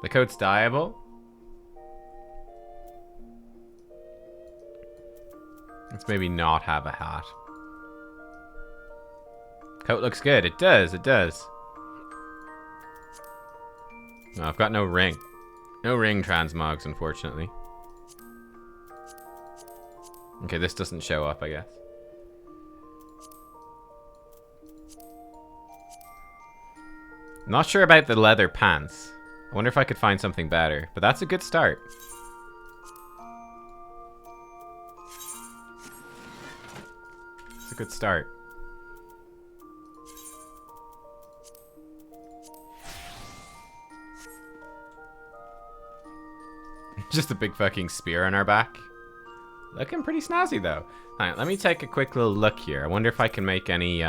coat's dyeable. Let's maybe not have a hat. Coat looks good. It does, it does. No, I've got no ring. No ring transmogs, unfortunately. Okay, this doesn't show up, I guess. Not sure about the leather pants. I wonder if I could find something better. But that's a good start. It's a good start. Just a big fucking spear on our back. Looking pretty snazzy though. Alright, let me take a quick little look here. I wonder if I can make any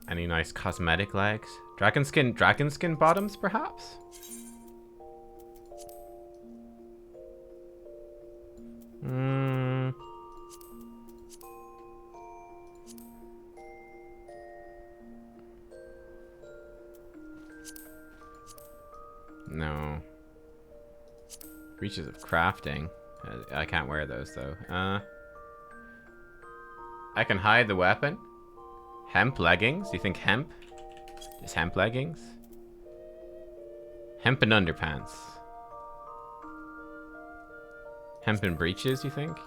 nice cosmetic legs. Dragon skin bottoms, perhaps? No. Breaches of crafting. I can't wear those though. I can hide the weapon. Hemp leggings? Do you think hemp? Just hemp leggings? Hempen underpants. Hempen breeches, you think?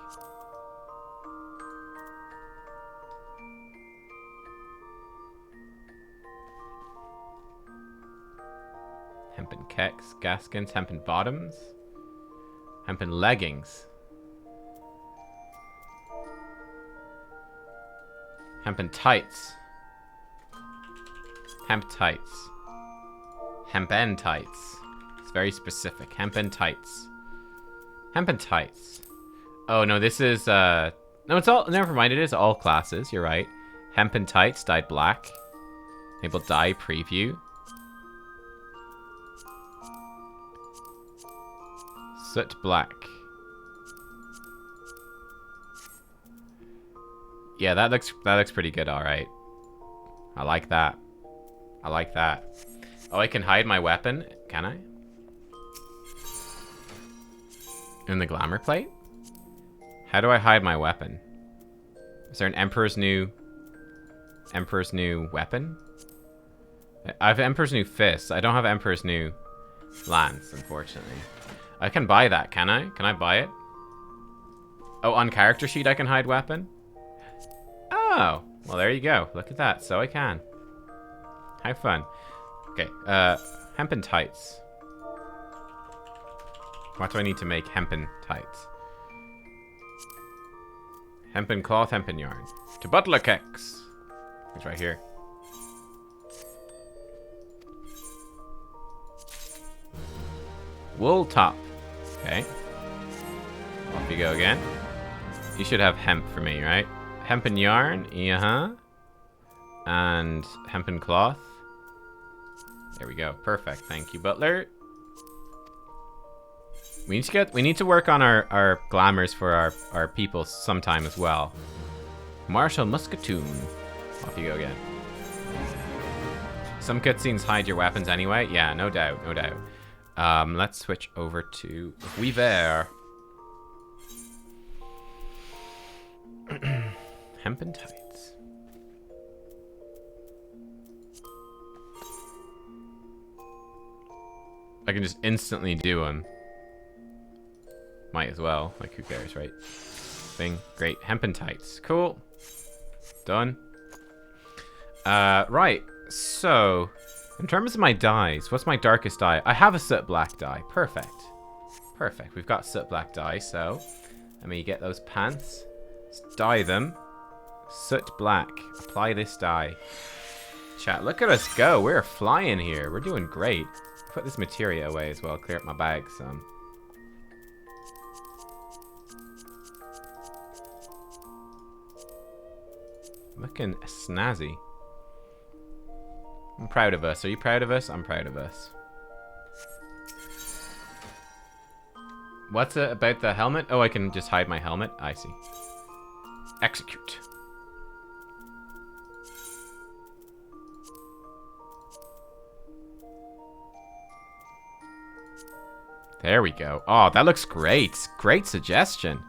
Nubkeks, gaskins, hempen bottoms, hempen leggings, hempen tights, hemp tights, hempen tights. It's very specific. Hempen tights. Hempen tights. Oh no, this is no, it's all, never mind, it is all classes, you're right. Hempen tights, dyed black. Enable dye preview. Soot black. Yeah, that looks pretty good, alright. I like that. I like that. Oh, I can hide my weapon, can I? In the glamour plate? How do I hide my weapon? Is there an Emperor's New weapon? I have Emperor's New fists. I don't have Emperor's New lance, unfortunately. I can buy that, can I? Can I buy it? Oh, on character sheet I can hide weapon? Oh, well there you go. Look at that. So I can. Have fun. Okay, hempen tights. What do I need to make hempen tights? Hempen cloth, hempen yarn. To Nubkeks. It's right here. Wool top. Okay. Off you go again. You should have hemp for me, right? Hempen yarn. Uh-huh. And hempen cloth. There we go. Perfect. Thank you, butler. We need to work on our glamours for our people sometime as well. Martial Musketoon. Off you go again. Some cutscenes hide your weapons anyway. Yeah, no doubt, no doubt. Let's switch over to Weaver. Hempen tights. I can just instantly do them. Might as well. Like, who cares, right? Thing. Great. Hempen tights. Cool. Done. Right. So, in terms of my dyes, what's my darkest dye? I have a soot black dye. Perfect. Perfect. We've got soot black dye, so let me get those pants. Let's dye them. Soot black. Apply this dye. Chat, look at us go. We're flying here. We're doing great. Put this materia away as well. Clear up my bag some. Looking snazzy. I'm proud of us. Are you proud of us? I'm proud of us. What's it about the helmet? Oh, I can just hide my helmet. I see. Execute. There we go. Oh, that looks great. Great suggestion.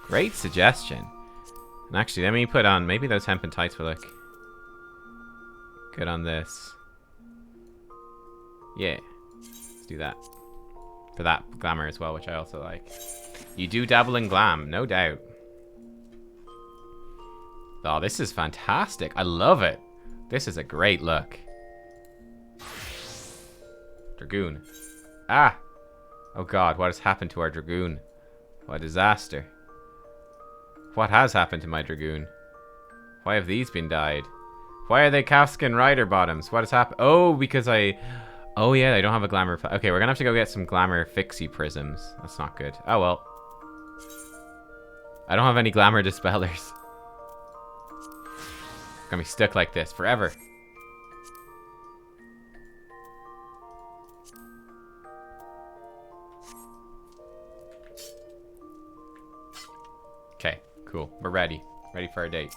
Great suggestion. And actually, let me put on... Maybe those hempen tights will look good on this. Yeah. Let's do that. For that glamour as well, which I also like. You do dabble in glam, no doubt. Oh, this is fantastic. I love it. This is a great look. Dragoon. Ah! Oh god, what has happened to our Dragoon? What a disaster. What has happened to my Dragoon? Why have these been dyed? Why are they calfskin rider bottoms? What has happened? Oh, because I... Oh yeah, I don't have a glamour... Okay, we're gonna have to go get some glamour fixie prisms. That's not good. Oh well. I don't have any glamour dispellers. I'm gonna be stuck like this forever. Okay, cool. We're ready. Ready for our date.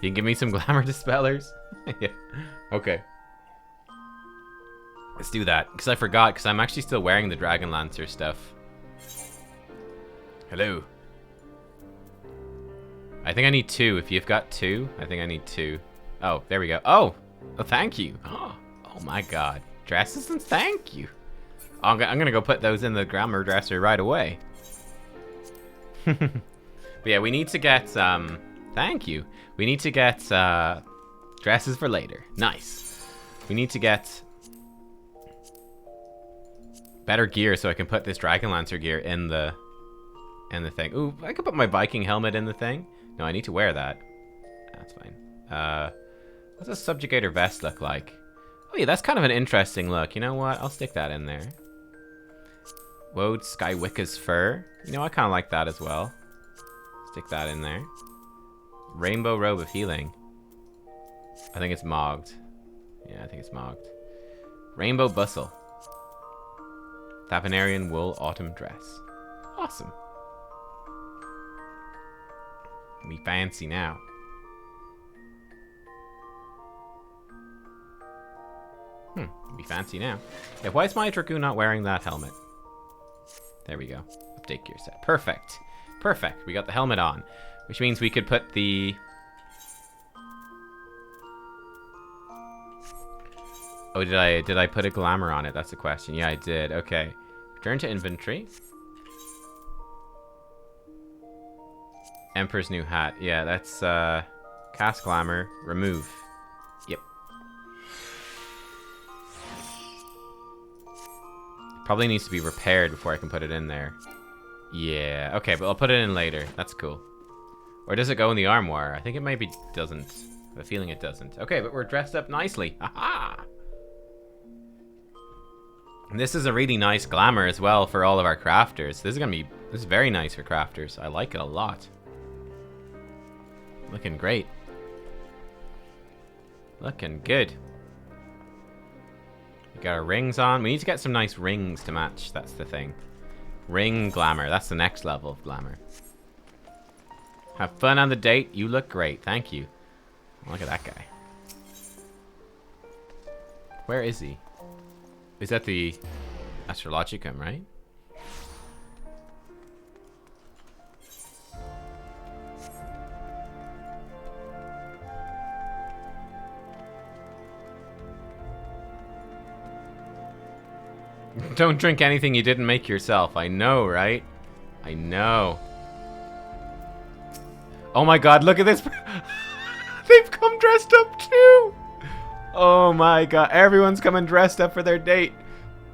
You can give me some glamour dispellers? Yeah. Okay. Let's do that. Because I forgot, because I'm actually still wearing the Dragon Lancer stuff. Hello. I think I need 2. If you've got 2, I think I need 2. Oh, there we go. Oh! Oh, thank you. Oh my god. Dresses and thank you. Oh, I'm gonna go put those in the glamour dresser right away. But yeah, we need to get, thank you. We need to get, dresses for later. Nice. We need to get better gear so I can put this Dragonlancer gear in the thing. Ooh, I could put my Viking helmet in the thing. No, I need to wear that. That's fine. What's a Subjugator Vest look like? Oh yeah, that's kind of an interesting look. You know what? I'll stick that in there. Woad Skywicker's fur. You know, I kind of like that as well. Stick that in there. Rainbow Robe of Healing. I think it's mogged. Yeah, I think it's mogged. Rainbow Bustle. Tavenarian Wool Autumn Dress. Awesome. We fancy now. Be fancy now. Yeah, why is my Dragoon not wearing that helmet? There we go. Update gear set. Perfect. Perfect. We got the helmet on. Which means we could put the... Oh, did I put a glamour on it? That's the question. Yeah, I did. Okay. Return to inventory. Emperor's new hat. Yeah, that's cast glamour. Remove. Yep. Probably needs to be repaired before I can put it in there. Yeah. Okay, but I'll put it in later. That's cool. Or does it go in the armoire? I think it maybe doesn't. I have a feeling it doesn't. Okay, but we're dressed up nicely. Haha! And this is a really nice glamour as well for all of our crafters. This is very nice for crafters. I like it a lot. Looking great. Looking good. We got our rings on. We need to get some nice rings to match. That's the thing. Ring glamour. That's the next level of glamour. Have fun on the date. You look great. Thank you. Look at that guy. Where is he? Is that the Astrologicum, right? Don't drink anything you didn't make yourself. I know, right? I know. Oh my god, look at this. They've come dressed up too. Oh my god, everyone's coming dressed up for their date.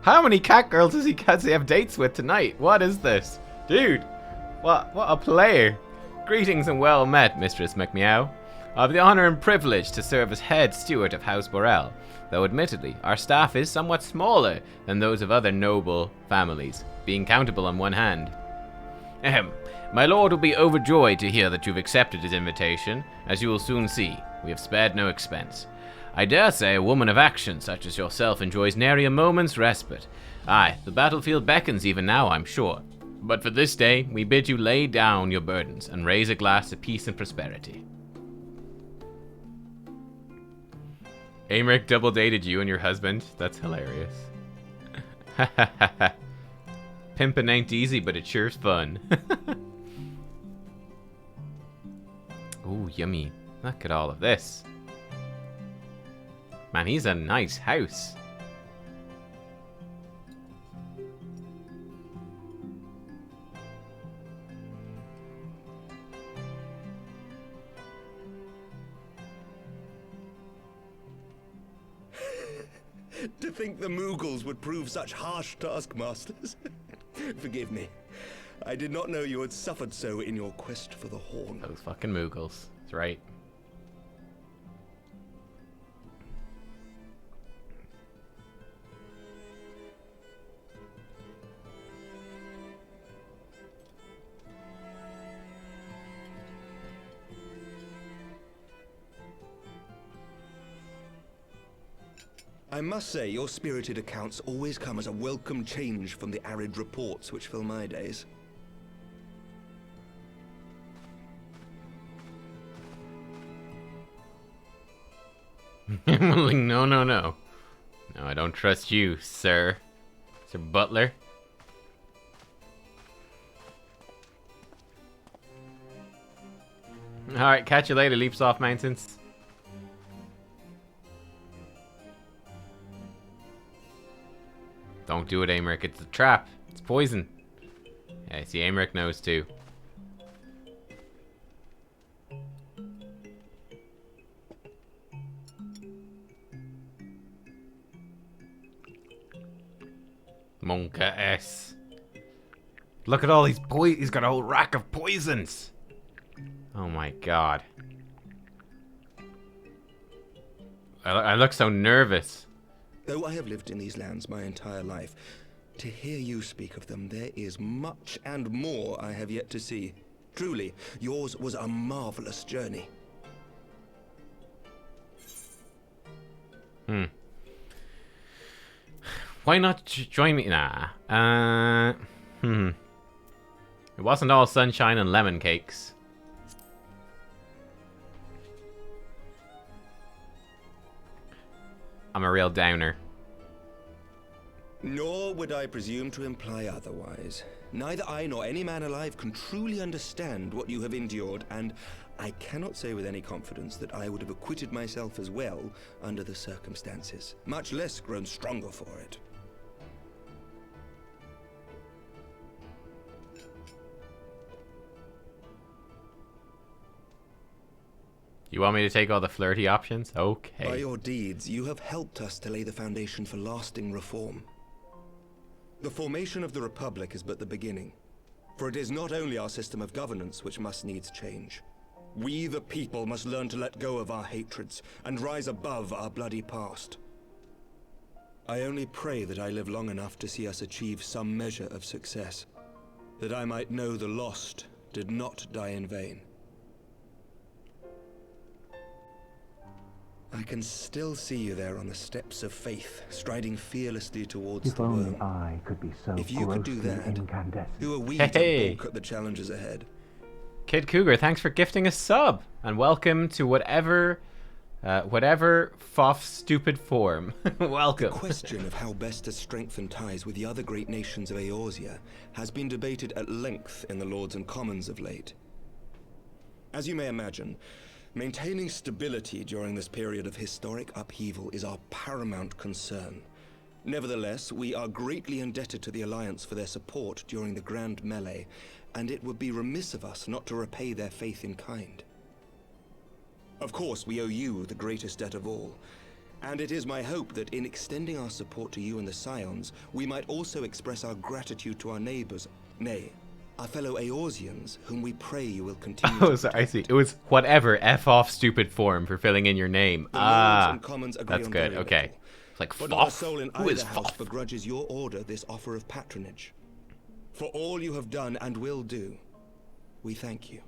How many cat girls does he have dates with tonight? What is this? Dude, what a player. Greetings and well met, Mistress McMeow. I have the honor and privilege to serve as head steward of House Borel, though admittedly, our staff is somewhat smaller than those of other noble families, being countable on one hand. Ahem. My lord will be overjoyed to hear that you've accepted his invitation. As you will soon see, we have spared no expense. I dare say a woman of action such as yourself enjoys nary a moment's respite. Aye, the battlefield beckons even now, I'm sure. But for this day, we bid you lay down your burdens and raise a glass to peace and prosperity. Aymeric double dated you and your husband? That's hilarious. Pimpin' ain't easy, but it sure's fun. Ooh, yummy. Look at all of this. Man, he's a nice house. To think the Moogles would prove such harsh taskmasters. Forgive me. I did not know you had suffered so in your quest for the horn. Those fucking Moogles. That's right. I must say, your spirited accounts always come as a welcome change from the arid reports which fill my days. No, no, no. No, I don't trust you, sir. Sir Butler. Alright, catch you later, Leaps Off Mountains. Don't do it, Aymeric. It's a trap. It's poison. Yeah, see, Aymeric knows too. homunculus. Look at all these he's got a whole rack of poisons. Oh my god. I look so nervous. Though I have lived in these lands my entire life, to hear you speak of them, there is much and more I have yet to see. Truly, yours was a marvelous journey. Why not join me? Nah. It wasn't all sunshine and lemon cakes. I'm a real downer. Nor would I presume to imply otherwise. Neither I nor any man alive can truly understand what you have endured, and I cannot say with any confidence that I would have acquitted myself as well under the circumstances, much less grown stronger for it. You want me to take all the flirty options? Okay. By your deeds, you have helped us to lay the foundation for lasting reform. The formation of the Republic is but the beginning, for it is not only our system of governance which must needs change. We, the people, must learn to let go of our hatreds and rise above our bloody past. I only pray that I live long enough to see us achieve some measure of success, that I might know the lost did not die in vain. I can still see you there on the steps of faith, striding fearlessly towards if the only world. I could be so If you could do that, incandescent. who are we Hey. to balk at the challenges ahead? Kid Cougar, thanks for gifting a sub, and welcome to whatever Foff stupid form. Welcome. The question of how best to strengthen ties with the other great nations of Eorzea has been debated at length in the Lords and Commons of late. As you may imagine, maintaining stability during this period of historic upheaval is our paramount concern. Nevertheless, we are greatly indebted to the Alliance for their support during the Grand Melee, and it would be remiss of us not to repay their faith in kind. Of course, we owe you the greatest debt of all, and it is my hope that in extending our support to you and the Scions, we might also express our gratitude to our neighbors, nay, our fellow Eorzeans, whom we pray you will continue Oh, sorry, I see. It was whatever F off stupid form for filling in your name. The Lords and Commons agree that's on good. very Okay. little. It's like But not a Foff. soul in Who is either house Foff? begrudges your order this offer of patronage. For all you have done and will do, we thank you.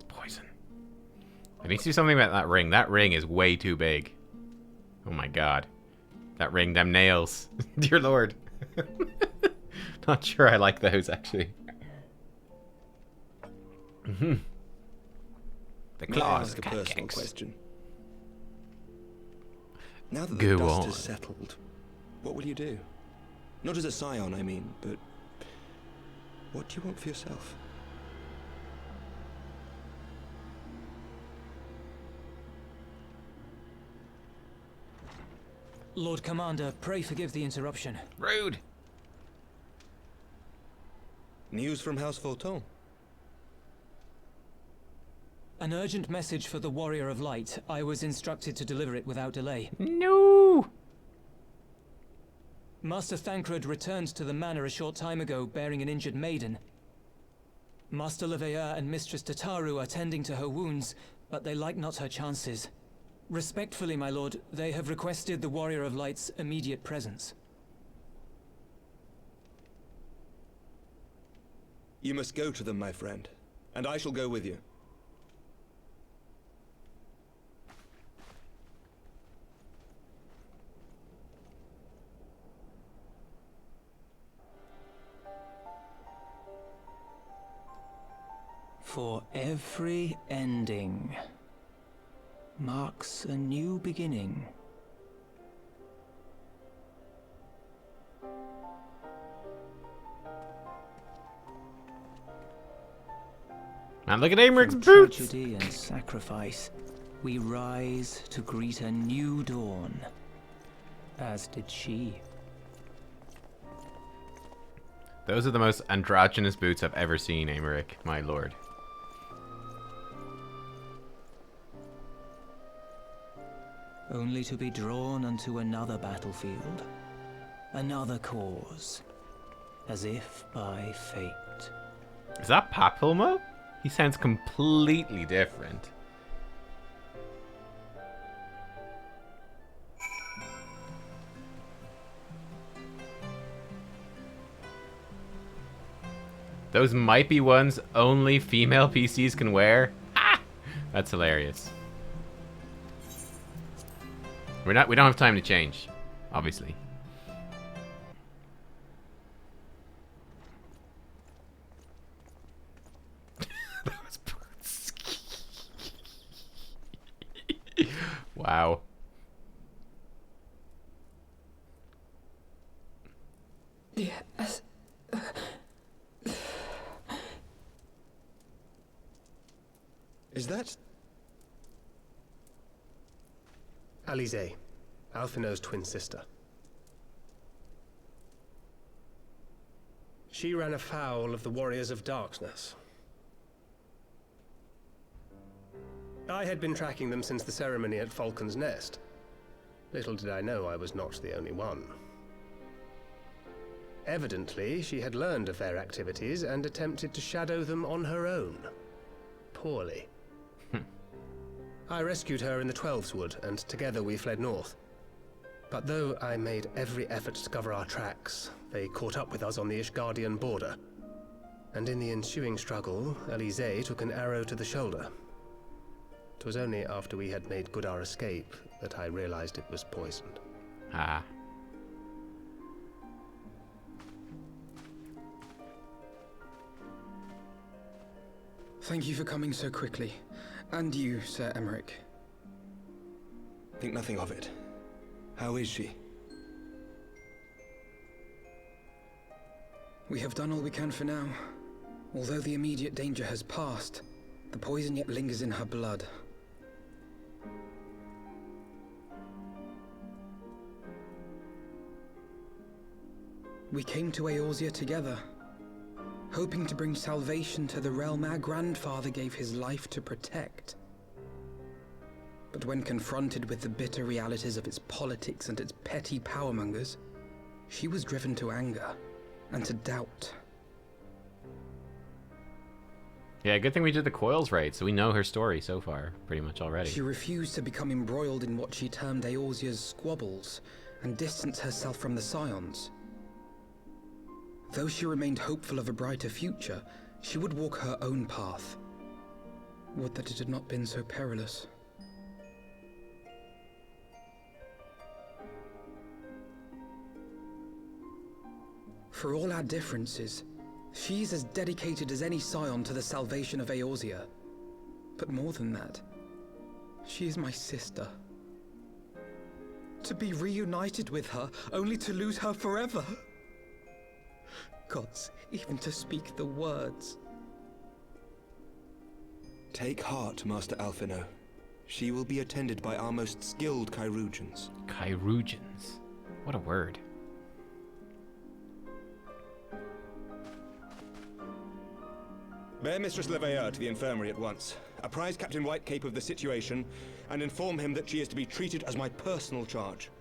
Poison. I need to do something about that ring. That ring is way too big. Oh my god. That ring, them nails. Dear lord. Not sure I like those, actually. The May I claws. ask a personal question? Now that Go the dust on. is settled, what will you do? Not as a scion, I mean, but what do you want for yourself? Lord Commander, pray forgive the interruption. Rude. News from House Fulton. An urgent message for the Warrior of Light. I was instructed to deliver it without delay. No. Master Thancred returned to the manor a short time ago, bearing an injured maiden. Master Leveilleur and Mistress Tataru are tending to her wounds, but they like not her chances. Respectfully, my lord, they have requested the Warrior of Light's immediate presence. You must go to them, my friend, and I shall go with you. For every ending marks a new beginning. Man, look at Aimerich's From boots. tragedy and sacrifice, we rise to greet a new dawn, as did she. Those are the most androgynous boots I've ever seen, Aymeric, my lord. Only to be drawn onto another battlefield, another cause, as if by fate. Is that Papilmo? He sounds completely different. Those might be ones only female PCs can wear. Ah! That's hilarious. We don't have time to change, obviously. Wow. Yes. Is that... Alize, Alphinaud's twin sister. She ran afoul of the Warriors of Darkness. I had been tracking them since the ceremony at Falcon's Nest. Little did I know I was not the only one. Evidently, she had learned of their activities and attempted to shadow them on her own. Poorly. I rescued her in the Twelveswood, and together we fled north. But though I made every effort to cover our tracks, they caught up with us on the Ishgardian border. And in the ensuing struggle, Alize took an arrow to the shoulder. It was only after we had made good our escape that I realized it was poisoned. Ah. Thank you for coming so quickly. And you, Sir Aymeric. Think nothing of it. How is she? We have done all we can for now. Although the immediate danger has passed, the poison yet lingers in her blood. We came to Eorzea together, hoping to bring salvation to the realm our grandfather gave his life to protect. But when confronted with the bitter realities of its politics and its petty powermongers, she was driven to anger and to doubt. Yeah, good thing we did the coils right, so we know her story so far, pretty much already. She refused to become embroiled in what she termed Eorzea's squabbles, and distance herself from the Scions. Though she remained hopeful of a brighter future, she would walk her own path. Would that it had not been so perilous. For all our differences, she's as dedicated as any Scion to the salvation of Eorzea. But more than that, she is my sister. To be reunited with her, only to lose her forever. Gods, even to speak the words. Take heart, Master Alphinaud. She will be attended by our most skilled Chirurgeons. Chirurgeons? What a word. Bear Mistress Leveilleur to the infirmary at once. Apprise Captain Whitecape of the situation, and inform him that she is to be treated as my personal charge.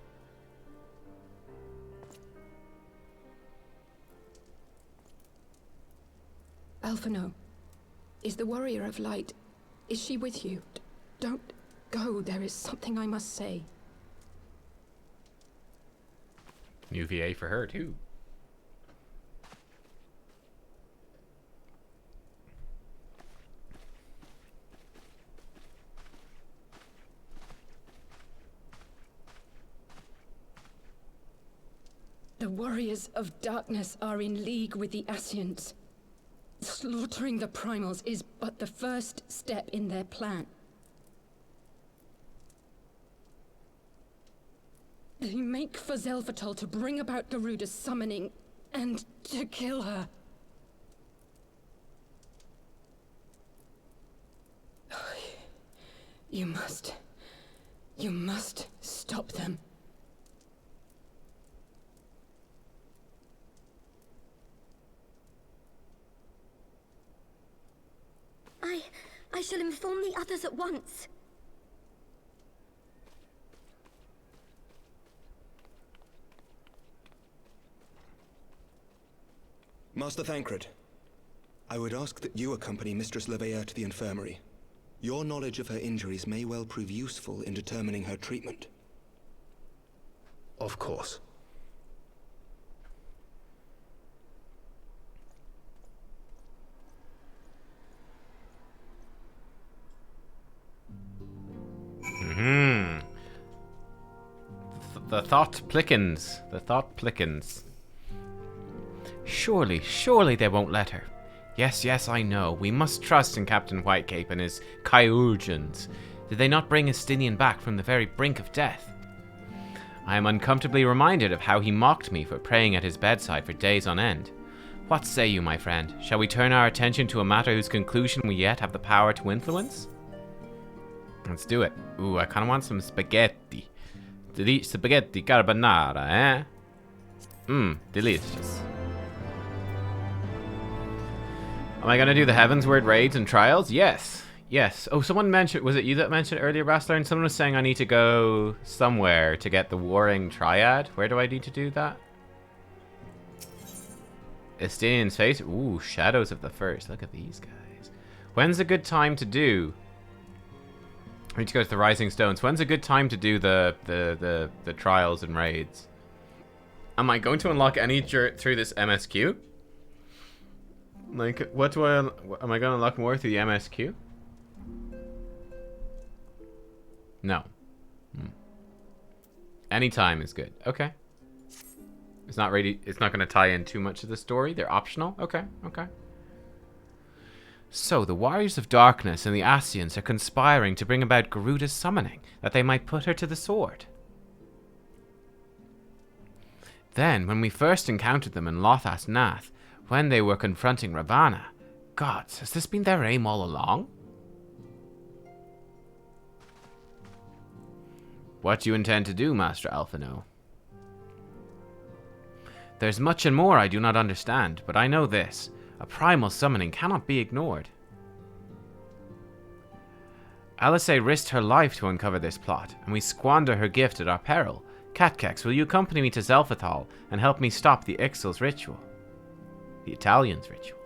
Alphinaud, is the Warrior of Light, is she with you? Don't go, there is something I must say. New VA for her, too. The Warriors of Darkness are in league with the Ascients. Slaughtering the Primals is but the first step in their plan. They make for Zelvatol to bring about Garuda's summoning and to kill her. You must stop them. . ' shall inform the others at once. Master Thancred, I would ask that you accompany Mistress Leveilleur to the infirmary. Your knowledge of her injuries may well prove useful in determining her treatment. Of course. The thought plickens. The thought plickens. Surely they won't let her. Yes, I know. We must trust in Captain Whitecape and his Kyurgians. Did they not bring Estinian back from the very brink of death? I am uncomfortably reminded of how he mocked me for praying at his bedside for days on end. What say you, my friend? Shall we turn our attention to a matter whose conclusion we yet have the power to influence? Let's do it. Ooh, I kind of want some spaghetti. Spaghetti carbonara, eh? Delicious. Am I going to do the Heavensward raids and trials? Yes. Oh, someone mentioned... Was it you that mentioned earlier, Bastard? And someone was saying I need to go somewhere to get the Warring Triad. Where do I need to do that? Estinian's face. Ooh, Shadows of the First. Look at these guys. When's a good time to do... I need to go to the Rising Stones. When's a good time to do the trials and raids? Am I going to unlock any through this MSQ? Like, what do am I going to unlock more through the MSQ? No. Anytime is good. Okay. It's not going to tie in too much of the story. They're optional. Okay. So, the Warriors of Darkness and the Ascians are conspiring to bring about Garuda's summoning, that they might put her to the sword. Then, when we first encountered them in Lothas Nath, when they were confronting Ravana, gods, has this been their aim all along? What do you intend to do, Master Alphino? There's much and more I do not understand, but I know this. A primal summoning cannot be ignored. Alice risked her life to uncover this plot, and we squander her gift at our peril. Nubkeks, will you accompany me to Zelfethal and help me stop the Ixal's ritual? The Italians' ritual.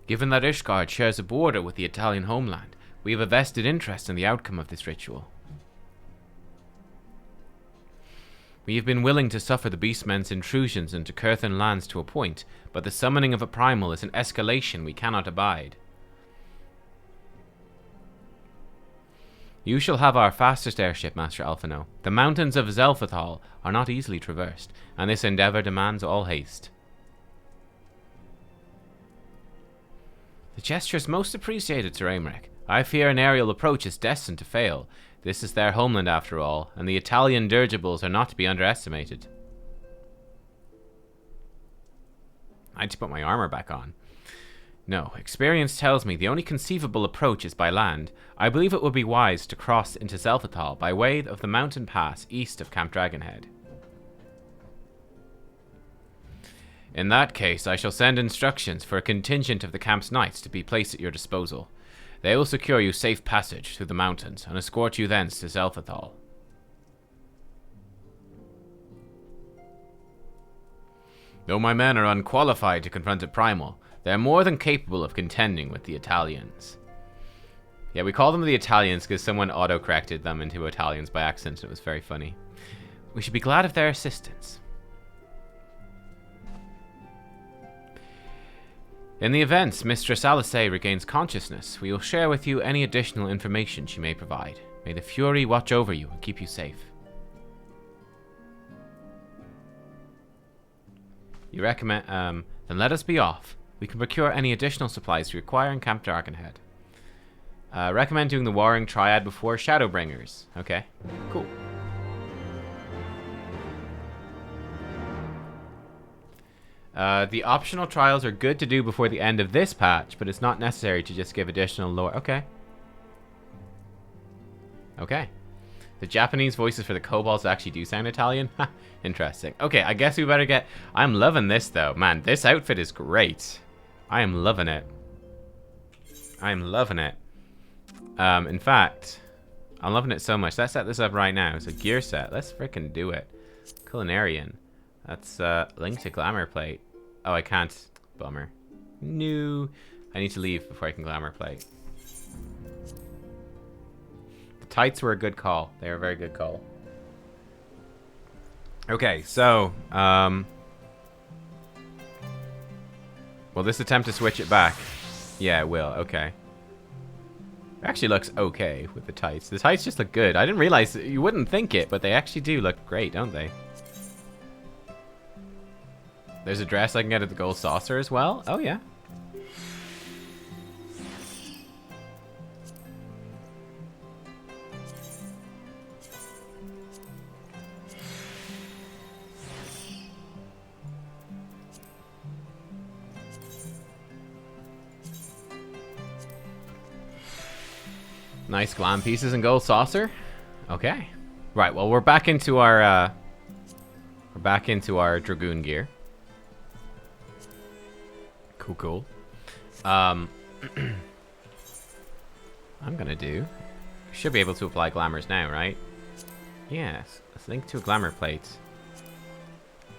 Given that Ishgard shares a border with the Italian homeland, we have a vested interest in the outcome of this ritual. We have been willing to suffer the Beastmen's intrusions into Curthan lands to a point, but the summoning of a primal is an escalation we cannot abide. You shall have our fastest airship, Master Alphino. The mountains of Zelfethal are not easily traversed, and this endeavor demands all haste. The gesture is most appreciated, Sir Aymeric. I fear an aerial approach is destined to fail. This is their homeland after all, and the Italian dirigibles are not to be underestimated. I had to put my armor back on. No, experience tells me the only conceivable approach is by land. I believe it would be wise to cross into Zelfethal by way of the mountain pass east of Camp Dragonhead. In that case, I shall send instructions for a contingent of the camp's knights to be placed at your disposal. They will secure you safe passage through the mountains and escort you thence to Zelfethal. Though my men are unqualified to confront a primal, they are more than capable of contending with the Italians. Yeah, we call them the Italians because someone auto-corrected them into Italians by accident, and it was very funny. We should be glad of their assistance. In the event Mistress Alice regains consciousness, we will share with you any additional information she may provide. May the Fury watch over you and keep you safe. You recommend, then let us be off. We can procure any additional supplies you require in Camp Dragonhead. Recommend doing the Warring Triad before Shadowbringers. Okay, cool. The optional trials are good to do before the end of this patch, but it's not necessary to just give additional lore. Okay. The Japanese voices for the kobolds actually do sound Italian. Ha, interesting. Okay, I guess we better get... I'm loving this, though. Man, this outfit is great. I am loving it. I am loving it. In fact, I'm loving it so much. Let's set this up right now. It's a gear set. Let's freaking do it. Culinarian. That's link to glamour plate. Oh, I can't. Bummer. No. I need to leave before I can glamour plate. The tights were a good call. They were a very good call. Okay, so will this attempt to switch it back? Yeah, it will. Okay. It actually looks okay with the tights. The tights just look good. I didn't realize you wouldn't think it, but they actually do look great, don't they? There's a dress I can get at the Gold Saucer as well. Oh, yeah. Nice glam pieces and Gold Saucer. Okay. Right, well, we're back into our Dragoon gear. Cool. I'm gonna do... Should be able to apply glamours now, right? Yes. Let's link to a glamour plate.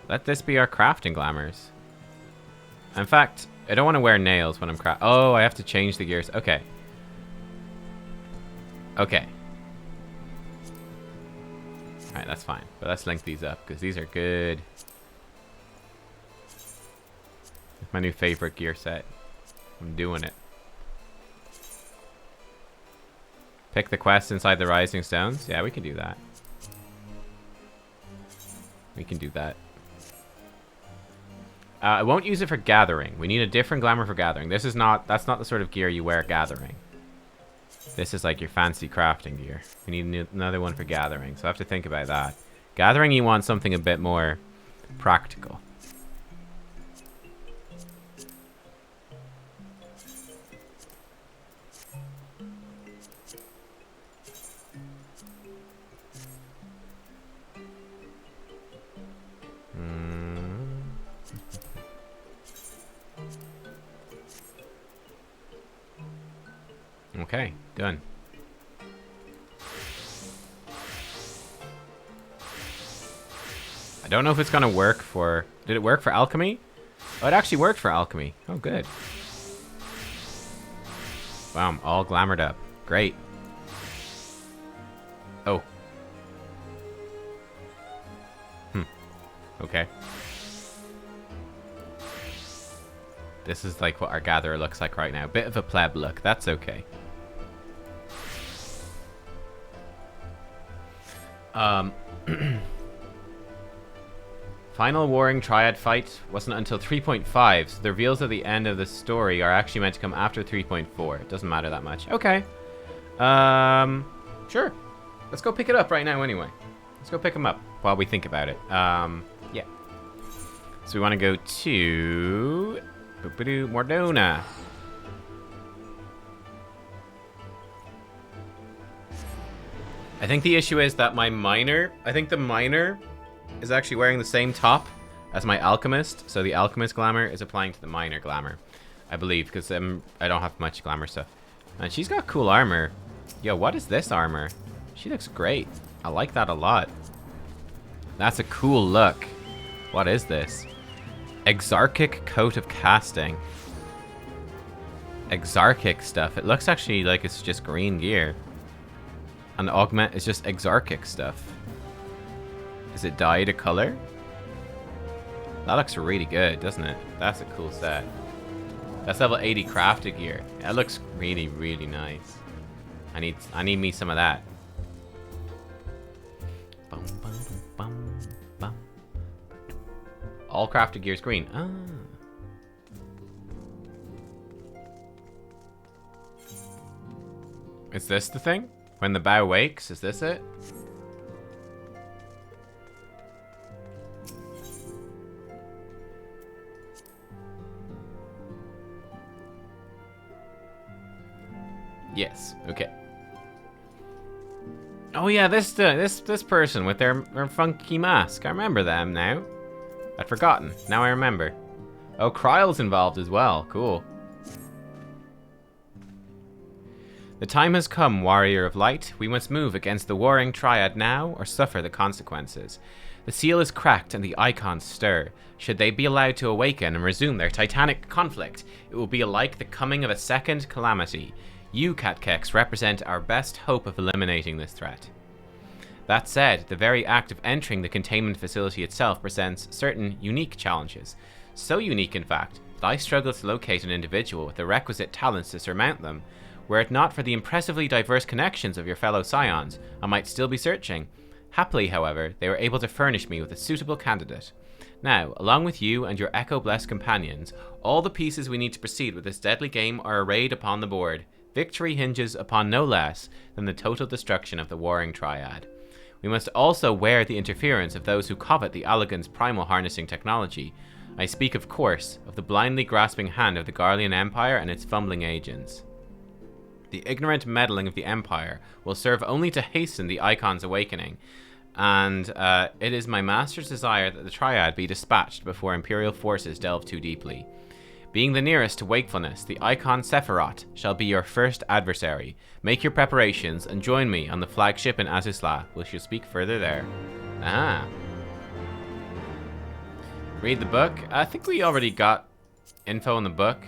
Let this be our crafting glamours. In fact, I don't want to wear nails when I'm Oh, I have to change the gears. Okay. Okay. Alright, that's fine. But let's link these up, because these are good. My new favorite gear set. I'm doing it. Pick the quest inside the Rising Stones. Yeah, we can do that. We can do that. I won't use it for gathering. We need a different glamour for gathering. This is not... That's not the sort of gear you wear gathering. This is like your fancy crafting gear. We need another one for gathering. So I have to think about that. Gathering, you want something a bit more practical. Okay, done. I don't know if it's gonna work for... Did it work for alchemy? Oh, it actually worked for alchemy. Oh, good. Wow, I'm all glamoured up. Great. Oh. Okay. This is like what our gatherer looks like right now. Bit of a pleb look. That's okay. Final Warring Triad fight wasn't until 3.5, so the reveals at the end of the story are actually meant to come after 3.4. It doesn't matter that much. Okay. Sure. Let's go pick it up right now anyway. Let's go pick them up while we think about it. Yeah. So we want to go to... Mordona. I think the issue is that my miner... I think the miner is actually wearing the same top as my alchemist. So the alchemist glamour is applying to the miner glamour. I believe, because I don't have much glamour stuff. And she's got cool armor. Yo, what is this armor? She looks great. I like that a lot. That's a cool look. What is this? Exarchic Coat of Casting. Exarchic stuff. It looks actually like it's just green gear. And augment is just exarchic stuff. Is it dyed a color? That looks really good, doesn't it? That's a cool set. That's level 80 crafted gear. That looks really, really nice. I need me some of that. Bum, bum, bum, bum. All crafted gear is green. Ah. Is this the thing? When the bow wakes, is this it? Yes, okay. Oh yeah, this person with their funky mask. I remember them now. I'd forgotten. Now I remember. Oh, Kryle's involved as well. Cool. The time has come, Warrior of Light. We must move against the warring triad now, or suffer the consequences. The seal is cracked and the icons stir. Should they be allowed to awaken and resume their titanic conflict, it will be like the coming of a second calamity. You, Nubkeks, represent our best hope of eliminating this threat. That said, the very act of entering the containment facility itself presents certain unique challenges. So unique, in fact, that I struggle to locate an individual with the requisite talents to surmount them. Were it not for the impressively diverse connections of your fellow scions, I might still be searching. Happily, however, they were able to furnish me with a suitable candidate. Now, along with you and your echo-blessed companions, all the pieces we need to proceed with this deadly game are arrayed upon the board. Victory hinges upon no less than the total destruction of the warring triad. We must also wear the interference of those who covet the Allagan's primal harnessing technology. I speak, of course, of the blindly grasping hand of the Garlean Empire and its fumbling agents. The ignorant meddling of the Empire will serve only to hasten the Icon's awakening, and it is my master's desire that the Triad be dispatched before Imperial forces delve too deeply. Being the nearest to wakefulness, the Icon Sephiroth shall be your first adversary. Make your preparations and join me on the flagship in Azizla. We shall speak further there. Ah. Read the book. I think we already got info in the book.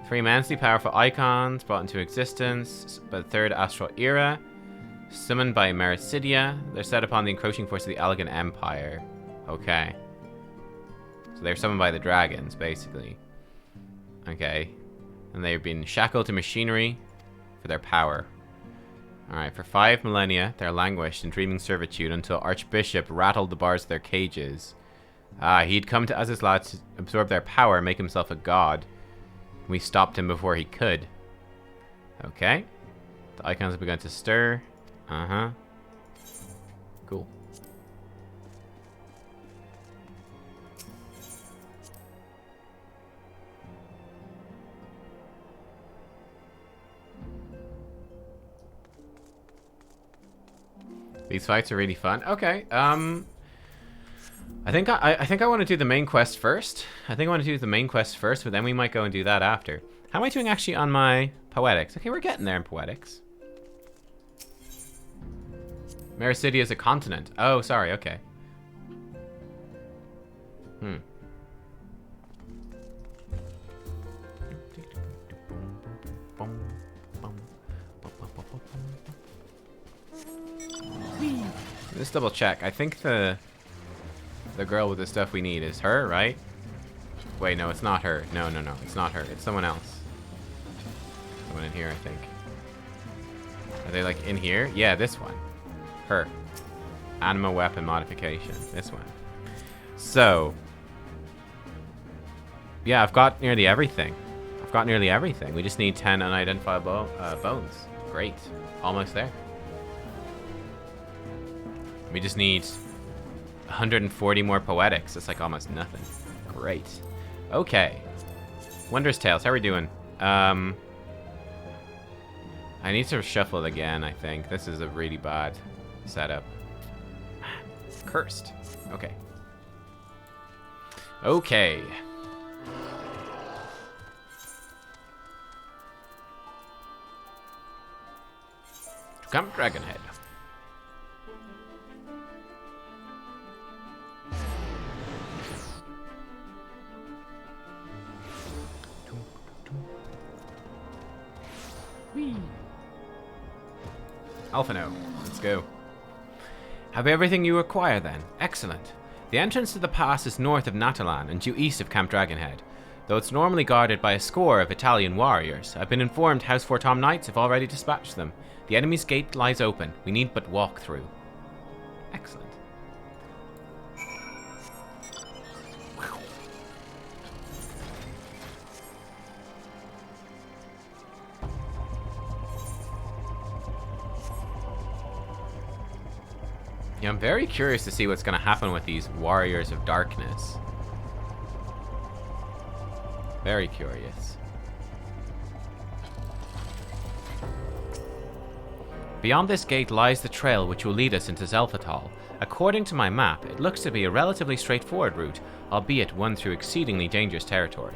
3 immensely powerful icons brought into existence by the Third Astral Era. Summoned by Mericidia. They're set upon the encroaching force of the Allagan Empire. Okay. So they're summoned by the dragons, basically. Okay. And they've been shackled to machinery for their power. Alright, for 5 millennia, they're languished in dreaming servitude until Archbishop rattled the bars of their cages. He'd come to Azizla to absorb their power and make himself a god. We stopped him before he could. Okay. The icons have begun to stir. Uh-huh. Cool. These fights are really fun. Okay. I think I want to do the main quest first. But then we might go and do that after. How am I doing actually on my poetics? Okay, we're getting there in poetics. Mericidia is a continent. Oh, sorry, okay. Let's double check. I think the girl with the stuff we need is her, right? Wait, no, it's not her. No, it's not her. It's someone else. Someone in here, I think. Are they like in here? Yeah, this one. Her. Anima weapon modification. This one. So. Yeah, I've got nearly everything. We just need 10 unidentifiable bones. Great. Almost there. We just need 140 more poetics. It's like almost nothing. Great. Okay. Wondrous Tales. How are we doing? I need to shuffle it again, I think. This is a really bad setup. Cursed. Okay. Okay. Come, Dragonhead. Alphino, let's go. Have everything you require then. Excellent. The entrance to the pass is north of Natalan and due east of Camp Dragonhead. Though it's normally guarded by a score of Italian warriors, I've been informed House Fortom Knights have already dispatched them. The enemy's gate lies open. We need but walk through. Excellent. Yeah, I'm very curious to see what's going to happen with these Warriors of Darkness. Very curious. Beyond this gate lies the trail which will lead us into Zelphatal. According to my map, it looks to be a relatively straightforward route, albeit one through exceedingly dangerous territory.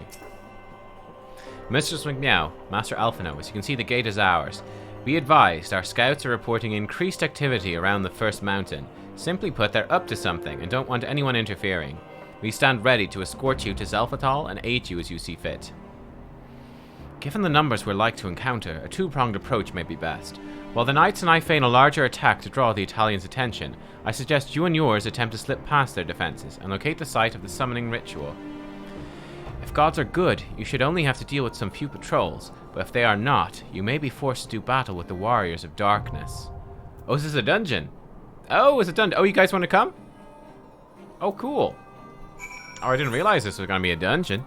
Mistress McNeow, Master Alphino, as you can see, the gate is ours. Be advised, our scouts are reporting increased activity around the first mountain. Simply put, they're up to something and don't want anyone interfering. We stand ready to escort you to Zelphatal and aid you as you see fit. Given the numbers we're like to encounter, a two-pronged approach may be best. While the knights and I feign a larger attack to draw the Italians' attention, I suggest you and yours attempt to slip past their defenses and locate the site of the summoning ritual. If gods are good, you should only have to deal with some few patrols, but if they are not, you may be forced to do battle with the warriors of darkness. Oh, is this a dungeon? Oh, it's a dungeon. Oh, you guys want to come? Oh, cool. Oh, I didn't realize this was going to be a dungeon.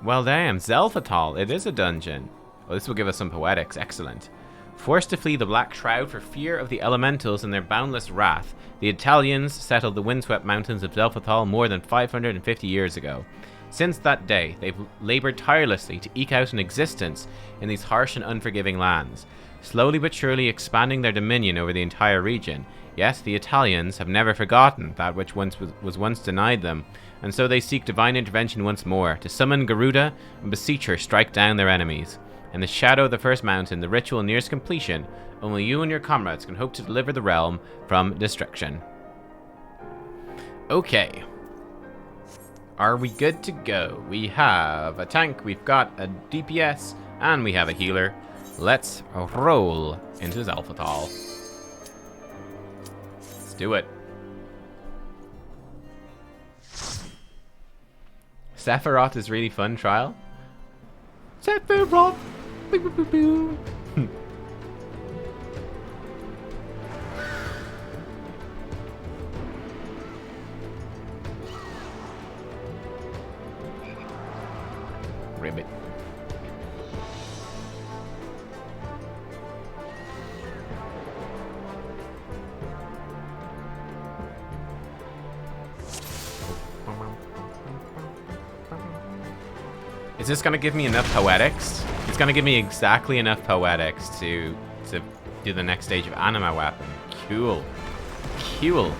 Well, damn, Zelphatal, it is a dungeon. Oh, this will give us some poetics. Excellent. Forced to flee the Black Shroud for fear of the elementals and their boundless wrath, the Italians settled the windswept mountains of Zelphatal more than 550 years ago. Since that day, they've labored tirelessly to eke out an existence in these harsh and unforgiving lands, slowly but surely expanding their dominion over the entire region. Yet the Italians have never forgotten that which was once denied them, and so they seek divine intervention once more, to summon Garuda and beseech her strike down their enemies. In the shadow of the first mountain, the ritual nears completion. Only you and your comrades can hope to deliver the realm from destruction. Okay. Are we good to go? We have a tank, we've got a DPS, and we have a healer. Let's roll into Zelphatal. Let's do it. Sephiroth is really fun, trial. Sephiroth! Boo, boo, boo, boo. Ribbit. Is this gonna give me enough poetics? It's gonna give me exactly enough poetics to do the next stage of anima weapon. Cool. Cool.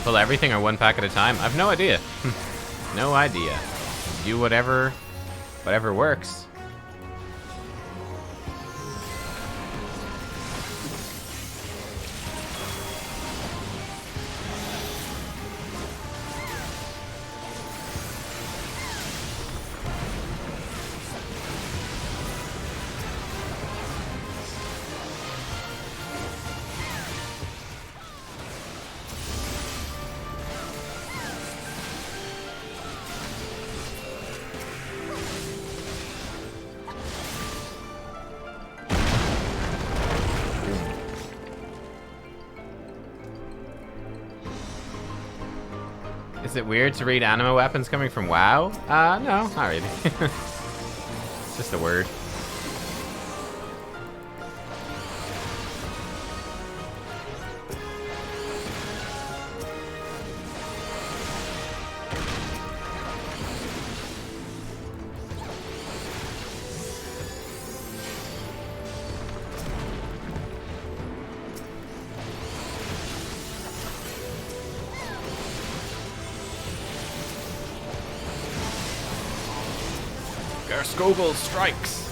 Pull everything or one pack at a time? I've no idea. No idea. Do whatever works. Is it weird to read anima weapons coming from WoW? No, not really. It's just a word. Skogul strikes.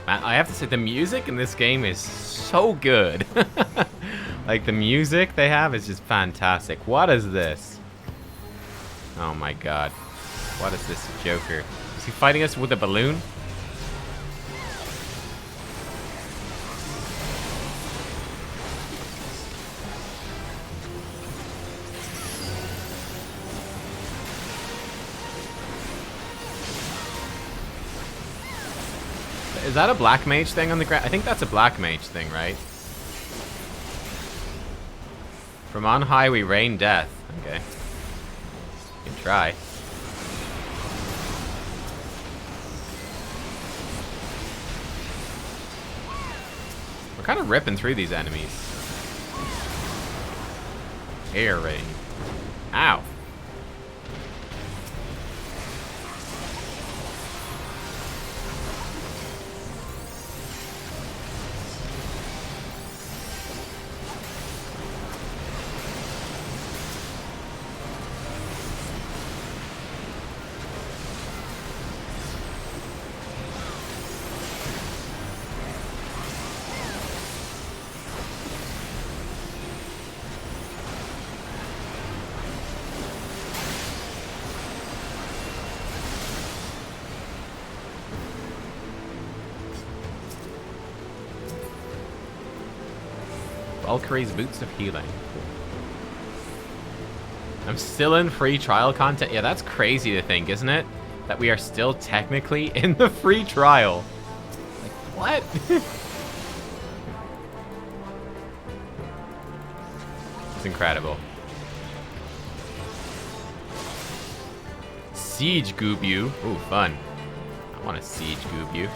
Man, I have to say, the music in this game is so good. Like, the music they have is just fantastic. What is this? Oh my god. What is this Joker? Is he fighting us with a balloon? Is that a black mage thing on the ground? I think that's a black mage thing, right? From on high we rain death. Okay. You can try. We're kind of ripping through these enemies. Air rain. Ow. Valkyrie's Boots of Healing. Cool. I'm still in free trial content. Yeah, that's crazy to think, isn't it? That we are still technically in the free trial. Like, what? It's incredible. Siege Goobu. Ooh, fun. I want to Siege Goobu.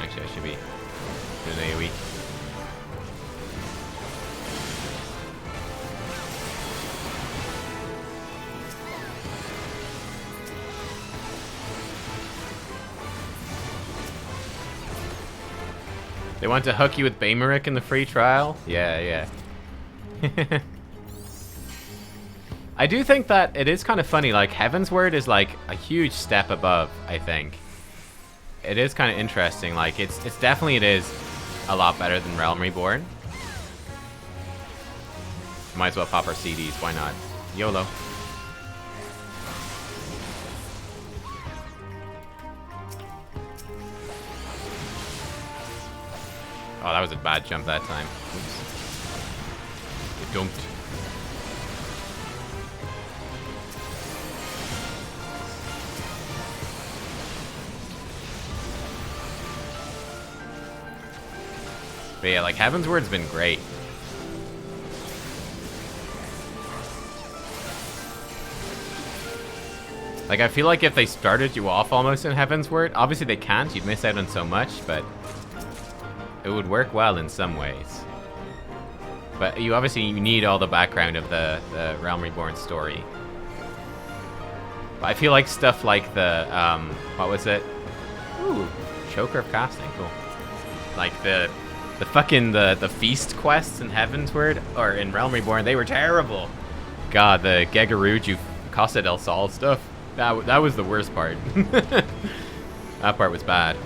Actually, I should be doing an AoE. They want to hook you with Baymeric in the free trial? Yeah, yeah. I do think that it is kind of funny, like, Heavensward is like a huge step above, I think. It is kind of interesting, like, it's definitely, it is a lot better than Realm Reborn. Might as well pop our CDs, why not? YOLO. Oh, that was a bad jump that time. Oops. It dunked. But yeah, like, Heavensward's been great. Like, I feel like if they started you off almost in Heavensward, obviously they can't, you'd miss out on so much, but it would work well in some ways. But you obviously need all the background of the Realm Reborn story. But I feel like stuff like the, what was it? Ooh, Choker of Casting, cool. Like the Feast quests in Heavensward, or in Realm Reborn, they were terrible. God, the Gegaruju Costa del Sol stuff, that was the worst part. That part was bad.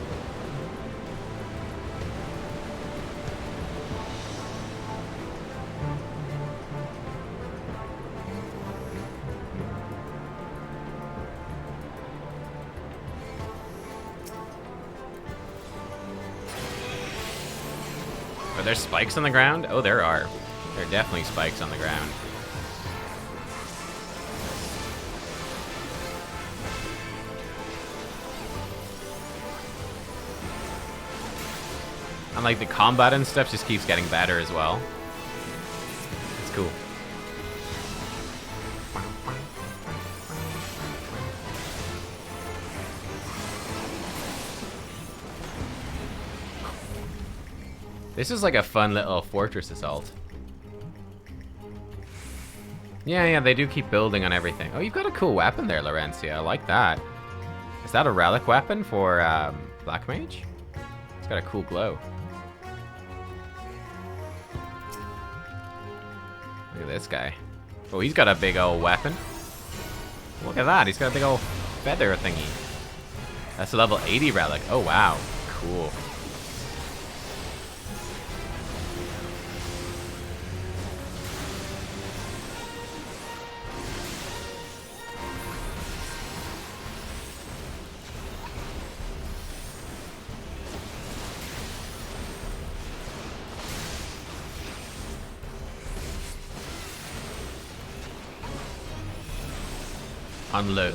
Are there spikes on the ground? Oh, there are. There are definitely spikes on the ground. And like the combat and stuff just keeps getting better as well. It's cool. This is like a fun little fortress assault. Yeah, they do keep building on everything. Oh, you've got a cool weapon there, Laurencia. I like that. Is that a relic weapon for Black Mage? It's got a cool glow. Look at this guy. Oh, he's got a big old weapon. Look at that. He's got a big old feather thingy. That's a level 80 relic. Oh, wow. Cool. Unload.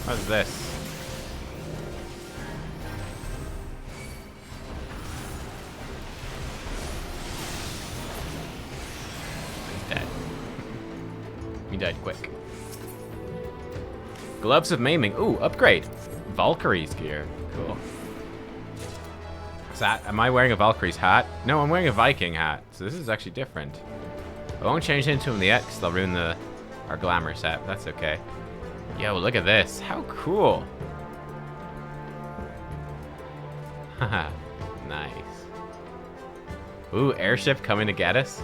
What's this? He's dead. He died quick. Gloves of Maiming. Ooh, upgrade. Valkyrie's gear. Cool. Is that, am I wearing a Valkyrie's hat? No, I'm wearing a Viking hat. So this is actually different. I won't change into him in the X. They'll ruin our Glamour set. That's okay. Yo, look at this. How cool. Haha. Nice. Ooh, airship coming to get us.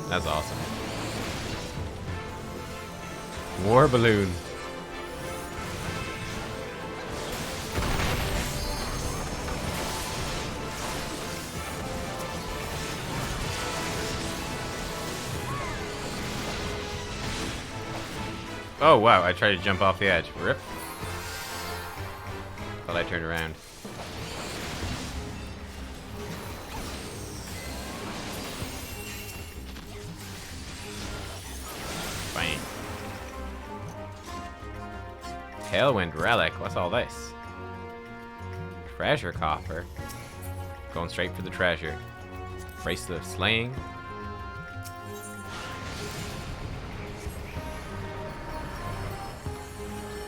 That's awesome. War balloon. Oh wow, I tried to jump off the edge. Rip. Thought I turned around. Bang. Tailwind relic. What's all this? Treasure coffer. Going straight for the treasure. Bracelet of slaying.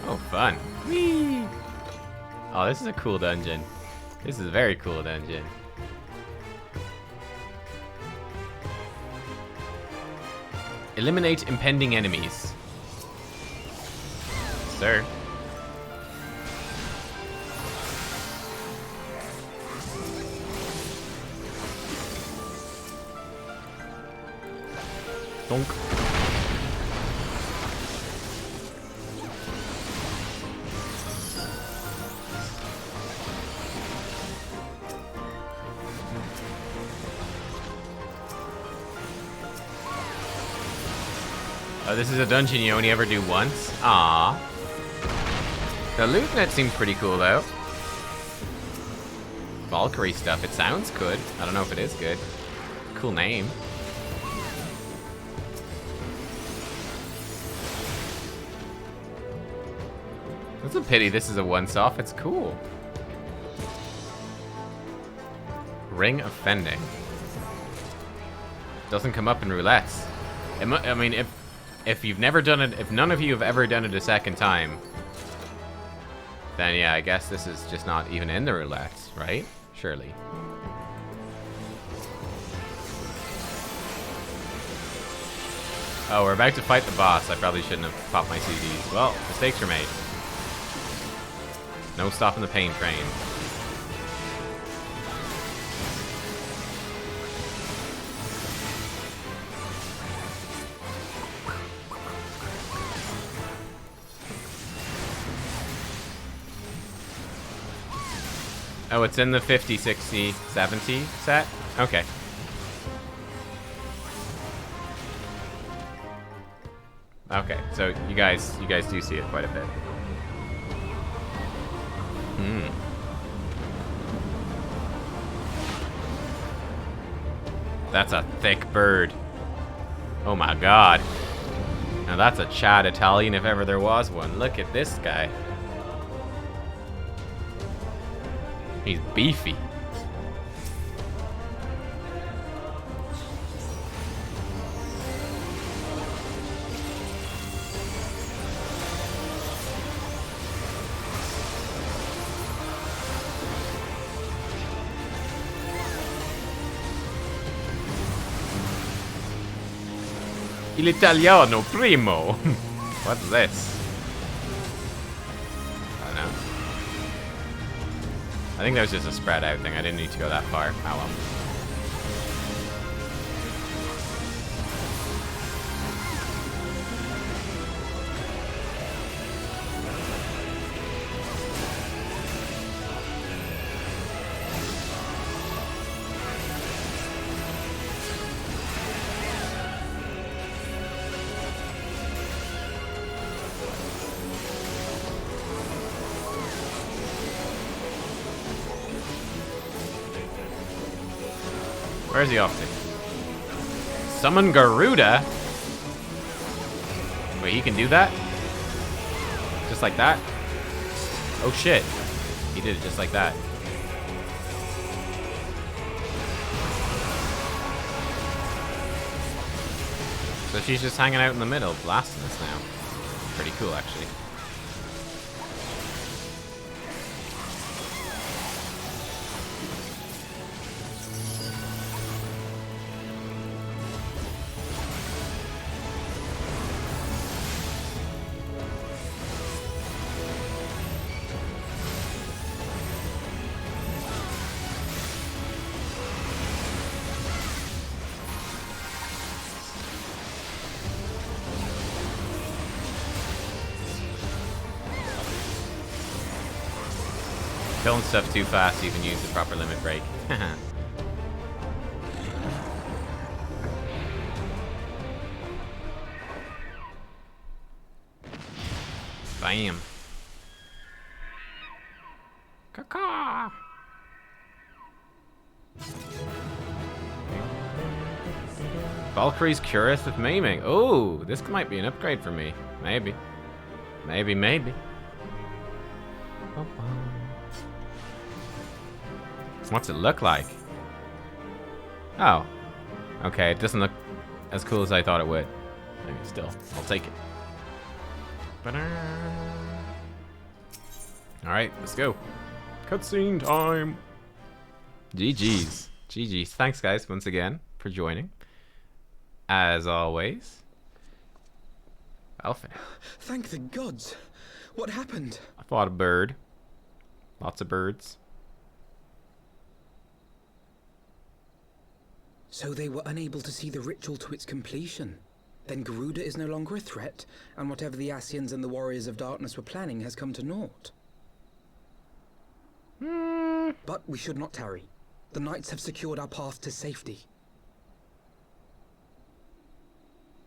Oh, fun. Whee! Oh, this is a cool dungeon. This is a very cool dungeon. Eliminate impending enemies. Sir. Donk. Oh, this is a dungeon you only ever do once? Aww. The loot net seems pretty cool, though. Valkyrie stuff. It sounds good. I don't know if it is good. Cool name. It's a pity this is a once-off. It's cool. Ring of Fending. Doesn't come up in roulettes. I mean, if you've never done it, if none of you have ever done it a second time, then yeah, I guess this is just not even in the roulettes, right? Surely. Oh, we're about to fight the boss. I probably shouldn't have popped my CDs. Well, mistakes were made. No stopping the pain train. Oh, it's in the 50, 60, 70 set? Okay. Okay, so you guys do see it quite a bit. Hmm. That's a thick bird. Oh my god. Now that's a Chad Italian if ever there was one. Look at this guy. He's beefy. Il italiano primo. What's this? I don't know. I think that was just a spread out thing. I didn't need to go that far. Oh well. Where's he off to? Summon Garuda? Wait, he can do that? Just like that? Oh shit. He did it just like that. So she's just hanging out in the middle, blasting us now. Pretty cool, actually. Killing stuff too fast, you can use the proper limit break. Bam. Caca. Valkyrie's Curious with Maiming. Oh, this might be an upgrade for me. Maybe. Maybe. What's it look like? Oh. Okay, it doesn't look as cool as I thought it would. Maybe still, I'll take it. Alright, let's go. Cutscene time. GG's. GG's. Thanks, guys, once again, for joining. As always. Alpine. Thank the gods. What happened? I fought a bird. Lots of birds. So they were unable to see the ritual to its completion. Then Garuda is no longer a threat, and whatever the Ascians and the Warriors of Darkness were planning has come to naught. But we should not tarry. The knights have secured our path to safety.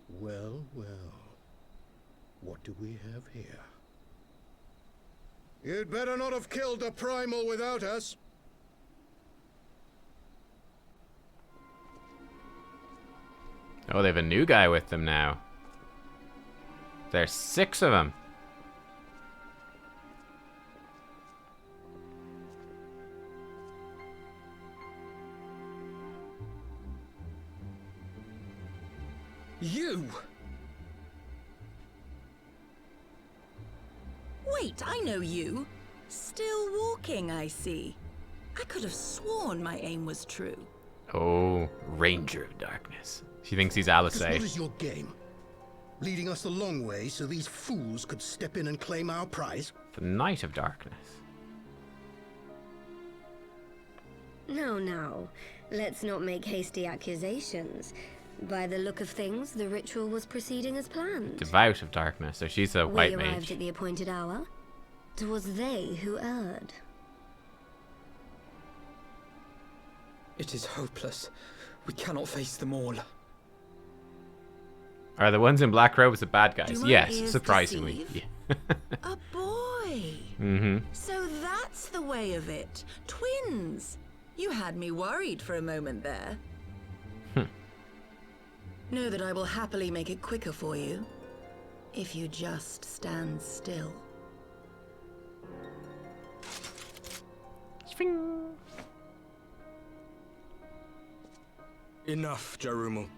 Well, well. What do we have here? You'd better not have killed the primal without us. Oh, they have a new guy with them now. There's 6 of them. You! Wait, I know you. Still walking, I see. I could have sworn my aim was true. Oh, Ranger of Darkness. She thinks he's Alice. What is your game? Leading us a long way so these fools could step in and claim our prize? The Knight of Darkness. No. Let's not make hasty accusations. By the look of things, the ritual was proceeding as planned. Devout of Darkness, so she's a white mage. We arrived at the appointed hour. 'Twas they who erred. It is hopeless. We cannot face them all. Are the ones in black robes the bad guys? Do my Yes, ears surprisingly. Yeah. A boy. So that's the way of it. Twins. You had me worried for a moment there. Know that I will happily make it quicker for you. If you just stand still. Enough, Jarumal.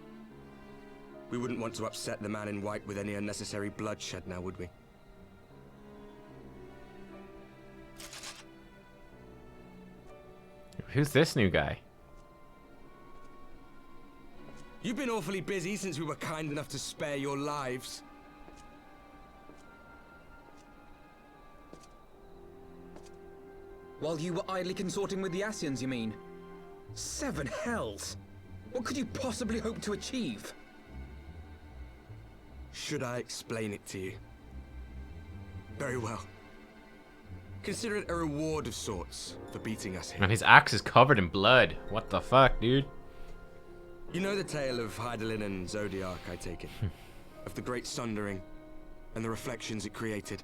We wouldn't want to upset the man in white with any unnecessary bloodshed now, would we? Who's this new guy? You've been awfully busy since we were kind enough to spare your lives. While you were idly consorting with the Ascians, you mean? 7 hells! What could you possibly hope to achieve? Should I explain it to you? Very well. Consider it a reward of sorts for beating us here. And his axe is covered in blood. What the fuck, dude? You know the tale of Hydaelyn and Zodiac, I take it? Of the Great Sundering and the reflections it created.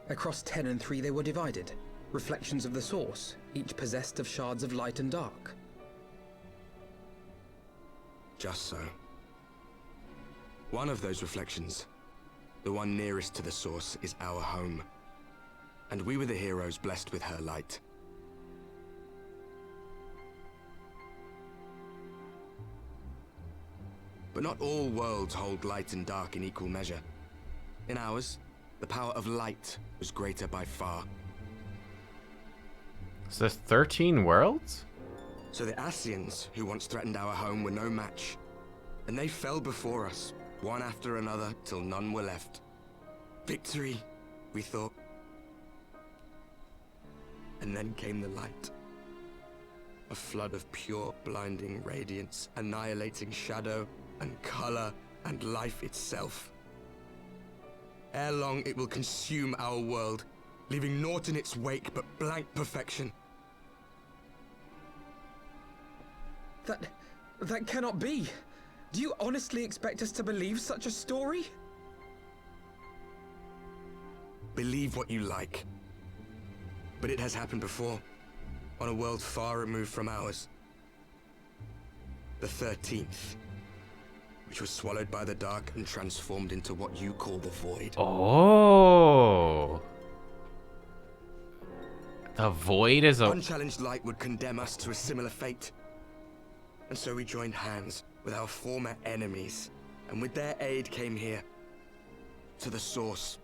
Across 10 and 3 they were divided. Reflections of the source, each possessed of shards of light and dark. Just so. One of those reflections, the one nearest to the source, is our home. And we were the heroes blessed with her light. But not all worlds hold light and dark in equal measure. In ours, the power of light was greater by far. So there's 13 worlds? So the Ascians, who once threatened our home, were no match. And they fell before us, one after another, till none were left. Victory, we thought. And then came the light. A flood of pure, blinding radiance, annihilating shadow and color and life itself. Ere long, it will consume our world, leaving naught in its wake but blank perfection. That cannot be. Do you honestly expect us to believe such a story? Believe what you like. But it has happened before, on a world far removed from ours. The 13th, which was swallowed by the dark and transformed into what you call the Void. Oh. The Void is a... Unchallenged light would condemn us to a similar fate. And so we joined hands with our former enemies, and with their aid came here, to the source.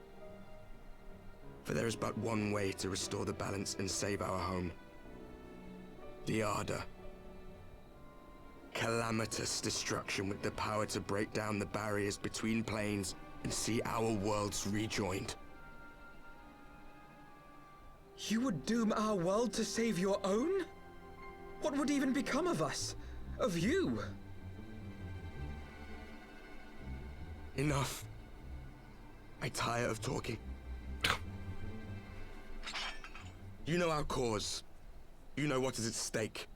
For there is but one way to restore the balance and save our home. The Ardor. Calamitous destruction with the power to break down the barriers between planes and see our worlds rejoined. You would doom our world to save your own? What would even become of us? Of you? Enough. I tire of talking. You know our cause. You know what is at stake.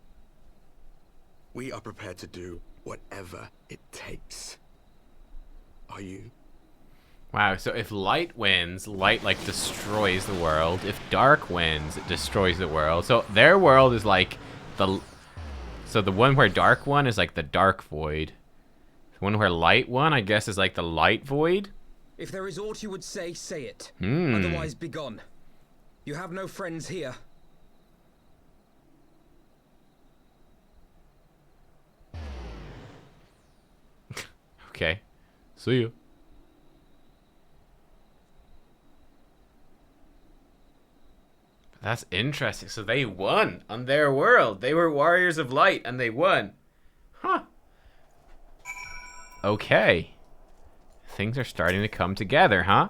We are prepared to do whatever it takes. Are you? Wow, so if light wins, light like destroys the world. If dark wins, it destroys the world. So their world is like the... So the one where dark won is like the dark void. The one where light won, I guess, is like the light void. If there is aught you would say, say it. Hmm. Otherwise, begone. You have no friends here. Okay. See you. That's interesting. So they won on their world. They were warriors of light and they won. Huh. Okay. Things are starting to come together, huh?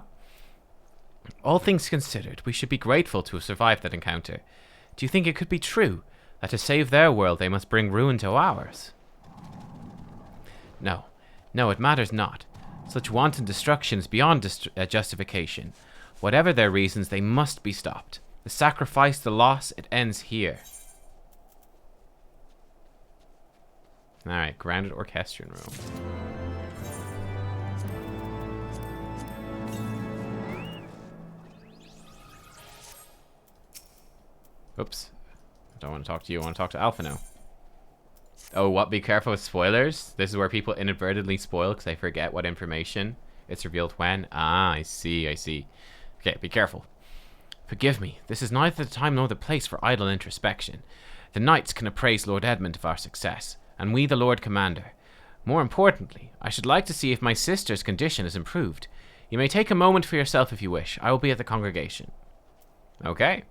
All things considered, we should be grateful to have survived that encounter. Do you think it could be true that to save their world they must bring ruin to ours? No. No, it matters not. Such wanton destruction is beyond justification. Whatever their reasons, they must be stopped. The sacrifice, the loss, it ends here. Alright, grounded orchestrion room. Oops. I don't want to talk to you, I want to talk to Alpha now. Oh, what? Be careful with spoilers? This is where people inadvertently spoil because they forget what information it's revealed when. Ah, I see, I see. Okay, be careful. Forgive me, this is neither the time nor the place for idle introspection. The knights can appraise Lord Edmund of our success, and we the Lord Commander. More importantly, I should like to see if my sister's condition has improved. You may take a moment for yourself if you wish. I will be at the congregation. Okay.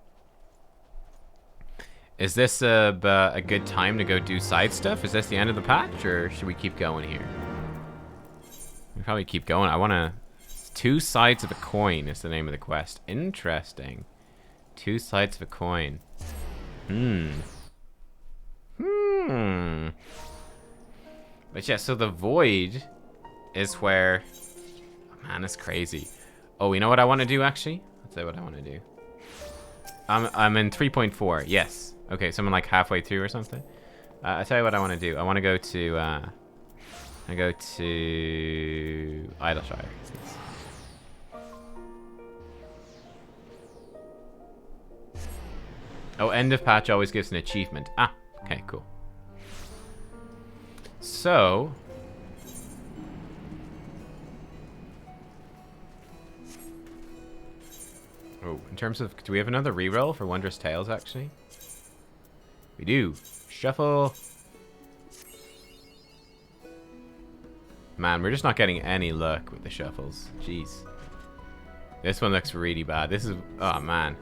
Is this a good time to go do side stuff? Is this the end of the patch, or should we keep going here? We probably keep going. I want to... 2 sides of a coin is the name of the quest. Interesting. 2 sides of a coin. But yeah, so the void is where... Oh, man, it's crazy. Oh, you know what I want to do, actually? I'll tell you what I want to do. I'm in 3.4. Yes. Okay, so I'm like halfway through or something. I'll tell you what I want to do. I want to go to... I go to... Idleshire. Oh, end of patch always gives an achievement. Ah, okay, cool. So... Oh, in terms of... Do we have another reroll for Wondrous Tales, actually? We do. Shuffle. Man, we're just not getting any luck with the shuffles. Jeez. This one looks really bad. This is... Oh, man.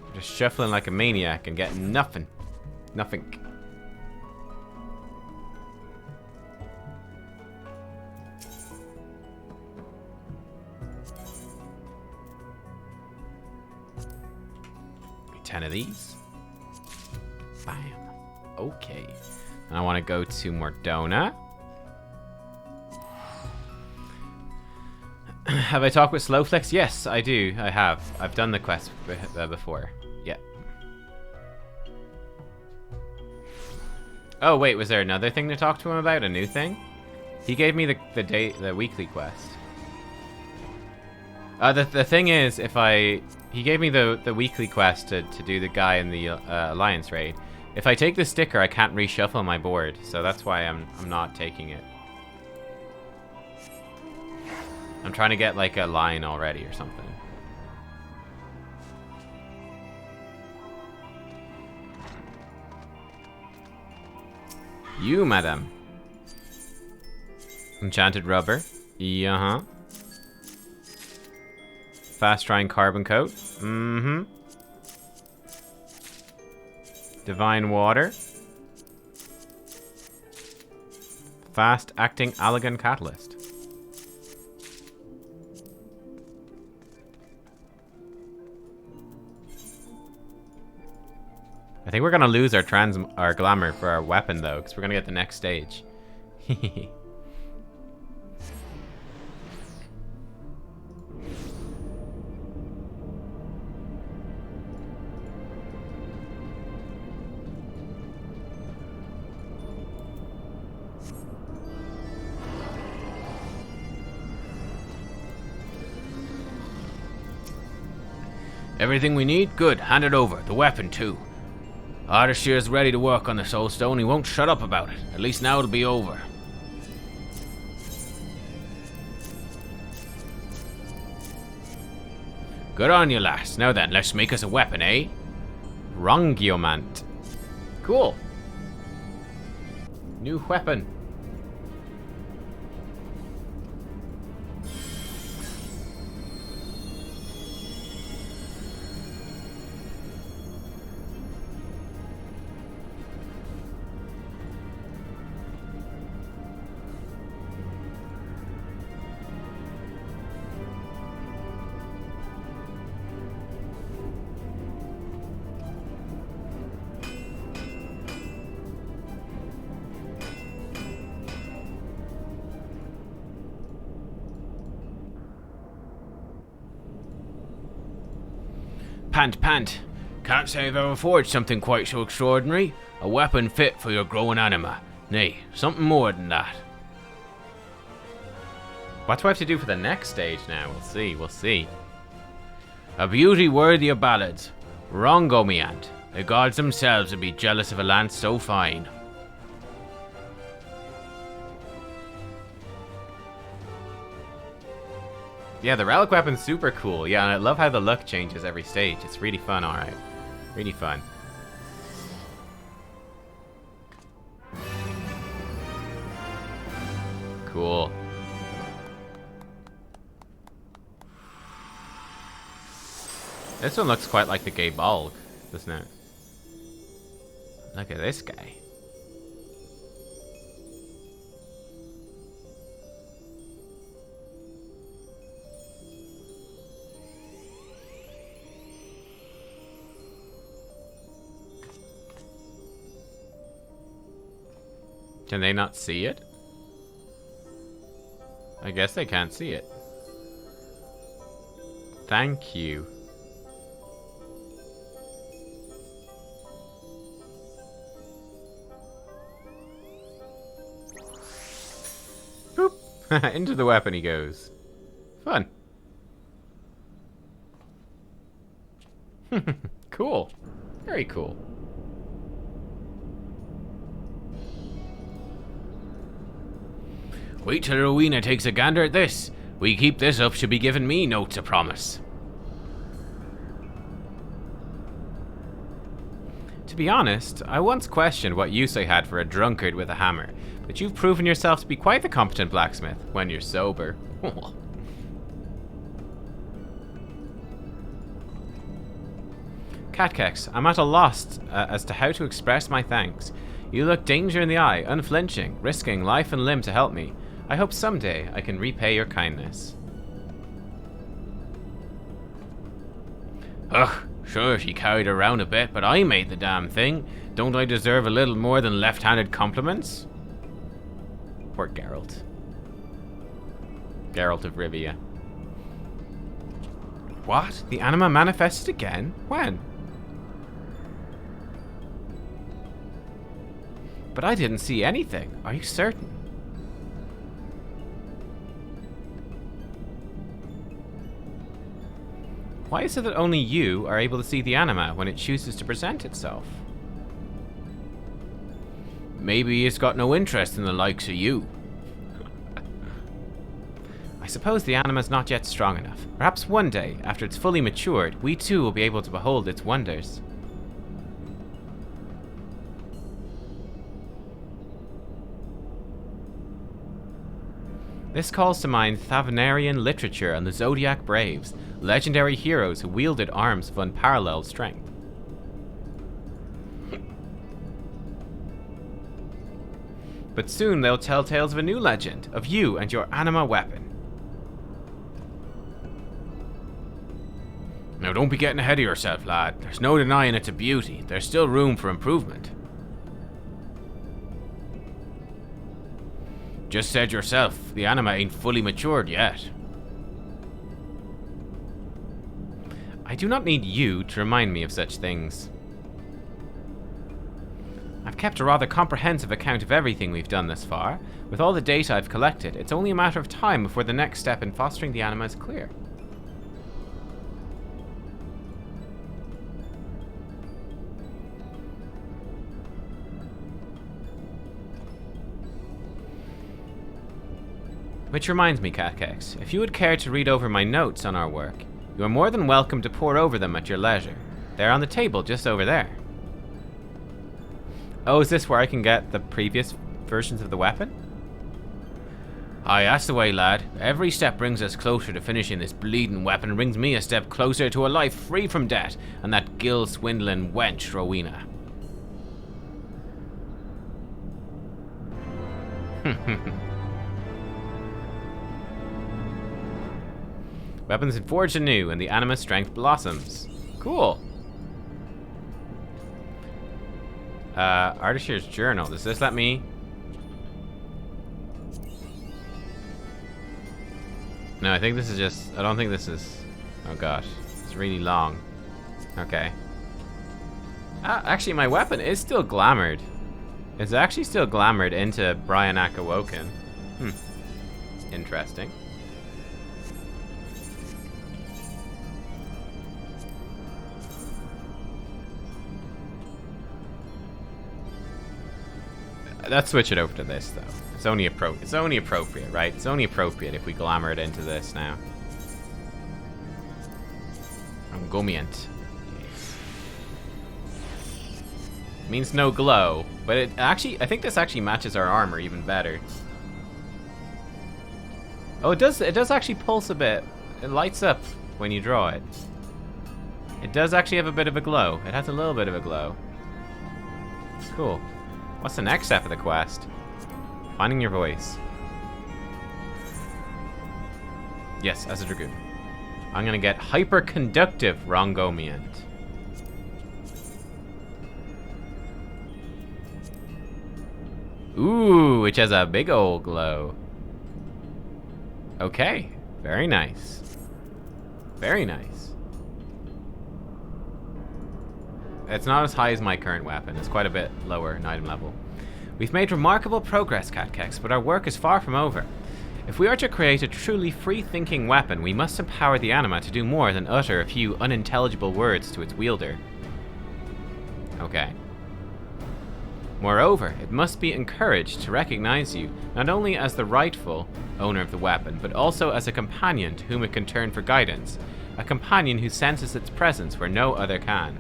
I'm just shuffling like a maniac and getting nothing. Nothing. Get 10 of these. Bam. Okay. And I want to go to Mordona. Have I talked with Slowflex? Yes, I do. I have. I've done the quest before. Yeah. Oh, wait. Was there another thing to talk to him about? A new thing? He gave me the weekly quest. The thing is, if I... He gave me the weekly quest to do the guy in the Alliance raid. If I take the sticker, I can't reshuffle my board. So that's why I'm not taking it. I'm trying to get like a line already or something. You, madam. Enchanted rubber. Yeah. Fast drying carbon coat. Mm-hmm. Divine water. Fast acting Allegan catalyst. I think we're gonna lose our glamour for our weapon though, because we're gonna get the next stage. Everything we need? Good, hand it over. The weapon too. Ardashir's ready to work on the Soul Stone. He won't shut up about it. At least now it'll be over. Good on you, lass. Now then, let's make us a weapon, eh? Rongiomant. Cool. New weapon. Pant. Can't say I've ever forged something quite so extraordinary. A weapon fit for your growing anima. Nay, something more than that. What do I have to do for the next stage now? We'll see. A beauty worthy of ballads. Rongomiant. The gods themselves would be jealous of a lance so fine. Yeah, the relic weapon's super cool. Yeah, and I love how the look changes every stage. It's really fun, alright. Really fun. Cool. This one looks quite like the Gay Balg, doesn't it? Look at this guy. Can they not see it? I guess they can't see it. Thank you. Boop. Into the weapon he goes. Fun. Cool. Very cool. Wait till Rowena takes a gander at this. We keep this up, she'll be giving me notes of promise. To be honest, I once questioned what use I had for a drunkard with a hammer, but you've proven yourself to be quite the competent blacksmith when you're sober. Nubkeks, I'm at a loss as to how to express my thanks. You look danger in the eye, unflinching, risking life and limb to help me. I hope someday I can repay your kindness. Ugh, sure she carried her around a bit, but I made the damn thing. Don't I deserve a little more than left-handed compliments? Poor Geralt. Geralt of Rivia. What? The anima manifested again? When? But I didn't see anything. Are you certain? Why is it that only you are able to see the anima when it chooses to present itself? Maybe it's got no interest in the likes of you. I suppose the anima's not yet strong enough. Perhaps one day, after it's fully matured, we too will be able to behold its wonders. This calls to mind Thavanarian literature and the Zodiac Braves, legendary heroes who wielded arms of unparalleled strength. But soon they'll tell tales of a new legend, of you and your anima weapon. Now don't be getting ahead of yourself, lad. There's no denying it's a beauty. There's still room for improvement. Just said yourself, the anima ain't fully matured yet. I do not need you to remind me of such things. I've kept a rather comprehensive account of everything we've done thus far. With all the data I've collected, it's only a matter of time before the next step in fostering the anima is clear. Which reminds me, Nubkeks, if you would care to read over my notes on our work, you are more than welcome to pore over them at your leisure. They're on the table just over there. Oh, is this where I can get the previous versions of the weapon? Aye, that's the way, lad. Every step brings us closer to finishing this bleeding weapon and brings me a step closer to a life free from debt and that gill-swindling wench, Rowena. Weapons forged anew, and the anima strength blossoms. Cool. Ardashir's journal. Does this let me? No, I think this is just. I don't think this is. Oh gosh, it's really long. Okay. Actually, my weapon is still glamoured. It's actually still glamoured into Bryanak Awoken. Interesting. Let's switch it over to this, though. It's only appropriate, right? It's only appropriate if we glamour it into this now. Gomient. Means no glow, but it actually, I think this actually matches our armor even better. Oh, it does actually pulse a bit. It lights up when you draw it. It does actually have a bit of a glow. It has a little bit of a glow. Cool. What's the next step of the quest? Finding your voice. Yes, as a Dragoon. I'm gonna get hyperconductive Rongomiant. Ooh, which has a big old glow. Okay, very nice. Very nice. It's not as high as my current weapon. It's quite a bit lower in item level. We've made remarkable progress, Nubkeks, but our work is far from over. If we are to create a truly free-thinking weapon, we must empower the anima to do more than utter a few unintelligible words to its wielder. Okay. Moreover, it must be encouraged to recognize you not only as the rightful owner of the weapon, but also as a companion to whom it can turn for guidance, a companion who senses its presence where no other can.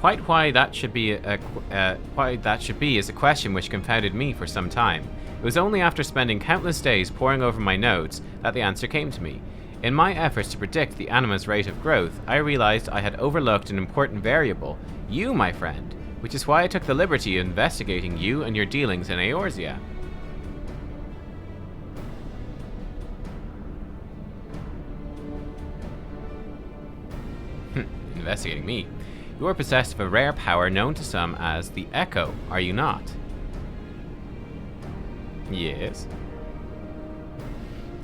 Quite why that should be is a question which confounded me for some time. It was only after spending countless days poring over my notes that the answer came to me. In my efforts to predict the anima's rate of growth, I realized I had overlooked an important variable, you, my friend, which is why I took the liberty of investigating you and your dealings in Eorzea. Investigating me. You are possessed of a rare power known to some as the Echo, are you not? Yes.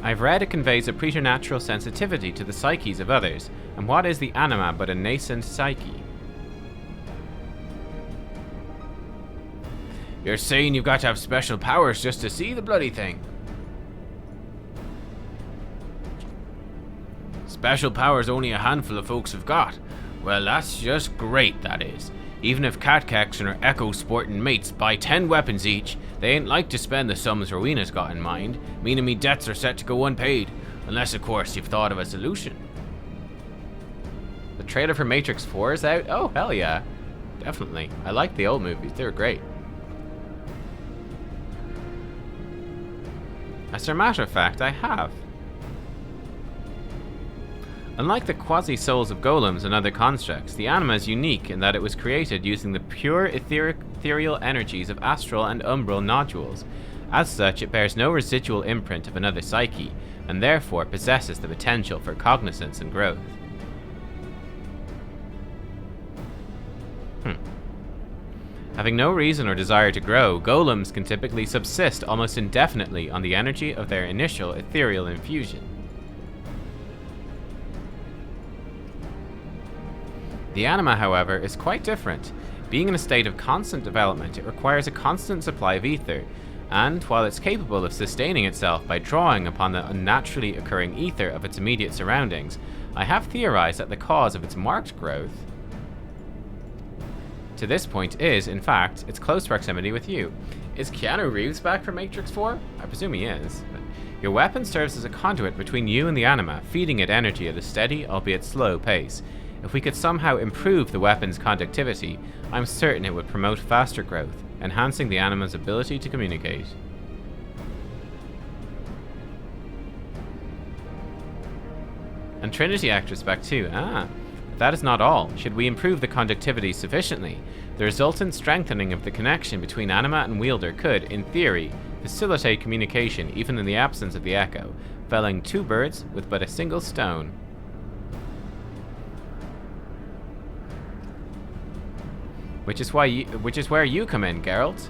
I've read it conveys a preternatural sensitivity to the psyches of others, and what is the anima but a nascent psyche? You're saying you've got to have special powers just to see the bloody thing? Special powers only a handful of folks have got. Well, that's just great, that is. Even if Nubkeks and her Echo sporting mates buy 10 weapons each, they ain't like to spend the sums Rowena's got in mind, meaning me debts are set to go unpaid. Unless, of course, you've thought of a solution. The trailer for Matrix 4 is out? Oh, hell yeah. Definitely. I like the old movies, they were great. As a matter of fact, I have. Unlike the quasi-souls of golems and other constructs, the anima is unique in that it was created using the pure ethereal energies of astral and umbral nodules. As such, it bears no residual imprint of another psyche, and therefore possesses the potential for cognizance and growth. Having no reason or desire to grow, golems can typically subsist almost indefinitely on the energy of their initial ethereal infusion. The anima, however, is quite different. Being in a state of constant development, it requires a constant supply of ether, and while it's capable of sustaining itself by drawing upon the unnaturally occurring ether of its immediate surroundings, I have theorized that the cause of its marked growth to this point is, in fact, its close proximity with you. Is Keanu Reeves back from Matrix 4? I presume he is. But your weapon serves as a conduit between you and the anima, feeding it energy at a steady, albeit slow pace. If we could somehow improve the weapon's conductivity, I'm certain it would promote faster growth, enhancing the anima's ability to communicate. And Trinity actress back too. But that is not all. Should we improve the conductivity sufficiently, the resultant strengthening of the connection between anima and wielder could, in theory, facilitate communication even in the absence of the echo, felling two birds with but a single stone. Which is where you come in, Geralt.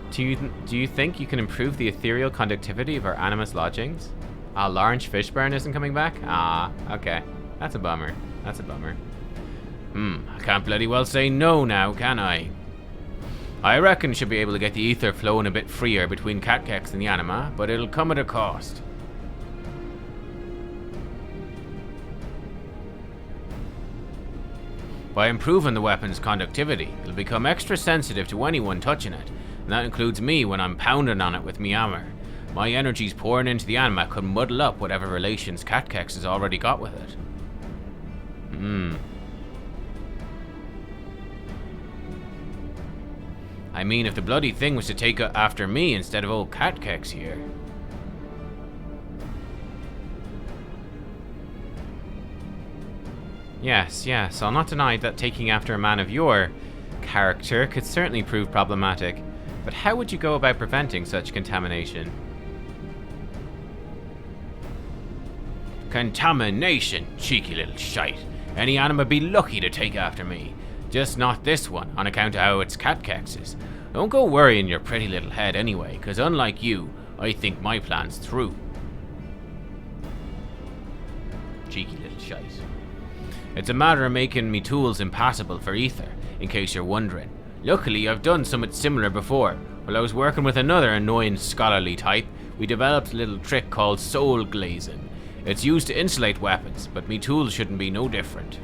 Do you think you can improve the ethereal conductivity of our anima's lodgings? Large Fishburne isn't coming back? Okay. That's a bummer. That's a bummer. I can't bloody well say no now, can I? I reckon she'll be able to get the ether flowing a bit freer between Nubkeks and the anima, but it'll come at a cost. By improving the weapon's conductivity, it'll become extra sensitive to anyone touching it, and that includes me when I'm pounding on it with me hammer. My energies pouring into the anima could muddle up whatever relations Nubkeks has already got with it. I mean, if the bloody thing was to take after me instead of old Nubkeks here. Yes, yes, I'll not deny that taking after a man of your character could certainly prove problematic. But how would you go about preventing such contamination? Contamination, cheeky little shite. Any animal be lucky to take after me. Just not this one, on account of how it's Nubkeks. Don't go worrying your pretty little head anyway, because unlike you, I think my plan's through. Cheeky little shite. It's a matter of making me tools impassable for ether, in case you're wondering. Luckily, I've done something similar before. While I was working with another annoying scholarly type, we developed a little trick called soul glazing. It's used to insulate weapons, but me tools shouldn't be no different.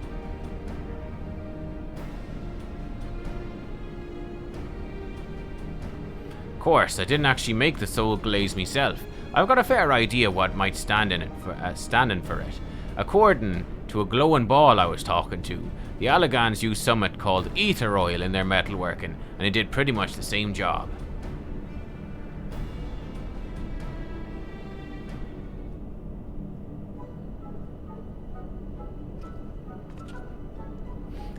Of course, I didn't actually make the soul glaze myself. I've got a fair idea what might stand in for it. According to a glowing ball I was talking to, the Allagans use something called ether oil in their metalworking, and it did pretty much the same job.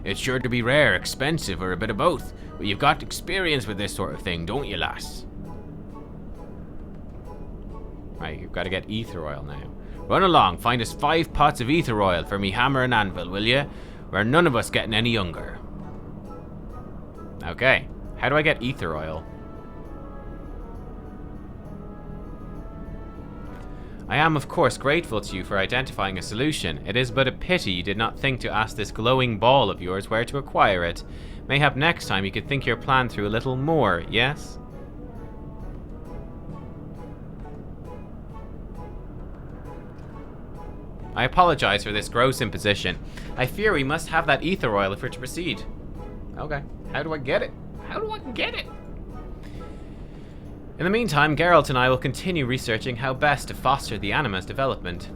It's sure to be rare, expensive, or a bit of both, but you've got experience with this sort of thing, don't you, lass? Right, you've got to get ether oil now. Run along, find us 5 pots of ether oil for me hammer and anvil, will ya? We're none of us getting any younger. Okay, how do I get ether oil? I am, of course, grateful to you for identifying a solution. It is but a pity you did not think to ask this glowing ball of yours where to acquire it. Mayhap next time you could think your plan through a little more, yes? I apologize for this gross imposition. I fear we must have that ether oil if we're to proceed. Okay, how do I get it? How do I get it? In the meantime, Geralt and I will continue researching how best to foster the anima's development.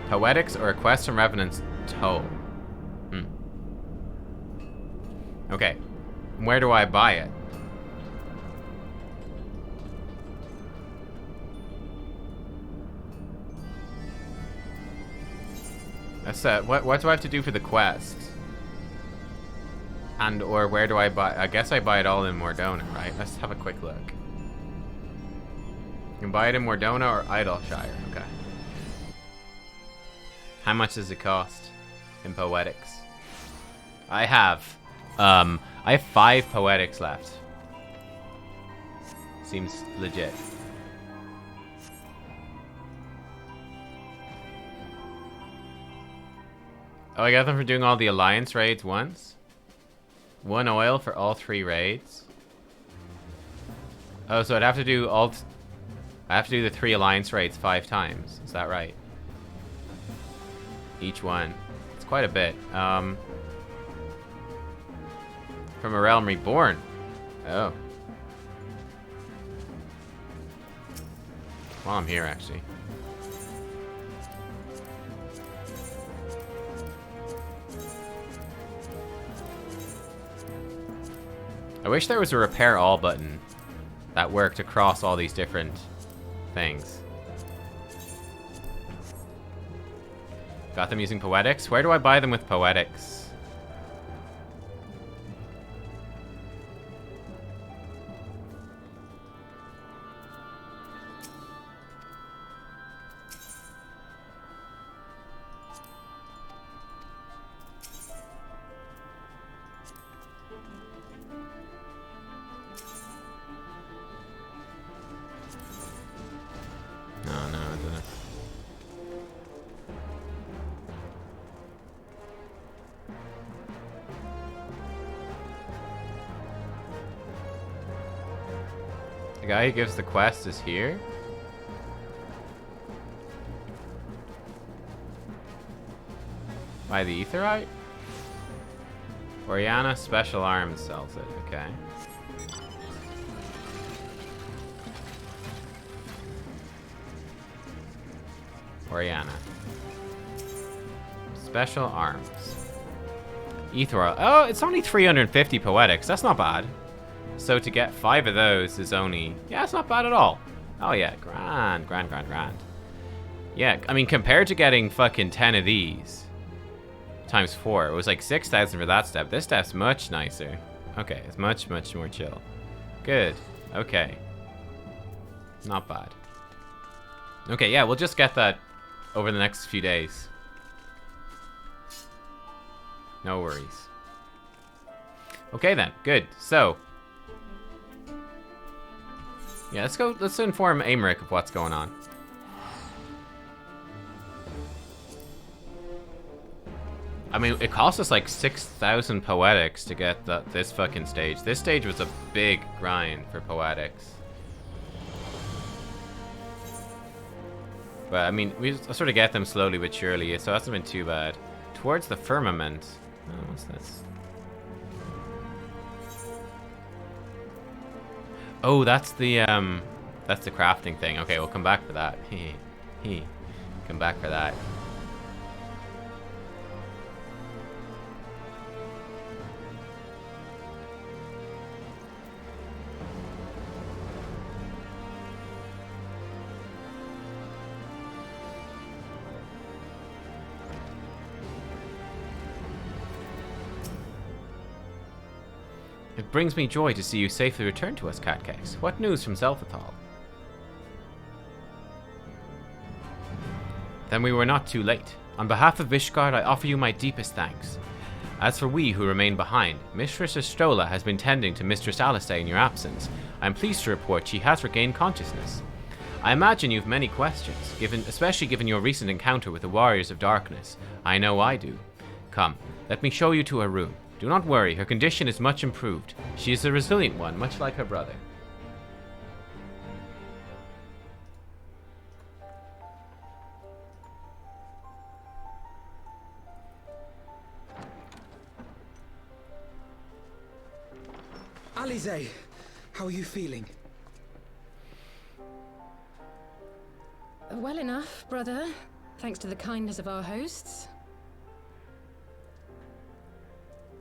Poetics or a quest from Revenant's Toe? Okay, where do I buy it? That's what do I have to do for the quest? And or where do I buy? I guess I buy it all in Mordona, right? Let's have a quick look. You can buy it in Mordona or Idleshire. Okay. How much does it cost in Poetics? I have 5 Poetics left. Seems legit. Oh, I got them for doing all the Alliance raids once? 1 oil for all 3 raids? Oh, so I'd have to do I have to do the 3 Alliance raids 5 times. Is that right? Each one. It's quite a bit. From A Realm Reborn. Oh. While I'm here, actually. I wish there was a repair all button that worked across all these different things. Got them using Poetics? Where do I buy them with Poetics? The guy who gives the quest is here? By the Aetherite? Oriana Special Arms sells it, okay. Oriana. Special Arms. Ether. Oh, it's only 350 Poetics. That's not bad. So to get 5 of those is only... Yeah, it's not bad at all. Oh yeah, grand. Yeah, I mean, compared to getting fucking 10 of these times 4, it was like 6,000 for that step. This step's much nicer. Okay, it's much, much more chill. Good. Okay. Not bad. Okay, yeah, we'll just get that over the next few days. No worries. Okay then, good. So, yeah, let's inform Aymeric of what's going on. I mean, it cost us like 6,000 poetics to get this fucking stage. This stage was a big grind for poetics. But I mean, we sort of get them slowly but surely, so it hasn't been too bad. Towards the firmament. Oh, what's this? Oh, that's the crafting thing. Okay, we'll come back for that. Come back for that. It brings me joy to see you safely return to us, Nubkeks. What news from Zelphathal? Then we were not too late. On behalf of Vishgard, I offer you my deepest thanks. As for we who remain behind, Mistress Estola has been tending to Mistress Alisaie in your absence. I am pleased to report she has regained consciousness. I imagine you have many questions, especially given your recent encounter with the Warriors of Darkness. I know I do. Come, let me show you to her room. Do not worry, her condition is much improved. She is a resilient one, much like her brother. Alisaie, how are you feeling? Well enough, brother. Thanks to the kindness of our hosts.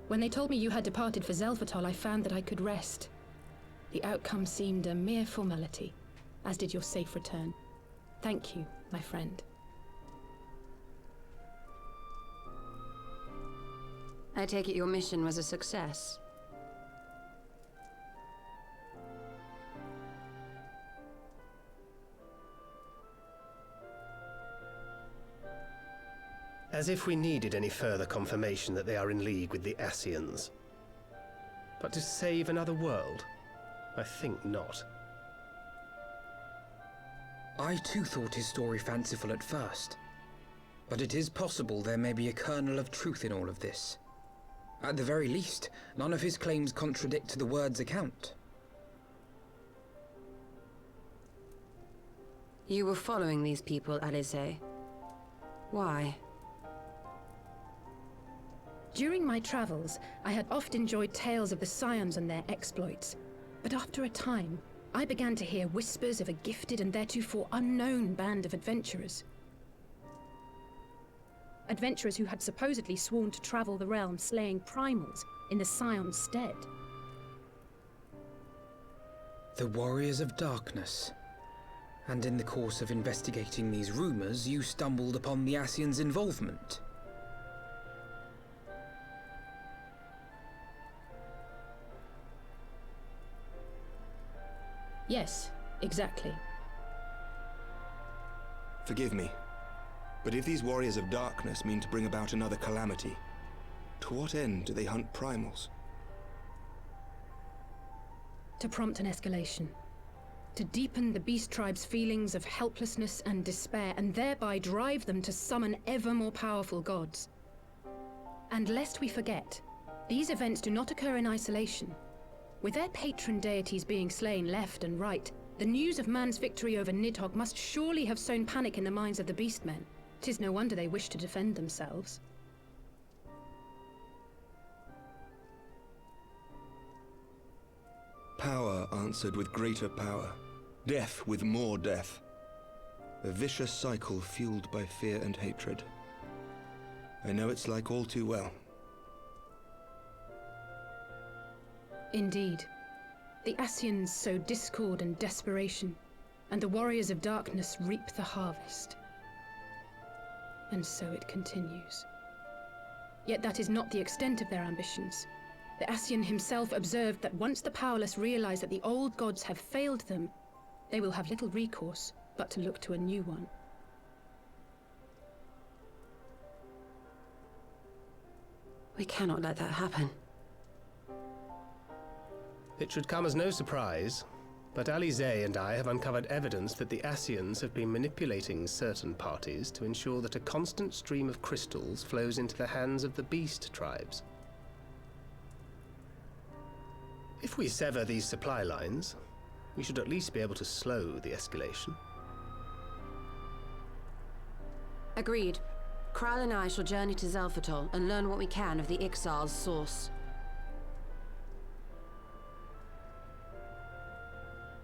When they told me you had departed for Zelphathal, I found that I could rest. The outcome seemed a mere formality, as did your safe return. Thank you, my friend. I take it your mission was a success. As if we needed any further confirmation that they are in league with the Ascians. But to save another world? I think not. I too thought his story fanciful at first. But it is possible there may be a kernel of truth in all of this. At the very least, none of his claims contradict the word's account. You were following these people, Alisaie. Why? During my travels, I had oft enjoyed tales of the Scions and their exploits. But after a time, I began to hear whispers of a gifted and theretofore unknown band of adventurers. Adventurers who had supposedly sworn to travel the realm slaying primals in the Scions' stead. The Warriors of Darkness. And in the course of investigating these rumors, you stumbled upon the Ascians' involvement. Yes, exactly. Forgive me, but if these Warriors of Darkness mean to bring about another calamity, to what end do they hunt primals? To prompt an escalation. To deepen the beast tribe's feelings of helplessness and despair, and thereby drive them to summon ever more powerful gods. And lest we forget, these events do not occur in isolation. With their patron deities being slain left and right, the news of man's victory over NIDHOGG must surely have sown panic in the minds of the beastmen. 'Tis no wonder they wish to defend themselves. Power answered with greater power, death with more death. A vicious cycle fueled by fear and hatred. I know it's like all too well. Indeed. The Ascians sow discord and desperation, and the Warriors of Darkness reap the harvest. and so it continues. Yet that is not the extent of their ambitions. The Ascian himself observed that once the powerless realize that the old gods have failed them, they will have little recourse but to look to a new one. We cannot let that happen. It should come as no surprise, but Alize and I have uncovered evidence that the Ascians have been manipulating certain parties to ensure that a constant stream of crystals flows into the hands of the beast tribes. If we sever these supply lines, we should at least be able to slow the escalation. Agreed. Kral and I shall journey to Zelphatol and learn what we can of the Ixal's source.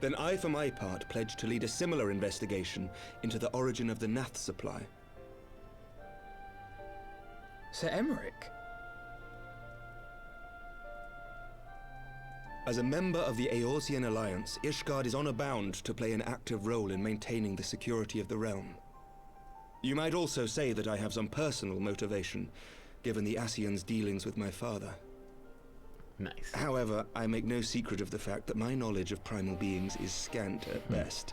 Then I, for my part, pledge to lead a similar investigation into the origin of the Nath supply. Sir Emmerich? As a member of the Eorzean Alliance, Ishgard is honor bound to play an active role in maintaining the security of the realm. You might also say that I have some personal motivation, given the Ascians' dealings with my father. Nice. However, I make no secret of the fact that my knowledge of primal beings is scant at best.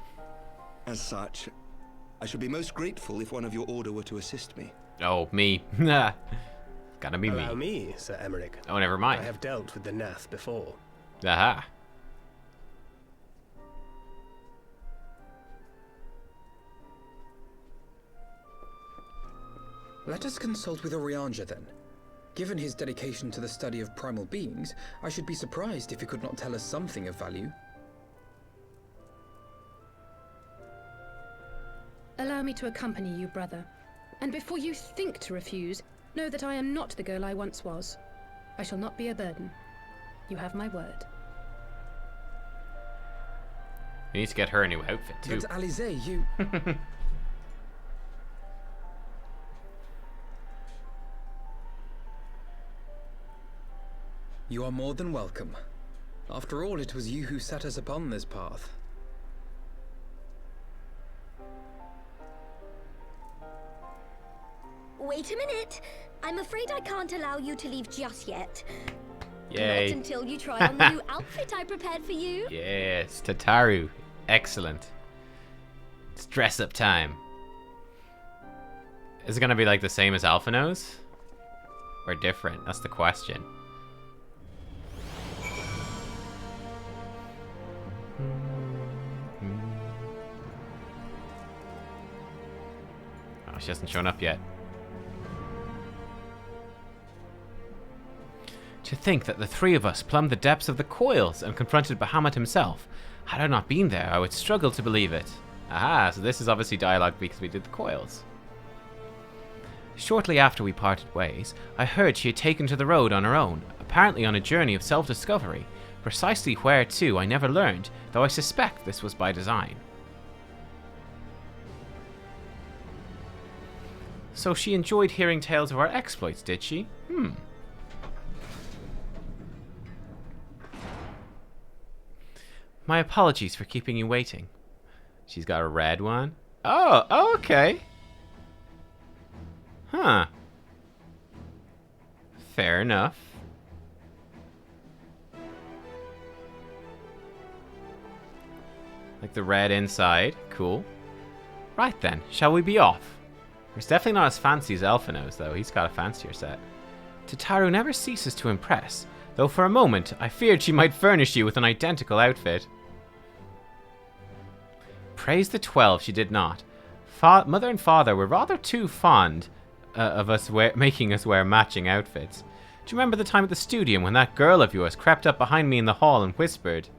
As such, I should be most grateful if one of your order were to assist me. Oh, me. Gotta be me. Allow me, Sir Emmerich. Oh, never mind. I have dealt with the Nath before. Aha. Let us consult with Orianja then. Given his dedication to the study of primal beings, I should be surprised if he could not tell us something of value. Allow me to accompany you, brother. And before you think to refuse, know that I am not the girl I once was. I shall not be a burden. You have my word. We need to get her a new outfit, too. But Alize, you... You are more than welcome. After all, it was you who set us upon this path. Wait a minute. I'm afraid I can't allow you to leave just yet. Yay. Not until you try on the new outfit I prepared for you. Yes, Tataru. Excellent. It's dress up time. Is it gonna be like the same as Alphino's? Or different? That's the question. Oh, she hasn't shown up yet. To think that the three of us plumbed the depths of the coils and confronted Bahamut himself. Had I not been there, I would struggle to believe it. Aha, so this is obviously dialogue because we did the coils. Shortly after we parted ways, I heard she had taken to the road on her own, apparently on a journey of self-discovery. Precisely where to, I never learned, though I suspect this was by design. So she enjoyed hearing tales of our exploits, did she? My apologies for keeping you waiting. She's got a red one. Oh, okay. Huh. Fair enough. Like the red inside. Cool. Right then, shall we be off? It's definitely not as fancy as Alphino's, though. He's got a fancier set. Tataru never ceases to impress, though for a moment I feared she might furnish you with an identical outfit. Praise the 12, she did not. Mother and father were rather too fond of us making us wear matching outfits. Do you remember the time at the studio when that girl of yours crept up behind me in the hall and whispered,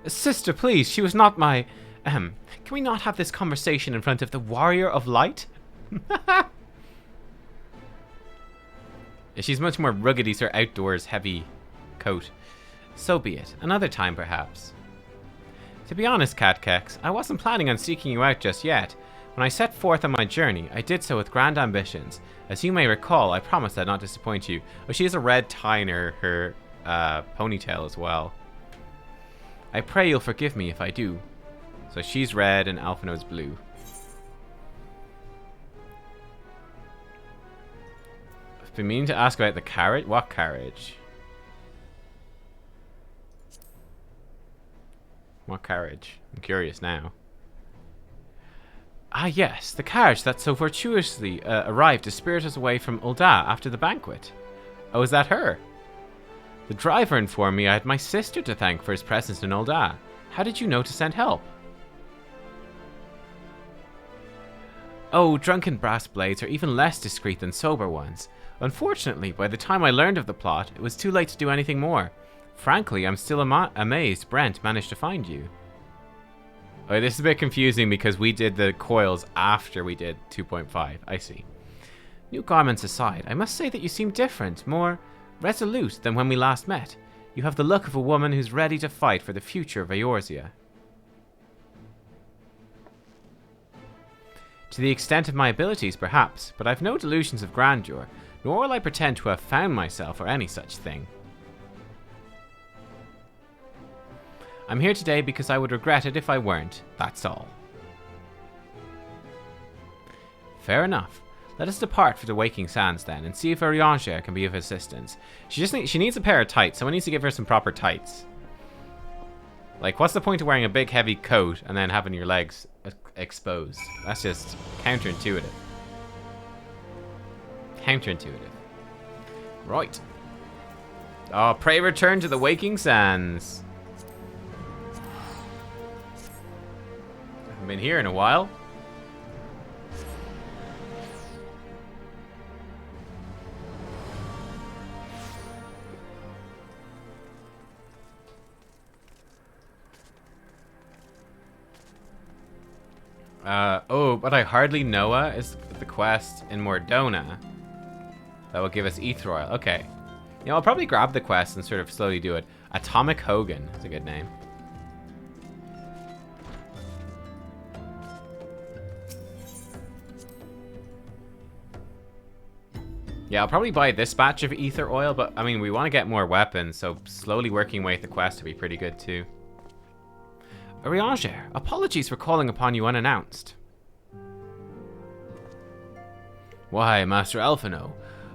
"Sister, please, she was not my... can we not have this conversation in front of the Warrior of Light?" She's much more rugged, her outdoors heavy coat. So be it. Another time, perhaps. To be honest, Nubkeks, I wasn't planning on seeking you out just yet. When I set forth on my journey, I did so with grand ambitions. As you may recall, I promised I'd not disappoint you. Oh, she has a red tie in her ponytail as well. I pray you'll forgive me if I do. So she's red and Alphino's blue. I've been meaning to ask about the carriage. What carriage? What carriage? I'm curious now. Ah yes, the carriage that so fortuitously arrived to spirit us away from Ul'dah after the banquet. Oh, is that her? The driver informed me I had my sister to thank for his presence in Ul'dah. How did you know to send help? Oh, drunken brass blades are even less discreet than sober ones. Unfortunately, by the time I learned of the plot, it was too late to do anything more. Frankly, I'm still amazed Brent managed to find you. Oh, this is a bit confusing because we did the coils after we did 2.5. I see. New garments aside, I must say that you seem different, more resolute than when we last met. You have the look of a woman who's ready to fight for the future of Eorzea. To the extent of my abilities, perhaps, but I've no delusions of grandeur, nor will I pretend to have found myself or any such thing. I'm here today because I would regret it if I weren't, that's all. Fair enough. Let us depart for the Waking Sands then, and see if Urianger can be of assistance. She needs a pair of tights. Someone needs to give her some proper tights. Like, what's the point of wearing a big heavy coat and then having your legs exposed? That's just counterintuitive. Counterintuitive. Right. Oh, pray return to the Waking Sands. Haven't been here in a while. Oh, but I hardly Noah is the quest in Mordona. That will give us ether oil. Okay. You know, I'll probably grab the quest and sort of slowly do it. Atomic Hogan. That's a good name. Yeah, I'll probably buy this batch of ether oil, but I mean, we want to get more weapons, so slowly working away at the quest would be pretty good too. Urianger, apologies for calling upon you unannounced. Why, Master Alphino,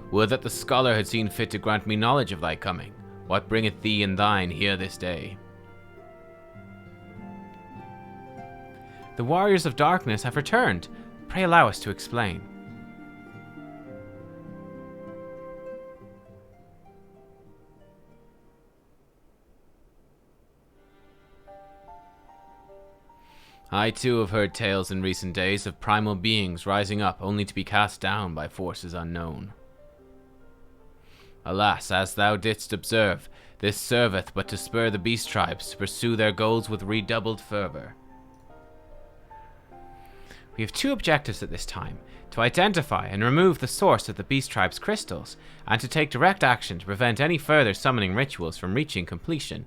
would that the scholar had seen fit to grant me knowledge of thy coming. What bringeth thee and thine here this day? The warriors of darkness have returned. Pray allow us to explain. I too have heard tales in recent days of primal beings rising up only to be cast down by forces unknown. Alas, as thou didst observe, this serveth but to spur the beast tribes to pursue their goals with redoubled fervor. We have two objectives at this time, to identify and remove the source of the beast tribe's crystals, and to take direct action to prevent any further summoning rituals from reaching completion.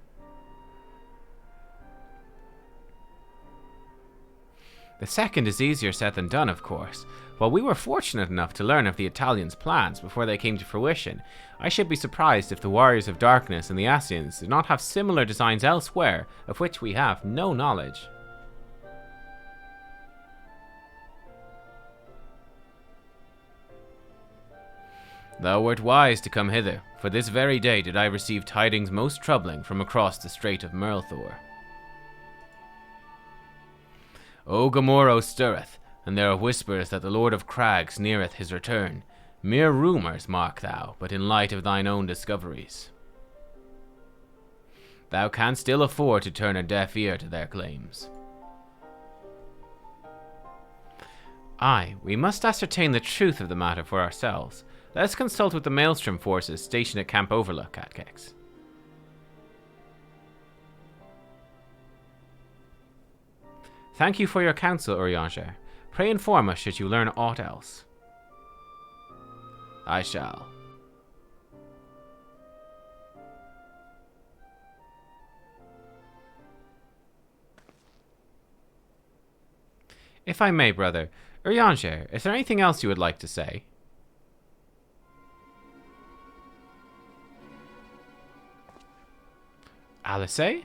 The second is easier said than done, of course. While we were fortunate enough to learn of the Italians' plans before they came to fruition, I should be surprised if the Warriors of Darkness and the Ascians did not have similar designs elsewhere, of which we have no knowledge. Thou wert wise to come hither, for this very day did I receive tidings most troubling from across the Strait of Merlthor. O Gamoro stirreth, and there are whispers that the Lord of Crags neareth his return. Mere rumours, mark thou, but in light of thine own discoveries. Thou canst still afford to turn a deaf ear to their claims. Aye, we must ascertain the truth of the matter for ourselves. Let us consult with the Maelstrom forces stationed at Camp Overlook, Nubkeks. Thank you for your counsel, Urianger. Pray inform us should you learn aught else. I shall. If I may, brother, Urianger, is there anything else you would like to say? Alice?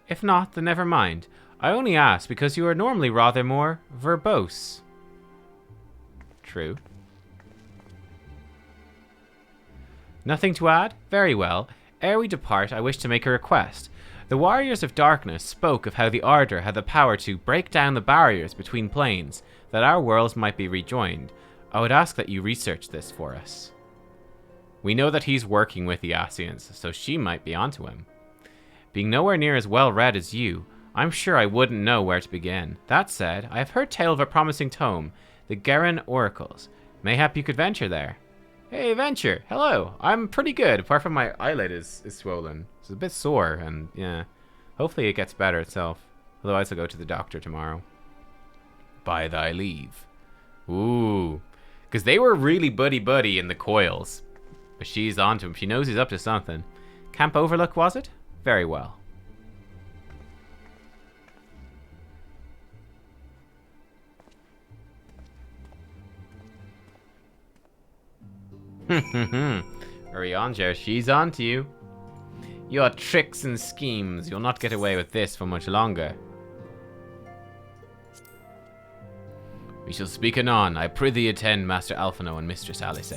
If not, then never mind. I only ask because you are normally rather more verbose. True. Nothing to add? Very well. Ere we depart, I wish to make a request. The Warriors of Darkness spoke of how the Ardor had the power to break down the barriers between planes, that our worlds might be rejoined. I would ask that you research this for us. We know that he's working with the Ascians, so she might be onto him. Being nowhere near as well read as you, I'm sure I wouldn't know where to begin. That said, I have heard tale of a promising tome, the Garen Oracles. Mayhap you could venture there. Hey, Venture. Hello. I'm pretty good, apart from my eyelid is swollen. It's a bit sore, and yeah. Hopefully it gets better itself. Otherwise I'll go to the doctor tomorrow. By thy leave. Ooh. Because they were really buddy-buddy in the coils. But she's onto him. She knows he's up to something. Camp Overlook, was it? Very well. Urianger, she's on to you. Your tricks and schemes, you'll not get away with this for much longer. We shall speak anon. I prithee attend Master Alphino and Mistress Alice.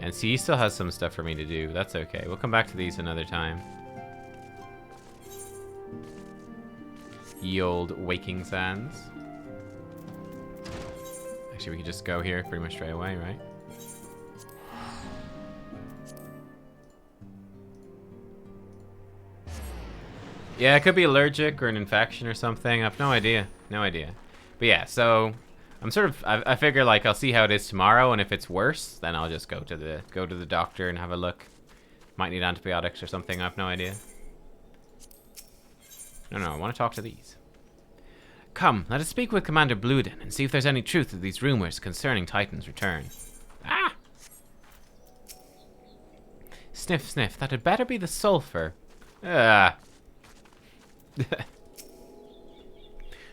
And see, he still has some stuff for me to do. That's okay. We'll come back to these another time. Ye old Waking Sands. Actually, we could just go here pretty much straight away, right? Yeah, it could be allergic or an infection or something. I have no idea. No idea. But yeah, so I'm sort of I figure like I'll see how it is tomorrow, and if it's worse, then I'll just go to the doctor and have a look. Might need antibiotics or something. I have no idea. No, I want to talk to these. Come, let us speak with Commander Bluden and see if there's any truth to these rumors concerning Titan's return. Ah! Sniff, sniff. That had better be the sulfur. Ah.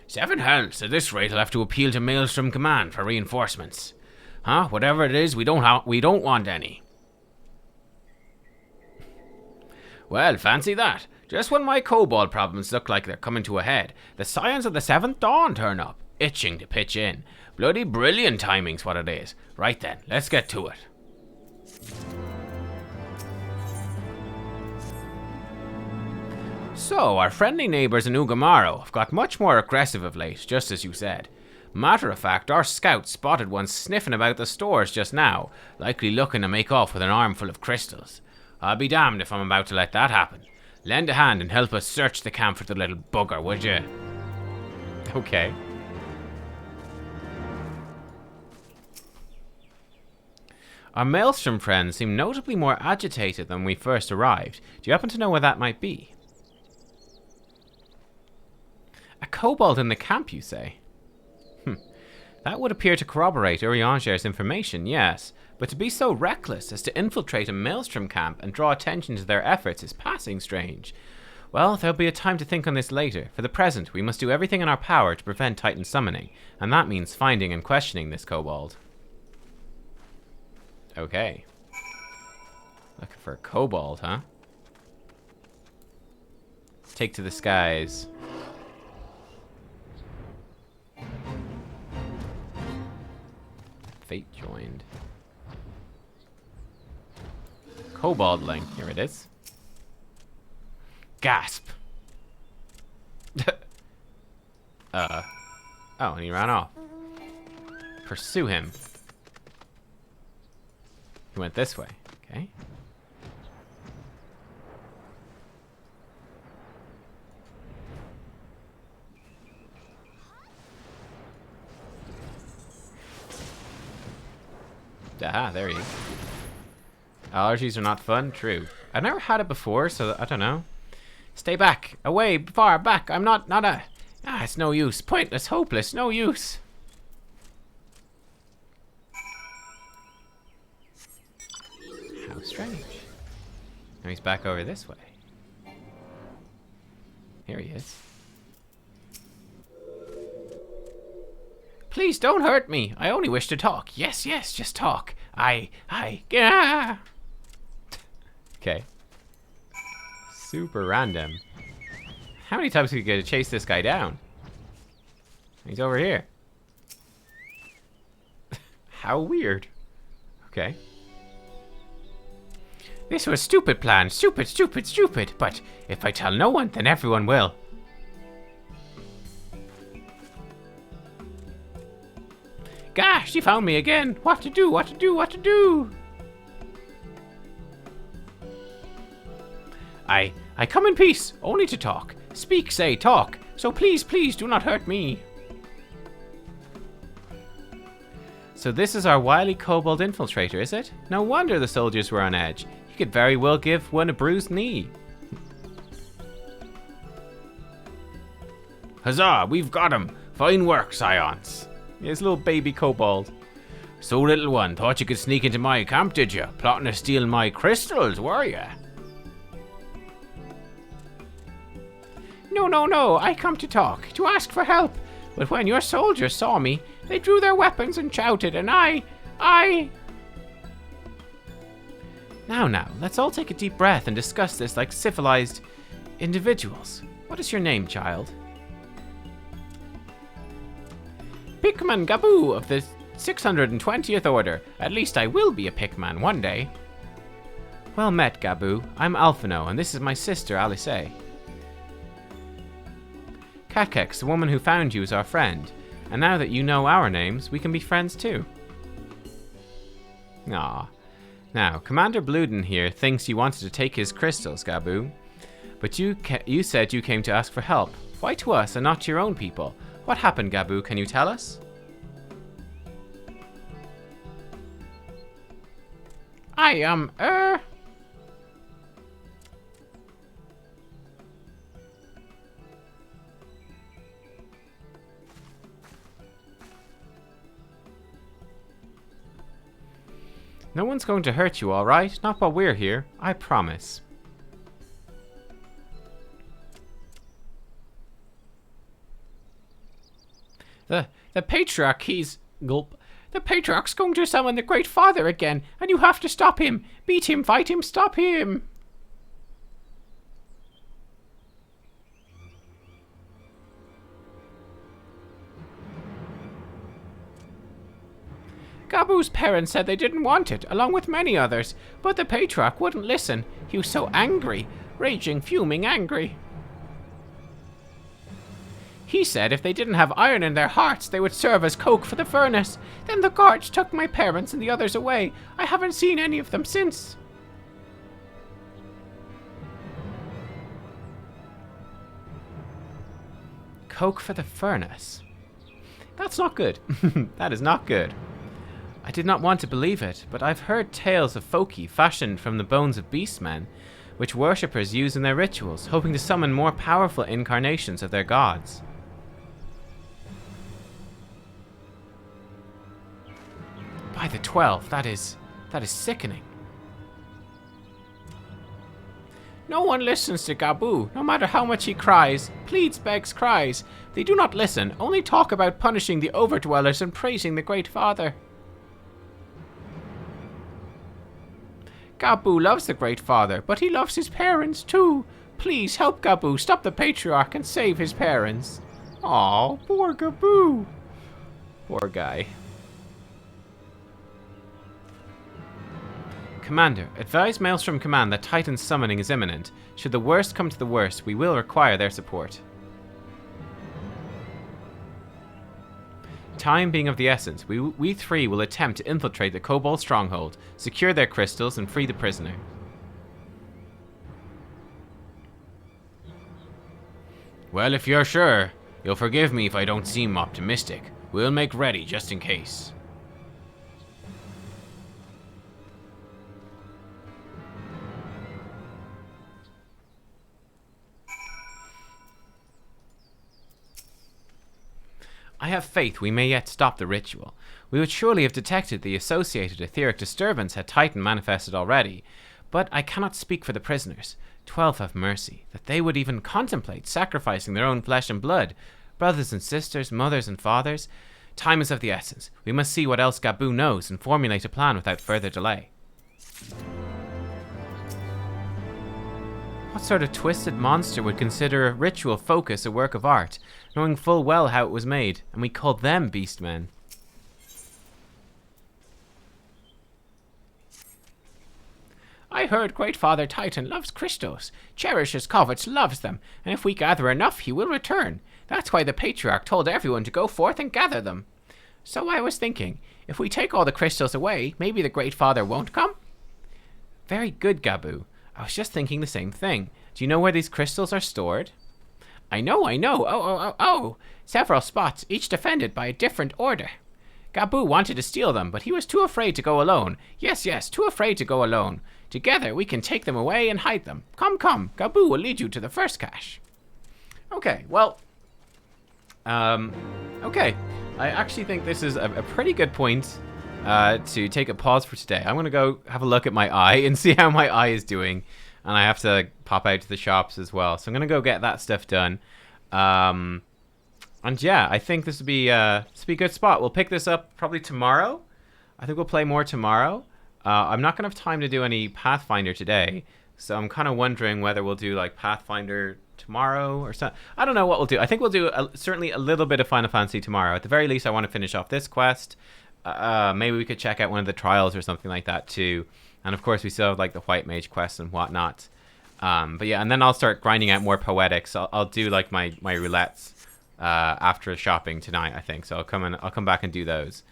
7 hells. At this rate, I'll have to appeal to Maelstrom Command for reinforcements. Huh? Whatever it is, we don't want any. Well, fancy that. Just when my kobold problems look like they're coming to a head, the Scions of the 7th Dawn turn up, itching to pitch in. Bloody brilliant timing's what it is. Right then, let's get to it. So, our friendly neighbours in Ugamaro have got much more aggressive of late, just as you said. Matter of fact, our scouts spotted one sniffing about the stores just now, likely looking to make off with an armful of crystals. I'll be damned if I'm about to let that happen. Lend a hand and help us search the camp for the little bugger, would you? Okay. Our Maelstrom friends seem notably more agitated than when we first arrived. Do you happen to know where that might be? A kobold in the camp, you say? That would appear to corroborate Urianger's information, yes. But to be so reckless as to infiltrate a Maelstrom camp and draw attention to their efforts is passing strange. Well, there'll be a time to think on this later. For the present, we must do everything in our power to prevent Titan summoning, and that means finding and questioning this kobold. Okay. Looking for a kobold, huh? Take to the skies. Fate joined. Kobold link. Here it is. Gasp. Oh, and he ran off. Pursue him. He went this way. Okay. Aha, there he is. Allergies are not fun? True. I've never had it before, so I don't know. Stay back. Away. Far back. I'm not a... Ah, it's no use. Pointless. Hopeless. No use. How strange. Now he's back over this way. Here he is. Please don't hurt me. I only wish to talk. Yes, just talk. Yeah. Okay. Super random. How many times are we going to chase this guy down? He's over here. How weird. Okay. This was a stupid plan. Stupid, stupid, stupid. But if I tell no one, then everyone will. Gosh, you found me again. What to do, what to do, what to do? I come in peace, only to talk. Speak, say, talk. So please, please do not hurt me. So this is our wily kobold infiltrator, is it? No wonder the soldiers were on edge. He could very well give one a bruised knee. Huzzah, we've got him. Fine work, Scions. His little baby kobold. So, little one, thought you could sneak into my camp, did you? Plotting to steal my crystals, were ya? No, no, no, I come to talk, to ask for help. But when your soldiers saw me, they drew their weapons and shouted, and I... Now, let's all take a deep breath and discuss this like civilized individuals. What is your name, child? Pickman Gaboo of the 620th Order. At least I will be a Pickman one day. Well met, Gaboo. I'm Alphino, and this is my sister, Alice. Nubkeks, the woman who found you, is our friend. And now that you know our names, we can be friends too. Ah. Now, Commander Bluden here thinks you wanted to take his crystals, Gaboo. But you said you came to ask for help. Why to us and not to your own people? What happened, Gaboo? Can you tell us? No one's going to hurt you, all right? Not while we're here. I promise. The Patriarch, he's... Gulp. The Patriarch's going to summon the Great Father again, and you have to stop him. Beat him, fight him, stop him. Gaboo's parents said they didn't want it, along with many others, but the Patriarch wouldn't listen. He was so angry, raging, fuming, angry. He said if they didn't have iron in their hearts, they would serve as coke for the furnace. Then the guards took my parents and the others away. I haven't seen any of them since. Coke for the furnace? That's not good. That is not good. I did not want to believe it, but I've heard tales of folki fashioned from the bones of beastmen, which worshippers use in their rituals, hoping to summon more powerful incarnations of their gods. By the 12, that is sickening. No one listens to Gaboo, no matter how much he cries, pleads, begs, cries. They do not listen, only talk about punishing the overdwellers and praising the Great Father. Gaboo loves the Great Father, but he loves his parents too. Please help Gaboo stop the Patriarch and save his parents. Aw, poor Gaboo. Poor guy. Commander, advise Maelstrom Command that Titan summoning is imminent. Should the worst come to the worst, we will require their support. Time being of the essence, we three will attempt to infiltrate the Kobold stronghold, secure their crystals, and free the prisoner. Well, if you're sure, you'll forgive me if I don't seem optimistic. We'll make ready just in case. I have faith we may yet stop the ritual. We would surely have detected the associated etheric disturbance had Titan manifested already, but I cannot speak for the prisoners. 12 have mercy, that they would even contemplate sacrificing their own flesh and blood. Brothers and sisters, mothers and fathers, time is of the essence. We must see what else Gaboo knows and formulate a plan without further delay. What sort of twisted monster would consider a ritual focus a work of art, knowing full well how it was made, and we called them beastmen? I heard Great Father Titan loves crystals, cherishes, covets, loves them, and if we gather enough, he will return. That's why the Patriarch told everyone to go forth and gather them. So I was thinking, if we take all the crystals away, maybe the Great Father won't come? Very good, Gabu. I was just thinking the same thing. Do you know where these crystals are stored? I know. Oh. Several spots, each defended by a different order. Gabu wanted to steal them, but he was too afraid to go alone. Yes, too afraid to go alone. Together, we can take them away and hide them. Come. Gabu will lead you to the first cache. Okay, well... okay. I actually think this is a pretty good point to take a pause for today. I'm going to go have a look at my eye and see how my eye is doing. And I have to pop out to the shops as well. So I'm going to go get that stuff done. And yeah, I think this would be a good spot. We'll pick this up probably tomorrow. I think we'll play more tomorrow. I'm not going to have time to do any Pathfinder today. So I'm kind of wondering whether we'll do like Pathfinder tomorrow or something. I don't know what we'll do. I think we'll do certainly a little bit of Final Fantasy tomorrow. At the very least, I want to finish off this quest. Maybe we could check out one of the trials or something like that too. And of course, we still have like the White Mage quest and whatnot. But yeah, and then I'll start grinding out more poetics. I'll do like my roulettes after shopping tonight, I think. So I'll come back and do those.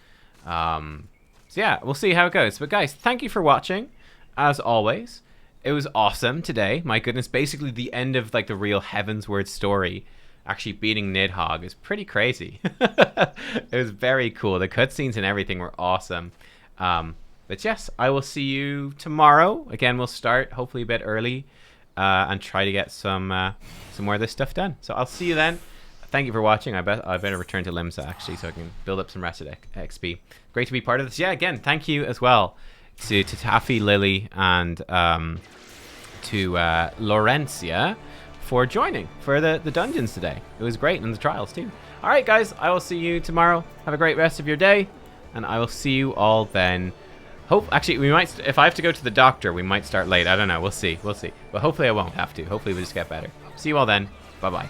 So yeah, we'll see how it goes. But guys, thank you for watching. As always, it was awesome today. My goodness, basically the end of like the real Heavensward story. Actually beating NIDHOGG is pretty crazy. It was very cool. The cutscenes and everything were awesome. But yes, I will see you tomorrow. Again, we'll start hopefully a bit early and try to get some more of this stuff done. So I'll see you then. Thank you for watching. I better return to Limsa actually so I can build up some rested XP. Great to be part of this. Yeah, again, thank you as well to Taffy, Lily, and to Laurencia for joining for the dungeons today. It was great, and the trials too. All right, guys, I will see you tomorrow. Have a great rest of your day, and I will see you all then. Actually, we might. If I have to go to the doctor, we might start late. I don't know. We'll see. But hopefully, I won't have to. Hopefully, we'll just get better. See you all then. Bye bye.